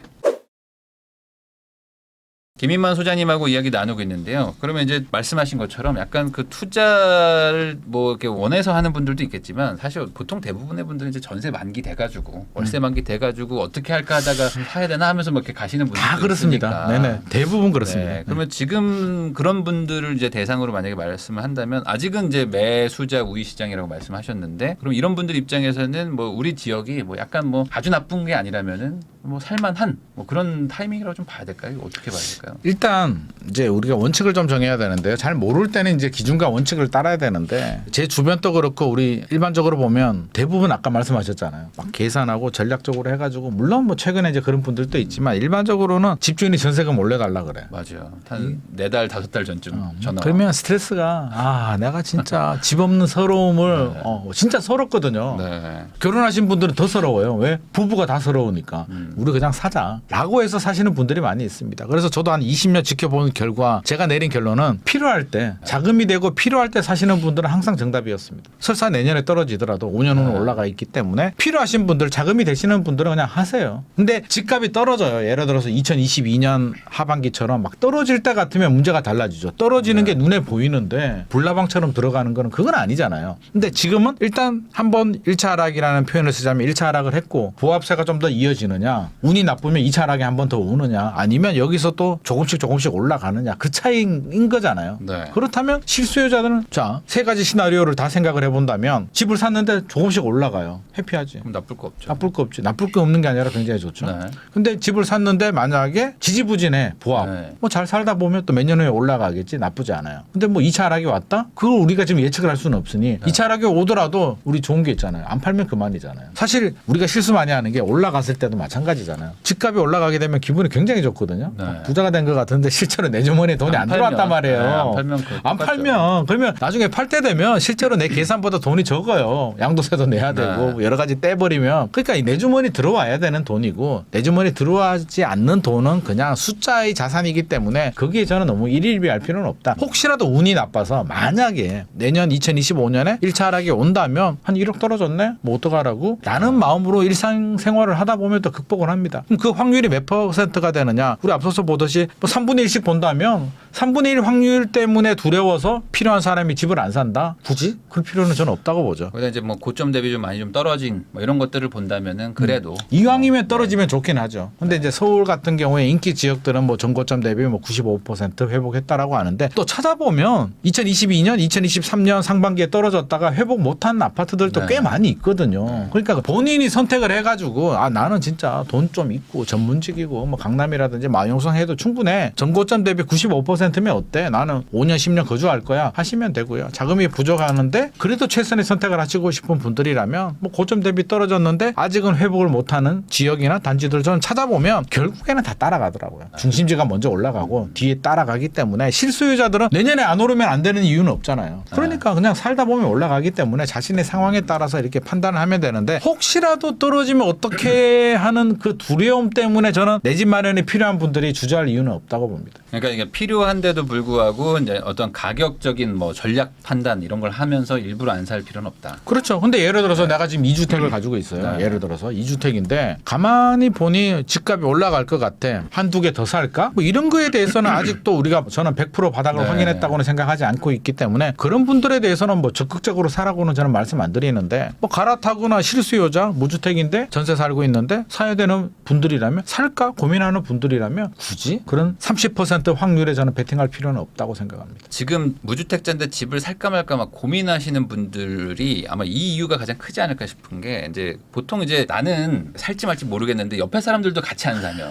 김인만 소장님하고 이야기 나누고 있는데요. 그러면 이제 말씀하신 것처럼 약간 그 투자를 뭐 이렇게 원해서 하는 분들도 있겠지만 사실 보통 대부분의 분들은 이제 전세 만기 돼가지고 월세 만기 돼가지고 어떻게 할까 하다가 사야 되나 하면서 뭐 이렇게 가시는 분들도 다 그렇습니다. 있으니까. 네네. 대부분 그렇습니다. 네. 그러면 지금 그런 분들을 이제 대상으로 만약에 말씀을 한다면 아직은 이제 매수자 우위 시장이라고 말씀하셨는데 그럼 이런 분들 입장에서는 뭐 우리 지역이 뭐 약간 뭐 아주 나쁜 게 아니라면은 뭐 살만한 뭐 그런 타이밍이라고 좀 봐야 될까요? 어떻게 봐야 될까요? 될까요? 일단 이제 우리가 원칙을 좀 정해야 되는데요. 잘 모를 때는 이제 기준과 원칙을 따라야 되는데 제 주변도 그렇고 우리 일반적으로 보면 대부분 아까 말씀하셨잖아요. 막 계산하고 전략적으로 해가지고 물론 뭐 최근에 이제 그런 분들도 있지만 일반적으로는 집주인이 전세금 몰래 달라 그래. 맞아요. 한 4달 5달 전쯤 전화. 그러면 스트레스가 내가 진짜 집 없는 서러움을 진짜 서럽거든요. 네. 결혼하신 분들은 더 서러워요. 왜? 부부가 다 서러우니까. 우리 그냥 사자라고 해서 사시는 분들이 많이 있습니다. 그래서 저도 한 20년 지켜본 결과 제가 내린 결론은 필요할 때 자금이 되고 필요할 때 사시는 분들은 항상 정답이었습니다. 설사 내년에 떨어지더라도 5년 후는 올라가 있기 때문에 필요하신 분들 자금이 되시는 분들은 그냥 하세요. 근데 집값이 떨어져요. 예를 들어서 2022년 하반기처럼 막 떨어질 때 같으면 문제가 달라지죠. 떨어지는 게 눈에 보이는데 불나방처럼 들어가는 거는 그건 아니잖아요. 근데 지금은 일단 한번 1차 하락이라는 표현을 쓰자면 1차 하락을 했고 보합세가 좀 더 이어지느냐 운이 나쁘면 2차 하락이 한 번 더 오느냐 아니면 여기서 또 조금씩 올라가느냐 그 차이인 거잖아요. 네. 그렇다면 실수요자들은 자, 세 가지 시나리오를 다 생각을 해본다면 집을 샀는데 조금씩 올라가요. 해피하지. 그럼 나쁠 거 없죠. 나쁠 거 없지. 나쁠 게 없는 게 아니라 굉장히 좋죠. 네. 근데 집을 샀는데 만약에 지지부진해 보합. 네. 뭐 잘 살다 보면 또 몇 년 후에 올라가겠지. 나쁘지 않아요. 근데 뭐 2차 하락이 왔다? 그걸 우리가 지금 예측을 할 수는 없으니 2차 하락이 오더라도 우리 좋은 게 있잖아요. 안 팔면 그만이잖아요. 사실 우리가 실수 많이 하는 게 올라갔을 때도 마찬가지잖아요. 집값이 올라가게 되면 기분이 굉장히 좋거든요. 네. 부자가 된 것 같은데 실제로 내 주머니에 돈이 안 들어왔단 말이에요. 네, 안 팔면 안 팔면 그러면 나중에 팔 때 되면 실제로 내 계산보다 돈이 적어요. 양도세도 내야 되고 네. 여러 가지 떼버리면 그러니까 이 내 주머니 들어와야 되는 돈이고 내 주머니 들어와지 않는 돈은 그냥 숫자의 자산이기 때문에 거기에 저는 너무 일일비할 필요는 없다. 혹시라도 운이 나빠서 만약에 내년 2025년에 1차 하락이 온다면 한 1억 떨어졌네? 뭐 어떡하라고? 라는 마음으로 일상생활을 하다 보면 또 극복을 합니다. 그럼 그 확률이 몇 %가 되느냐? 우리 앞서서 보듯이 뭐 3분의 1씩 본다면 3분의 1 확률 때문에 두려워서 필요한 사람이 집을 안 산다? 굳이? 그럴 필요는 저는 없다고 보죠. 거기다 이제 뭐 고점 대비 좀 많이 좀 떨어진 뭐 이런 것들을 본다면은 그래도 이왕이면 떨어지면 좋긴 하죠. 근데 이제 서울 같은 경우에 인기 지역들은 뭐 전고점 대비 뭐 95% 회복했다라고 하는데 또 찾아보면 2022년, 2023년 상반기에 떨어졌다가 회복 못한 아파트들도 네. 꽤 많이 있거든요. 그러니까 본인이 선택을 해가지고 나는 진짜 돈 좀 있고 전문직이고 뭐 강남이라든지 마용성 해도 충분해. 전고점 대비 95%면 어때? 나는 5년, 10년 거주할 거야. 하시면 되고요. 자금이 부족하는데 그래도 최선의 선택을 하시고 싶은 분들이라면 뭐 고점 대비 떨어졌는데 아직은 회복을 못하는 지역이나 단지들 저는 찾아보면 결국에는 다 따라가더라고요. 중심지가 먼저 올라가고 뒤에 따라가기 때문에 실수요자들은 내년에 안 오르면 안 되는 이유는 없잖아요. 그러니까 그냥 살다 보면 올라가기 때문에 자신의 상황에 따라서 이렇게 판단을 하면 되는데 혹시라도 떨어지면 어떻게 하는 그 두려움 때문에 저는 내 집 마련이 필요한 분들이 주저할 이유는 없다고 봅니다. 그러니까 이게 필요한데도 불구하고 이제 어떤 가격적인 뭐 전략 판단 이런 걸 하면서 일부러 안 살 필요는 없다. 그렇죠. 근데 예를 들어서 내가 지금 2주택을 가지고 있어요. 네. 예를 들어서 2주택인데 가만히 보니 집값이 올라갈 것 같아. 한두 개 더 살까? 뭐 이런 거에 대해서는 아직도 우리가 저는 100% 바닥을 네. 확인했다고는 생각하지 않고 있기 때문에 그런 분들에 대해서는 뭐 적극적으로 사라고는 저는 말씀 안 드리는데 뭐 갈아타거나 실수요자 무주택인데 전세 살고 있는데 사야 되는 분들이라면 살까 고민하는 분들이라면 굳이 그런 30% 확률에 저는 베팅할 필요는 없다고 생각합니다. 지금 무주택자인데 집을 살까 말까 막 고민하시는 분들이 아마 이 이유가 가장 크지 않을까 싶은 게 이제 보통 이제 나는 살지 말지 모르겠는데 옆에 사람들도 같이 안 사면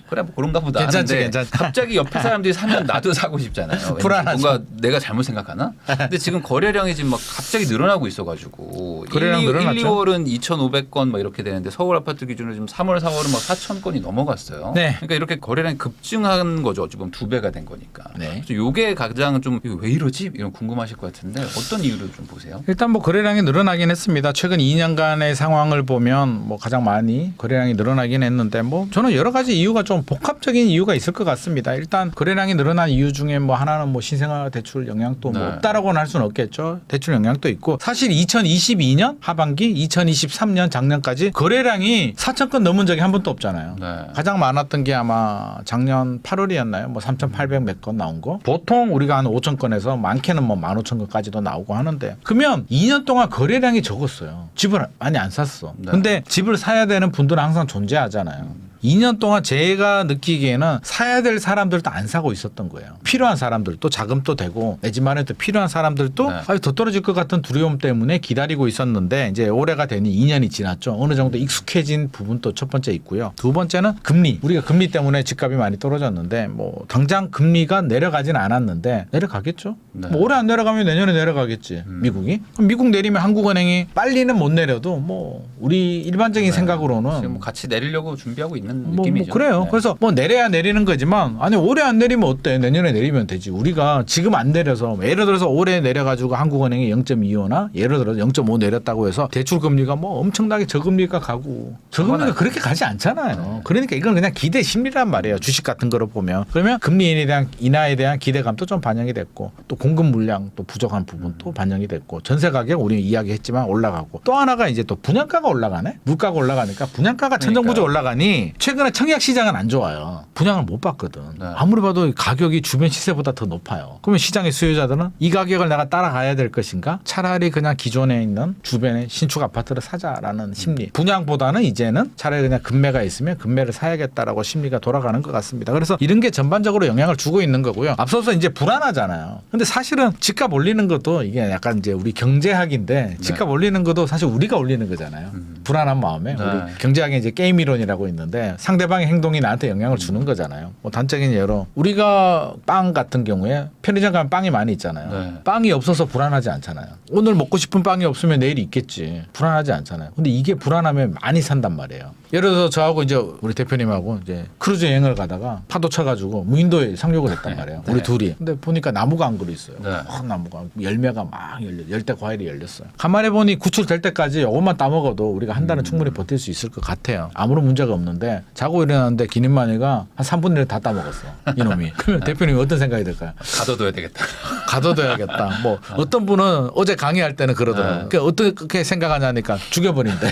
그래 뭐 그런가 보다 괜찮지, 하는데 괜찮지. 갑자기 옆에 사람들이 사면 나도 사고 싶잖아요. 왠지 불안하죠. 뭔가 내가 잘못 생각하나? 근데 지금 거래량이 지금 막 갑자기 늘어나고 있어가지고 거래량 1, 늘어났죠. 2월은 2,500건 막 이렇게 되는데 서울 아파트 기준으로 지금 3월, 4월은 막 4,000건이 넘어갔어요. 네. 그러니까 이렇게 거래량이 급증한 거죠. 어찌 보면 2배가 된 거니까. 네. 그래서 요게 가장 좀 왜 이러지? 이런 궁금하실 것 같은데 어떤 이유를 좀 보세요? 일단 뭐 거래량이 늘어나긴 했습니다. 최근 2년간의 상황을 보면 뭐 가장 많이 거래량이 늘어나긴 했는데 뭐 저는 여러 가지 이유가 좀 복합적인 이유가 있을 것 같습니다. 일단 거래량이 늘어난 이유 중에 뭐 하나는 뭐 신생아 대출 영향도 뭐 네. 없다라고는 할 수는 없겠죠. 대출 영향도 있고 사실 2022년 하반기, 2023년 작년까지 거래량이 4,000건 넘은 적이 한 번도 없잖아요. 네. 가장 많았던 게 아마 작년 8월이었나요? 뭐 3,800 몇 건 나온 거. 보통 우리가 한 5,000건에서 많게는 뭐 15,000건까지도 나오고 하는데 그러면 2년 동안 거래량이 적었어요. 집을 많이 안 샀어. 네. 근데 집을 사야 되는 분들은 항상 존재하잖아요. 2년 동안 제가 느끼기에는 사야 될 사람들도 안 사고 있었던 거예요. 필요한 사람들 또 자금도 되고 내 집안에 또 필요한 사람들도 네. 더 떨어질 것 같은 두려움 때문에 기다리고 있었는데 이제 올해가 되니 2년이 지났죠. 어느 정도 익숙해진 부분도 첫 번째 있고요. 두 번째는 금리. 우리가 금리 때문에 집값이 많이 떨어졌는데 뭐 당장 금리가 내려가지는 않았는데 내려가겠죠. 네. 뭐 올해 안 내려가면 내년에 내려가겠지. 미국이. 그럼 미국 내리면 한국은행이 빨리는 못 내려도 뭐 우리 일반적인 생각으로는 지금 뭐 같이 내리려고 준비하고 있는 뭐 느낌이죠. 그래요. 네. 그래서 뭐 내려야 내리는 거지만 아니 올해 안 내리면 어때? 내년에 내리면 되지. 우리가 지금 안 내려서 예를 들어서 올해 내려가지고 한국은행이 0.25나 예를 들어서 0.5 내렸다고 해서 대출 금리가 뭐 엄청나게 저금리가 가고 저금리가 그렇게 가지 않잖아요. 그러니까 이건 그냥 기대 심리란 말이에요. 주식 같은 거로 보면 그러면 금리 인하에 대한 기대감도 좀 반영이 됐고 또 공급 물량 또 부족한 부분도 반영이 됐고 전세 가격 우리 이야기했지만 올라가고 또 하나가 이제 또 분양가가 올라가네. 물가가 올라가니까 분양가가 천정부지 올라가니 최근에 청약 시장은 안 좋아요. 분양을 못 받거든. 네. 아무리 봐도 가격이 주변 시세보다 더 높아요. 그러면 시장의 수요자들은 이 가격을 내가 따라가야 될 것인가? 차라리 그냥 기존에 있는 주변의 신축 아파트를 사자라는 심리. 분양보다는 이제는 차라리 그냥 금매가 있으면 금매를 사야겠다라고 심리가 돌아가는 것 같습니다. 그래서 이런 게 전반적으로 영향을 주고 있는 거고요. 앞서서 이제 불안하잖아요. 근데 사실은 집값 올리는 것도 이게 약간 이제 우리 경제학인데 집값 올리는 것도 사실 우리가 올리는 거잖아요. 불안한 마음에 네. 우리 경제학에 이제 게임 이론이라고 있는데 상대방의 행동이 나한테 영향을 주는 거잖아요. 뭐 단적인 예로 우리가 빵 같은 경우에 편의점 가면 빵이 많이 있잖아요. 네. 빵이 없어서 불안하지 않잖아요. 오늘 먹고 싶은 빵이 없으면 내일 있겠지. 불안하지 않잖아요. 근데 이게 불안하면 많이 산단 말이에요. 예를 들어서 저하고 이제 우리 대표님하고 이제 크루즈 여행을 가다가 파도 쳐가지고 무인도에 상륙을 했단 말이에요. 우리 둘이. 근데 보니까 나무가 안 그려 있어요. 네. 나무가 열매가 막 열려 열대 과일이 열렸어요. 가만히 보니 구출될 때까지 이것만 따먹어도 우리가 한 달은 충분히 버틸 수 있을 것 같아요. 아무런 문제가 없는데 자고 일어났는데 기닌마니가 한 3분의 1 다 따먹었어. 이놈이. 그러면 대표님이 어떤 생각이 들까요? 가둬둬야 되겠다. 가둬둬야겠다. 뭐 어떤 분은 어제 강의할 때는 그러더라고요. 네. 그러니까 어떻게 생각하냐니까 죽여버린대.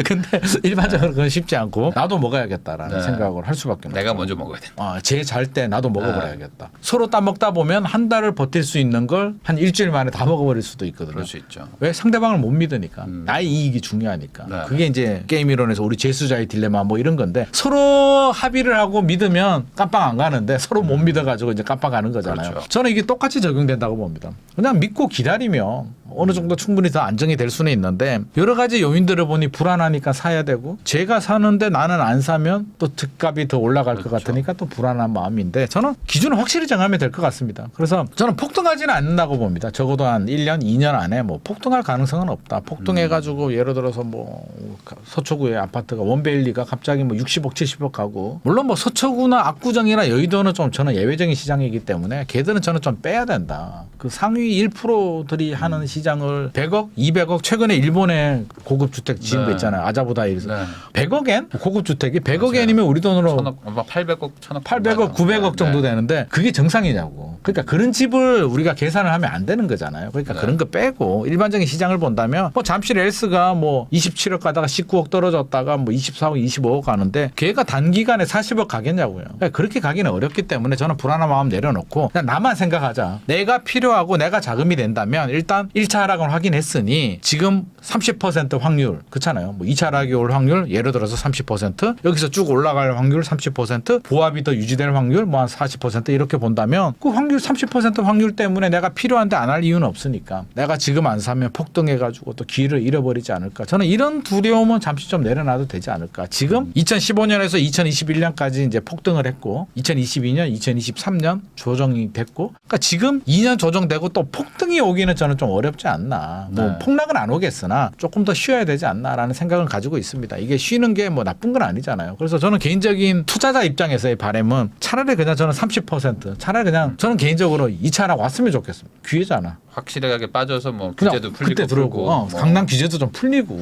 근데 일반적으로 그건 쉽지 않고 나도 먹어야겠다라는 네. 생각을 할 수밖에 없어요. 내가 먼저 먹어야 돼. 제 잘 때 나도 먹어버려야겠다. 서로 따먹다 보면 한 달을 버틸 수 있는 걸 한 일주일 만에 다 먹어버릴 수도 있거든요. 그럴 수 있죠. 왜? 상대방을 못 믿으니까. 나의 이익이 중요하니까. 네. 그게 이제 게임 이론에서 우리 재수자의 딜레마 뭐 이런 건데 서로 합의를 하고 믿으면 깜빵 안 가는데 서로 못 믿어가지고 이제 깜빵 가는 거잖아요. 그렇죠. 저는 이게 똑같이 적용된다고 봅니다. 그냥 믿고 기다리면 어느 정도 충분히 더 안정이 될 수는 있는데 여러 가지 요인들을 보니 불안하니까 사야 되고 제가 사는데 나는 안 사면 또 집값이 더 올라갈 것 같으니까 또 불안한 마음인데 저는 기준을 확실히 정하면 될 것 같습니다. 그래서 저는 폭등하지는 않는다고 봅니다. 적어도 한 1년, 2년 안에 뭐 폭등할 가능성은 없다. 폭등해가지고 예를 들어서 뭐 서초구의 아파트가 원베일리가 갑자기 뭐 60억, 70억 가고 물론 뭐 서초구나 압구정이나 여의도는 좀 저는 예외적인 시장이기 때문에 걔들은 저는 좀 빼야 된다. 그 상위 1%들이 하는 시장을 100억, 200억 최근에 일본에 고급 주택 지은 거 네. 있잖아요. 아자부다이에서 네. 100억엔 고급 주택이 100억 맞아요. 엔이면 우리 돈으로 800억, 1000억, 800억, 900억 정도 되는데 그게 정상이냐고. 그러니까 그런 집을 우리가 계산을 하면 안 되는 거잖아요. 그러니까 네. 그런 거 빼고 일반적인 시장을 본다면 뭐 잠시 렐스가 뭐 27억 가다가 19억 떨어졌다가 뭐 24억, 25억 가는데 걔가 단기간에 40억 가겠냐고요. 그러니까 그렇게 가기는 어렵기 때문에 저는 불안한 마음 내려놓고 그냥 나만 생각하자. 내가 필요하고 내가 자금이 된다면 일단 1차 하락은 확인했으니 지금 30% 확률 그렇잖아요. 뭐 2차 하락이 올 확률 예를 들어서 30% 여기서 쭉 올라갈 확률 30% 보합이 더 유지될 확률 뭐 한 40% 이렇게 본다면 그 확률 30% 확률 때문에 내가 필요한데 안 할 이유는 없으니까 내가 지금 안 사면 폭등해가지고 또 기회를 잃어버리지 않을까. 저는 이런 두려움은 잠시 좀 내려놔도 되지 않을까. 지금 2015년에서 2021년까지 이제 폭등을 했고 2022년, 2023년 조정이 됐고 그러니까 지금 2년 조정되고 또 폭등이 오기는 저는 좀 어렵지 않나. 뭐 네. 폭락은 안 오겠으나 조금 더 쉬어야 되지 않나라는 생각을 가지고 있습니다. 이게 쉬는 게 뭐 나쁜 건 아니잖아요. 그래서 저는 개인적인 투자자 입장에서의 바람은 차라리 그냥 저는 30% 차라리 그냥 저는 개인적으로 2차 하락 왔으면 좋겠습니다. 기회잖아. 확실하게 빠져서 뭐 그냥 규제도 풀리고 그때 들어오고 풀고, 뭐. 강남 규제도 좀 풀리고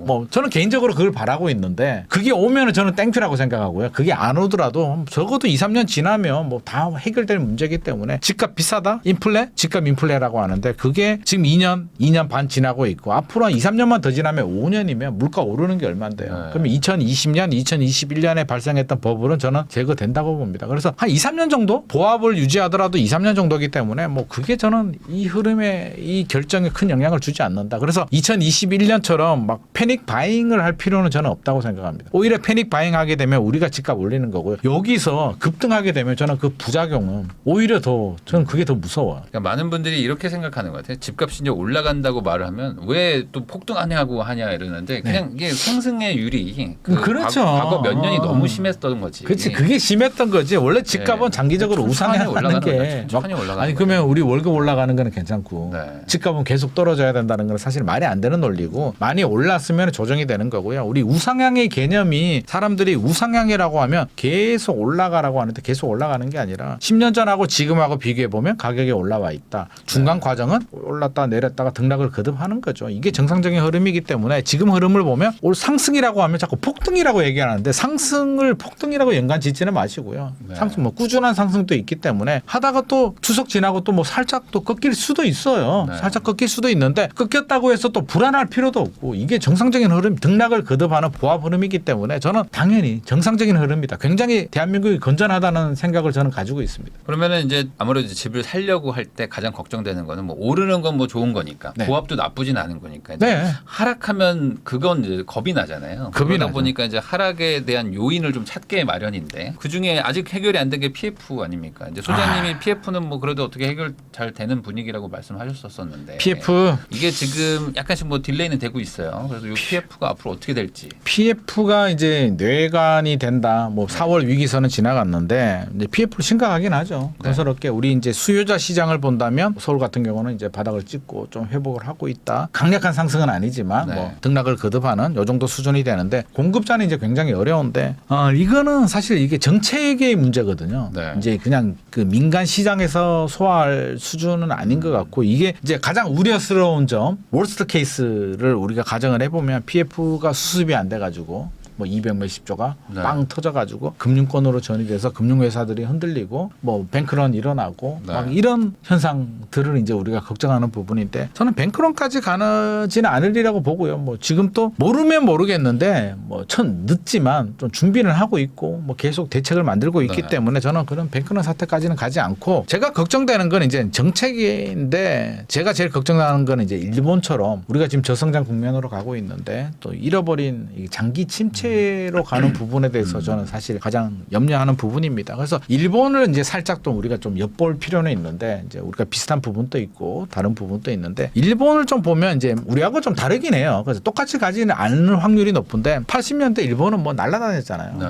뭐 저는 개인적으로 그걸 바라고 있는데 그게 오면은 저는 땡큐라고 생각하고요. 그게 안 오더라도 적어도 2, 3년 지나면 뭐 다 해결될 문제이기 때문에 집값 비싸다 인플레 집값 인플레라고 하는데 그게 지금 2년 반 지나고 있고 앞으로 한 2, 3년만 더 지나면 5년이면 물가 오르는 게 얼만데요. 네. 그러면 2020년 2021년에 발생했던 버블은 저는 제거된다고 봅니다. 그래서 한 2, 3년 정도 보합을 유지하더라도 2, 3년 정도이기 때문에 뭐 그게 저는 이 흐름에 시스템에 이 결정에 큰 영향을 주지 않는다. 그래서 2021년처럼 막 패닉 바잉을 할 필요는 저는 없다고 생각합니다. 오히려 패닉 바잉하게 되면 우리가 집값 올리는 거고요. 여기서 급등하게 되면 저는 그 부작용은 오히려 더 저는 그게 더 무서워요. 그러니까 많은 분들이 이렇게 생각하는 것 같아요. 집값이 이제 올라간다고 말을 하면 왜 또 폭등하냐고 하냐 이러는데 그냥 이게 상승의 유리 그렇죠. 과거 몇 년이 너무 심했던 거지. 그렇지, 그게 심했던 거지. 원래 집값은 네. 장기적으로 우상향하는 올라가는 게 거죠. 천천히 올라가는 아니 거죠. 그러면 우리 월급 올라가는 거는 괜찮고 네. 집값은 계속 떨어져야 된다는 건 사실 말이 안 되는 논리고 많이 올랐으면 조정이 되는 거고요. 우리 우상향의 개념이 사람들이 우상향이라고 하면 계속 올라가라고 하는데 계속 올라가는 게 아니라 10년 전하고 지금하고 비교해 보면 가격이 올라와 있다. 중간 과정은 올랐다 내렸다가 등락을 거듭하는 거죠. 이게 정상적인 흐름이기 때문에 지금 흐름을 보면 올 상승이라고 하면 자꾸 폭등이라고 얘기하는데 상승을 폭등이라고 연관 짓지는 마시고요. 네. 상승 뭐 꾸준한 상승도 있기 때문에 하다가 또 추석 지나고 또 뭐 살짝 또 꺾일 수도 있어요. 네. 살짝 꺾일 수도 있는데 꺾였다고 해서 또 불안할 필요도 없고 이게 정상적인 흐름 등락을 거듭하는 보합 흐름이기 때문에 저는 당연히 정상적인 흐름이다. 굉장히 대한민국이 건전하다는 생각을 저는 가지고 있습니다. 그러면은 이제 아무래도 집을 살려고 할 때 가장 걱정되는 거는 뭐 오르는 건 뭐 좋은 거니까 네. 보합도 나쁘진 않은 거니까 이제 네. 하락하면 그건 이제 겁이 나잖아요. 겁이 그러다 나죠. 보니까 이제 하락에 대한 요인을 좀 찾게 마련인데 그 중에 아직 해결이 안 된 게 PF 아닙니까? 이제 소장님이 PF는 뭐 그래도 어떻게 해결 잘 되는 분위기라고 말씀하셨었는데 PF 이게 지금 약간씩 뭐 딜레이는 되고 있어요. 그래서 이 PF가 앞으로 어떻게 될지. PF가 이제 뇌관이 된다. 뭐 4월 위기선은 지나갔는데 이제 PF로 심각하긴 하죠. 네. 건설업계 우리 이제 수요자 시장을 본다면 서울 같은 경우는 이제 바닥을 찍고 좀 회복을 하고 있다. 강력한 상승은 아니지만 네. 뭐 등락을 거듭하는 요 정도 수준이 되는데 공급자는 이제 굉장히 어려운데 이거는 사실 이게 정책의 문제거든요. 네. 이제 그냥 그 민간 시장에서 소화할 수준은 아닌 것 같고 이게 이제 가장 우려스러운 점 월스트 케이스를 우리가 가정을 해보면 PF가 수습이 안 돼가지고 뭐 200 몇십 조가 네. 빵 터져가지고 금융권으로 전이돼서 금융회사들이 흔들리고 뭐 뱅크런 일어나고 네. 막 이런 현상들을 이제 우리가 걱정하는 부분인데 저는 뱅크런까지 가지는 않으리라고 보고요. 뭐 지금 또 모르면 모르겠는데 뭐 늦지만 좀 준비는 하고 있고 뭐 계속 대책을 만들고 있기 네. 때문에 저는 그런 뱅크런 사태까지는 가지 않고 제가 걱정되는 건 이제 정책인데 제가 제일 걱정하는 건 이제 일본처럼 우리가 지금 저성장 국면으로 가고 있는데 또 잃어버린 이 장기 침체로 가는 부분에 대해서 저는 사실 가장 염려하는 부분입니다. 그래서 일본을 이제 살짝 또 우리가 좀 엿볼 필요는 있는데 이제 우리가 비슷한 부분도 있고 다른 부분도 있는데 일본을 좀 보면 이제 우리하고 좀 다르긴 해요. 그래서 똑같이 가지는 않을 확률이 높은데 80년대 일본은 뭐 날아다녔잖아요. 네.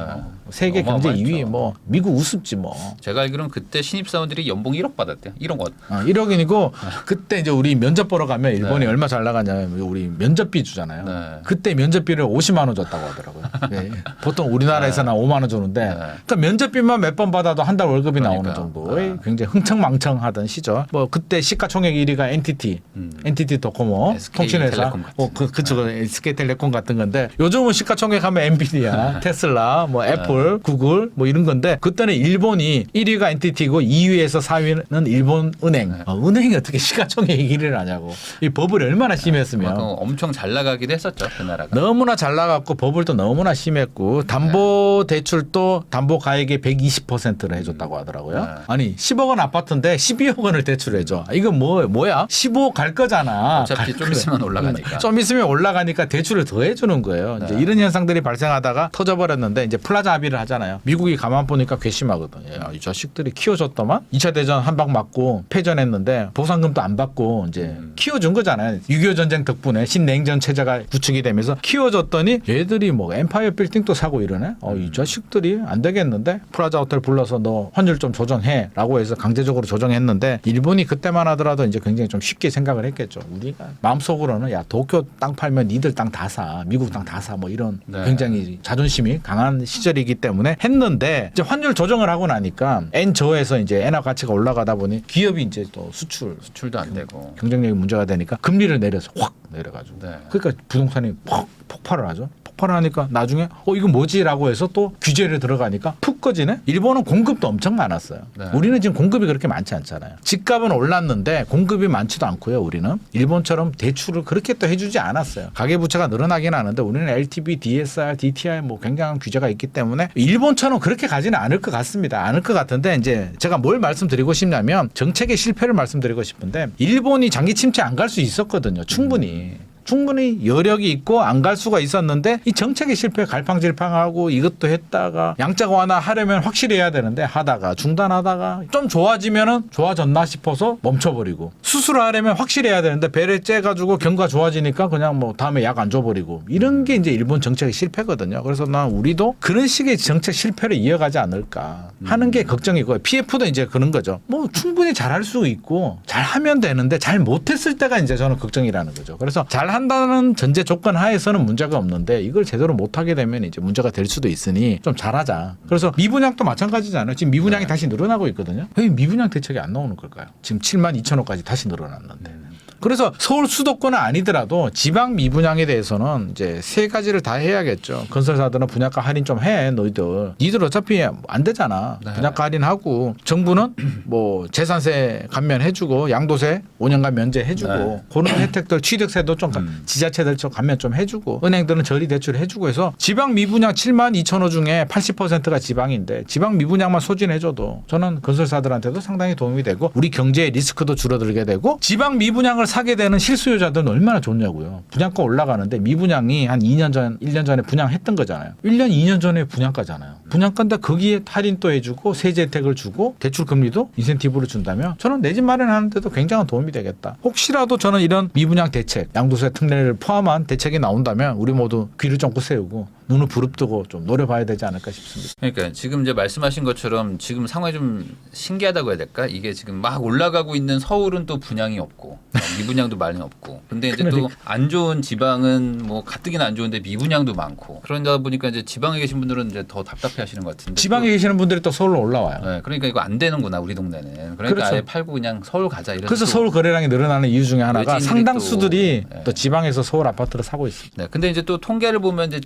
세계 경제 어마어마했죠. 2위 뭐 미국 우습지 뭐. 제가 알기로는 그때 신입사원들이 연봉 1억 받았대요. 1억 원. 1억이고 그때 이제 우리 면접 보러 가면 일본이 네. 얼마 잘 나가냐면 우리 면접비 주잖아요. 네. 그때 면접비를 50만 원 줬다고 하더라고요. 네. 보통 우리나라에서는 5만 원 주는데 네. 그러니까 면접비만 몇 번 받아도 한 달 월급이 나오는 그러니까. 정도의 네. 굉장히 흥청망청하던 시절. 뭐 그때 시가총액 1위가 NTT, NTT 도코모 SK 통신회사, 텔레콤 같은. 그쪽 SK텔레콤 같은 건데 요즘은 시가총액 하면 엔비디아, 테슬라, 뭐 애플, 구글 뭐 이런 건데 그때는 일본이 1위가 NTT고 2위에서 4위는 일본 은행. 은행이 어떻게 시가총액 1위를 하냐고. 이 버블이 얼마나 심했으면. 그만큼 엄청 잘 나가기도 했었죠. 그 나라가. 너무나 잘 나갔고 버블도 너무나 심했고 담보 대출도 담보 가액의 120%를 해줬다고 하더라고요. 네. 아니 10억 원 아파트인데 12억 원을 대출해줘. 이건 뭐야? 15 갈 거잖아. 어차피 좀 있으면 올라가니까. 좀 있으면 올라가니까 대출을 더 해주는 거예요. 이제 네. 이런 현상들이 발생하다가 터져버렸는데 이제 플라자 합의를 하잖아요. 미국이 가만 보니까 괘씸하거든. 야, 이 자식들이 키워줬더만 2차 대전 한 방 맞고 패전했는데 보상금도 안 받고 이제 키워준 거잖아요. 6.25 전쟁 덕분에 신냉전 체제가 구축이 되면서 키워줬더니 얘들이 뭐 엠파이어 빌딩도 사고 이러네. 이 자식들이 안 되겠는데 플라자 호텔 불러서 너 환율 좀 조정해라고 해서 강제적으로 조정했는데 일본이 그때만 하더라도 이제 굉장히 좀 쉽게 생각을 했겠죠. 우리가 마음속으로는 야 도쿄 땅 팔면 니들 땅 다 사, 미국 땅 다 사 뭐 이런 네. 굉장히 자존심이 강한 시절이기 때문에 했는데 이제 환율 조정을 하고 나니까 엔 저에서 이제 엔화 가치가 올라가다 보니 기업이 이제 또 수출도 안 되고. 경쟁력이 문제가 되니까 금리를 내려서 확 내려가지고 네. 그러니까 부동산이 확 폭발을 하죠. 폭발하니까 나중에 이거 뭐지라고 해서 또 규제를 들어가니까 푹 꺼지네. 일본은 공급도 엄청 많았어요. 네. 우리는 지금 공급이 그렇게 많지 않잖아요. 집값은 올랐는데 공급이 많지도 않고요. 우리는 일본처럼 대출을 그렇게 또 해주지 않았어요. 가계부채가 늘어나긴 하는데 우리는 LTV, DSR, DTI 뭐 굉장한 규제가 있기 때문에 일본처럼 그렇게 가지는 않을 것 같습니다. 않을 것 같은데 이제 제가 뭘 말씀드리고 싶냐면 정책의 실패를 말씀드리고 싶은데 일본이 장기 침체 안 갈 수 있었거든요. 충분히 여력이 있고 안 갈 수가 있었는데 이 정책의 실패 갈팡질팡하고 이것도 했다가 양자가 완화 하려면 확실히 해야 되는데 하다가 중단하다가 좀 좋아지면은 좋아졌나 싶어서 멈춰버리고 수술을 하려면 확실히 해야 되는데 배를 째가지고 경과 좋아지니까 그냥 뭐 다음에 약 안 줘버리고 이런 게 이제 일본 정책의 실패거든요. 그래서 난 우리도 그런 식의 정책 실패를 이어가지 않을까 하는 게 걱정이고요. PF도 이제 그런 거죠. 뭐 충분히 잘할 수 있고 잘하면 되는데 잘 못했을 때가 이제 저는 걱정이라는 거죠. 그래서 잘 한다는 전제 조건 하에서는 문제가 없는데 이걸 제대로 못하게 되면 이제 문제가 될 수도 있으니 좀 잘하자. 그래서 미분양도 마찬가지잖아요. 지금 미분양이 다시 늘어나고 있거든요. 왜 미분양 대책이 안 나오는 걸까요? 지금 7만 2천 호까지 다시 늘어났는데. 그래서 서울 수도권은 아니더라도 지방 미분양에 대해서는 이제 세 가지를 다 해야겠죠. 건설사들은 분양가 할인 좀 해. 니들 어차피 안 되잖아. 네. 분양가 할인하고 정부는 뭐 재산세 감면해주고 양도세 5년간 면제해주고 네. 그런 혜택들 취득세도 좀 지자체들 좀 감면 좀 해주고 은행들은 저리 대출 해주고 해서 지방 미분양 7만 2천 호 중에 80%가 지방인데 지방 미분양만 소진해줘도 저는 건설사들한테도 상당히 도움이 되고 우리 경제의 리스크도 줄어들게 되고 지방 미분양을 사게 되는 실수요자들은 얼마나 좋냐고요. 분양가 올라가는데 미분양이 한 2년 전, 1년 전에 분양했던 거잖아요. 1년, 2년 전에 분양가잖아요. 분양가인데 거기에 할인 또 해주고 세제 혜택을 주고 대출 금리도 인센티브를 준다면 저는 내 집 마련하는데도 굉장한 도움이 되겠다. 혹시라도 저는 이런 미분양 대책, 양도세 특례를 포함한 대책이 나온다면 우리 모두 귀를 쫑긋 세우고 눈을 부릅뜨고 좀 노려봐야 되지 않을까 싶습니다. 그러니까 지금 이제 말씀하신 것처럼 지금 상황이 좀 신기하다고 해야 될까? 이게 지금 막 올라가고 있는 서울은 또 분양이 없고 미분양도 많이 없고. 근데 이제 또 안 좋은 지방은 뭐 가뜩이나 안 좋은데 미분양도 많고. 그러다 보니까 이제 지방에 계신 분들은 이제 더 답답해하시는 것 같은데. 지방에 계시는 분들이 또 서울로 올라와요. 네, 그러니까 이거 안 되는구나 우리 동네는. 그러니까 그렇죠. 아예 팔고 그냥 서울 가자 이런. 그래서 서울 거래량이 늘어나는 이유 중에 하나가 외지인들이 상당수들이 또, 또 지방에서 서울 아파트를 사고 있습니다. 네, 근데 이제 또 통계를 보면 이제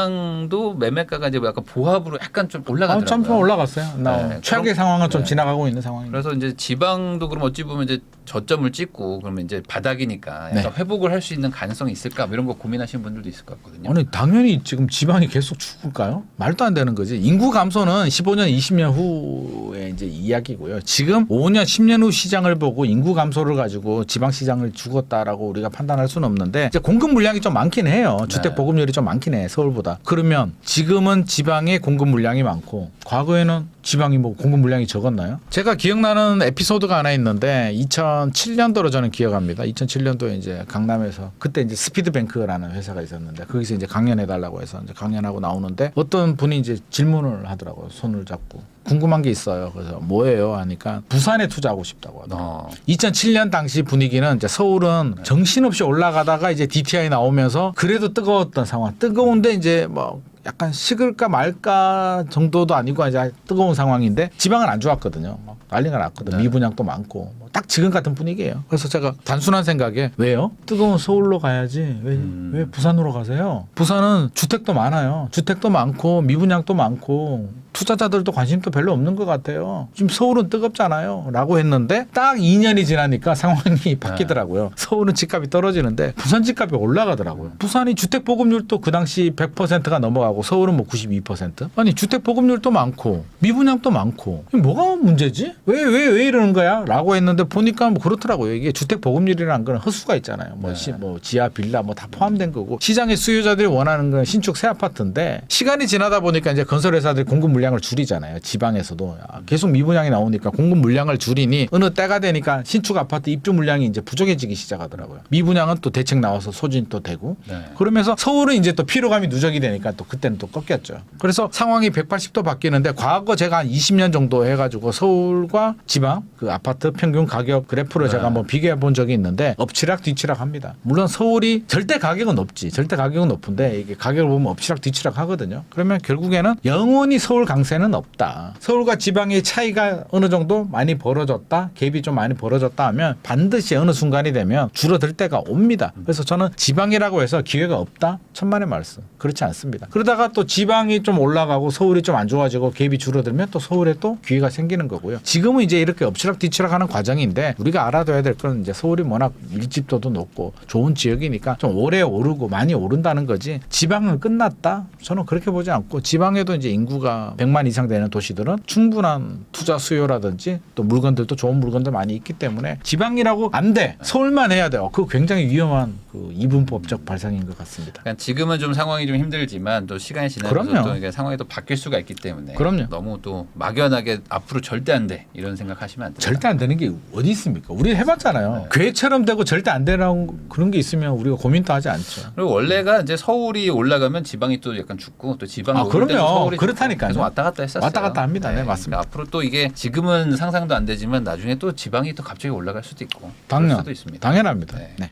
지방도 매매가가 이제 약간 보합으로 약간 좀 올라가더라고요. 점점 올라갔어요. 네, 최악의 그럼- 상황은 좀 네. 지나가고 있는 상황입니다. 그래서 이제 지방도 그럼 어찌 보면 이제 저점을 찍고 그러면 이제 바닥이니까 약간 네. 회복을 할 수 있는 가능성이 있을까 뭐 이런 거 고민하시는 분들도 있을 것 같거든요. 아니 당연히 지금 지방이 계속 죽을까요? 말도 안 되는 거지. 인구 감소는 15년, 20년 후의 이제 이야기고요. 지금 5년, 10년 후 시장을 보고 인구 감소를 가지고 지방 시장을 죽었다라고 우리가 판단할 수는 없는데 이제 공급 물량이 좀 많긴 해요. 주택 보급률이 좀 많긴 해 서울보다. 그러면 지금은 지방에 공급 물량이 많고 과거에는 지방이 뭐 공급 물량이 적었나요? 제가 기억나는 에피소드가 하나 있는데 2007년도로 저는 기억합니다. 2007년도에 이제 강남에서 그때 이제 스피드뱅크라는 회사가 있었는데 거기서 이제 강연해달라고 해서 이제 강연하고 나오는데 어떤 분이 이제 질문을 하더라고요. 손을 잡고 궁금한 게 있어요. 그래서 뭐예요? 하니까 부산에 투자하고 싶다고 하더라고요. 2007년 당시 분위기는 이제 서울은 정신없이 올라가다가 이제 DTI 나오면서 그래도 뜨거웠던 상황. 뜨거운데 이제 뭐 약간 식을까 말까 정도도 아니고 이제 뜨거운 상황인데 지방은 안 좋았거든요. 막 난리가 났거든. 네. 미분양도 많고 뭐딱 지금 같은 분위기예요. 그래서 제가 단순한 생각에 왜요? 뜨거운 서울로 가야지 왜 부산으로 가세요? 부산은 주택도 많아요. 주택도 많고 미분양도 많고 투자자들도 관심도 별로 없는 것 같아요. 지금 서울은 뜨겁잖아요. 라고 했는데 딱 2년이 지나니까 상황이 바뀌더라고요. 서울은 집값이 떨어지는데 부산 집값이 올라가더라고요. 부산이 주택 보급률도 그 당시 100%가 넘어가고 서울은 뭐 92%? 아니 주택 보급률도 많고 미분양도 많고 이게 뭐가 문제지? 왜 이러는 거야? 라고 했는데 보니까 뭐 그렇더라고요. 이게 주택 보급률이라는 건 허수가 있잖아요. 뭐 지하 빌라 뭐 다 포함된 거고 시장의 수요자들이 원하는 건 신축 새 아파트인데 시간이 지나다 보니까 이제 건설회사들이 공급 물량을 줄이잖아요. 지방에서도 계속 미분양이 나오니까 공급 물량을 줄이니 어느 때가 되니까 신축 아파트 입주 물량이 이제 부족해지기 시작하더라고요. 미분양은 또 대책 나와서 소진 또 되고 그러면서 서울은 이제 또 피로감이 누적이 되니까 또 그때는 또 꺾였죠. 그래서 상황이 180도 바뀌는데 과거 제가 한 20년 정도 해가지고 서울과 지방 그 아파트 평균 가격 그래프를 제가 한번 비교해 본 적이 있는데 엎치락 뒤치락 합니다. 물론 서울이 절대 가격은 높지. 절대 가격은 높은데 이게 가격을 보면 엎치락 뒤치락 하거든요. 그러면 결국에는 영원히 서울 강세는 없다. 서울과 지방의 차이가 어느 정도 많이 벌어졌다. 갭이 좀 많이 벌어졌다 하면 반드시 어느 순간이 되면 줄어들 때가 옵니다. 그래서 저는 지방이라고 해서 기회가 없다? 천만의 말씀. 그렇지 않습니다. 그러다가 또 지방이 좀 올라가고 서울이 좀 안 좋아지고 갭이 줄어들면 또 서울에 또 기회가 생기는 거고요. 지금은 이제 이렇게 엎치락 뒤치락 하는 과정인데 우리가 알아둬야 될 건 이제 서울이 워낙 밀집도도 높고 좋은 지역이니까 좀 오래 오르고 많이 오른다는 거지 지방은 끝났다? 저는 그렇게 보지 않고 지방에도 이제 인구가 100만 이상 되는 도시들은 충분한 투자 수요라든지 또 물건들도 좋은 물건들 많이 있기 때문에 지방이라고 안 돼. 서울만 해야 돼요. 그거 굉장히 위험한 그 이분법적 발상인 것 같습니다. 그러니까 지금은 좀 상황이 좀 힘들지만 또 시간이 지나면서 그럼요. 또 이게 상황이 또 바뀔 수가 있기 때문에 그럼요. 너무 또 막연하게 앞으로 절대 안 돼 이런 생각하시면 안 돼요. 절대 안 되는 게 어디 있습니까? 우리 해봤잖아요. 계획처럼 되고 절대 안 되라고 그런 게 있으면 우리가 고민도 하지 않죠. 그리고 원래가 이제 서울이 올라가면 지방이 또 약간 죽고 또 지방이 아, 오를 때도 그럼요. 서울이 그렇다니까요. 계속 왔다 갔다 했었어요. 왔다 갔다 합니다. 네, 맞습니다. 그러니까 앞으로 또 이게 지금은 상상도 안 되지만 나중에 또 지방이 또 갑자기 올라갈 수도 있고 그럴 당연, 수도 있습니다. 당연합니다. 네. 네.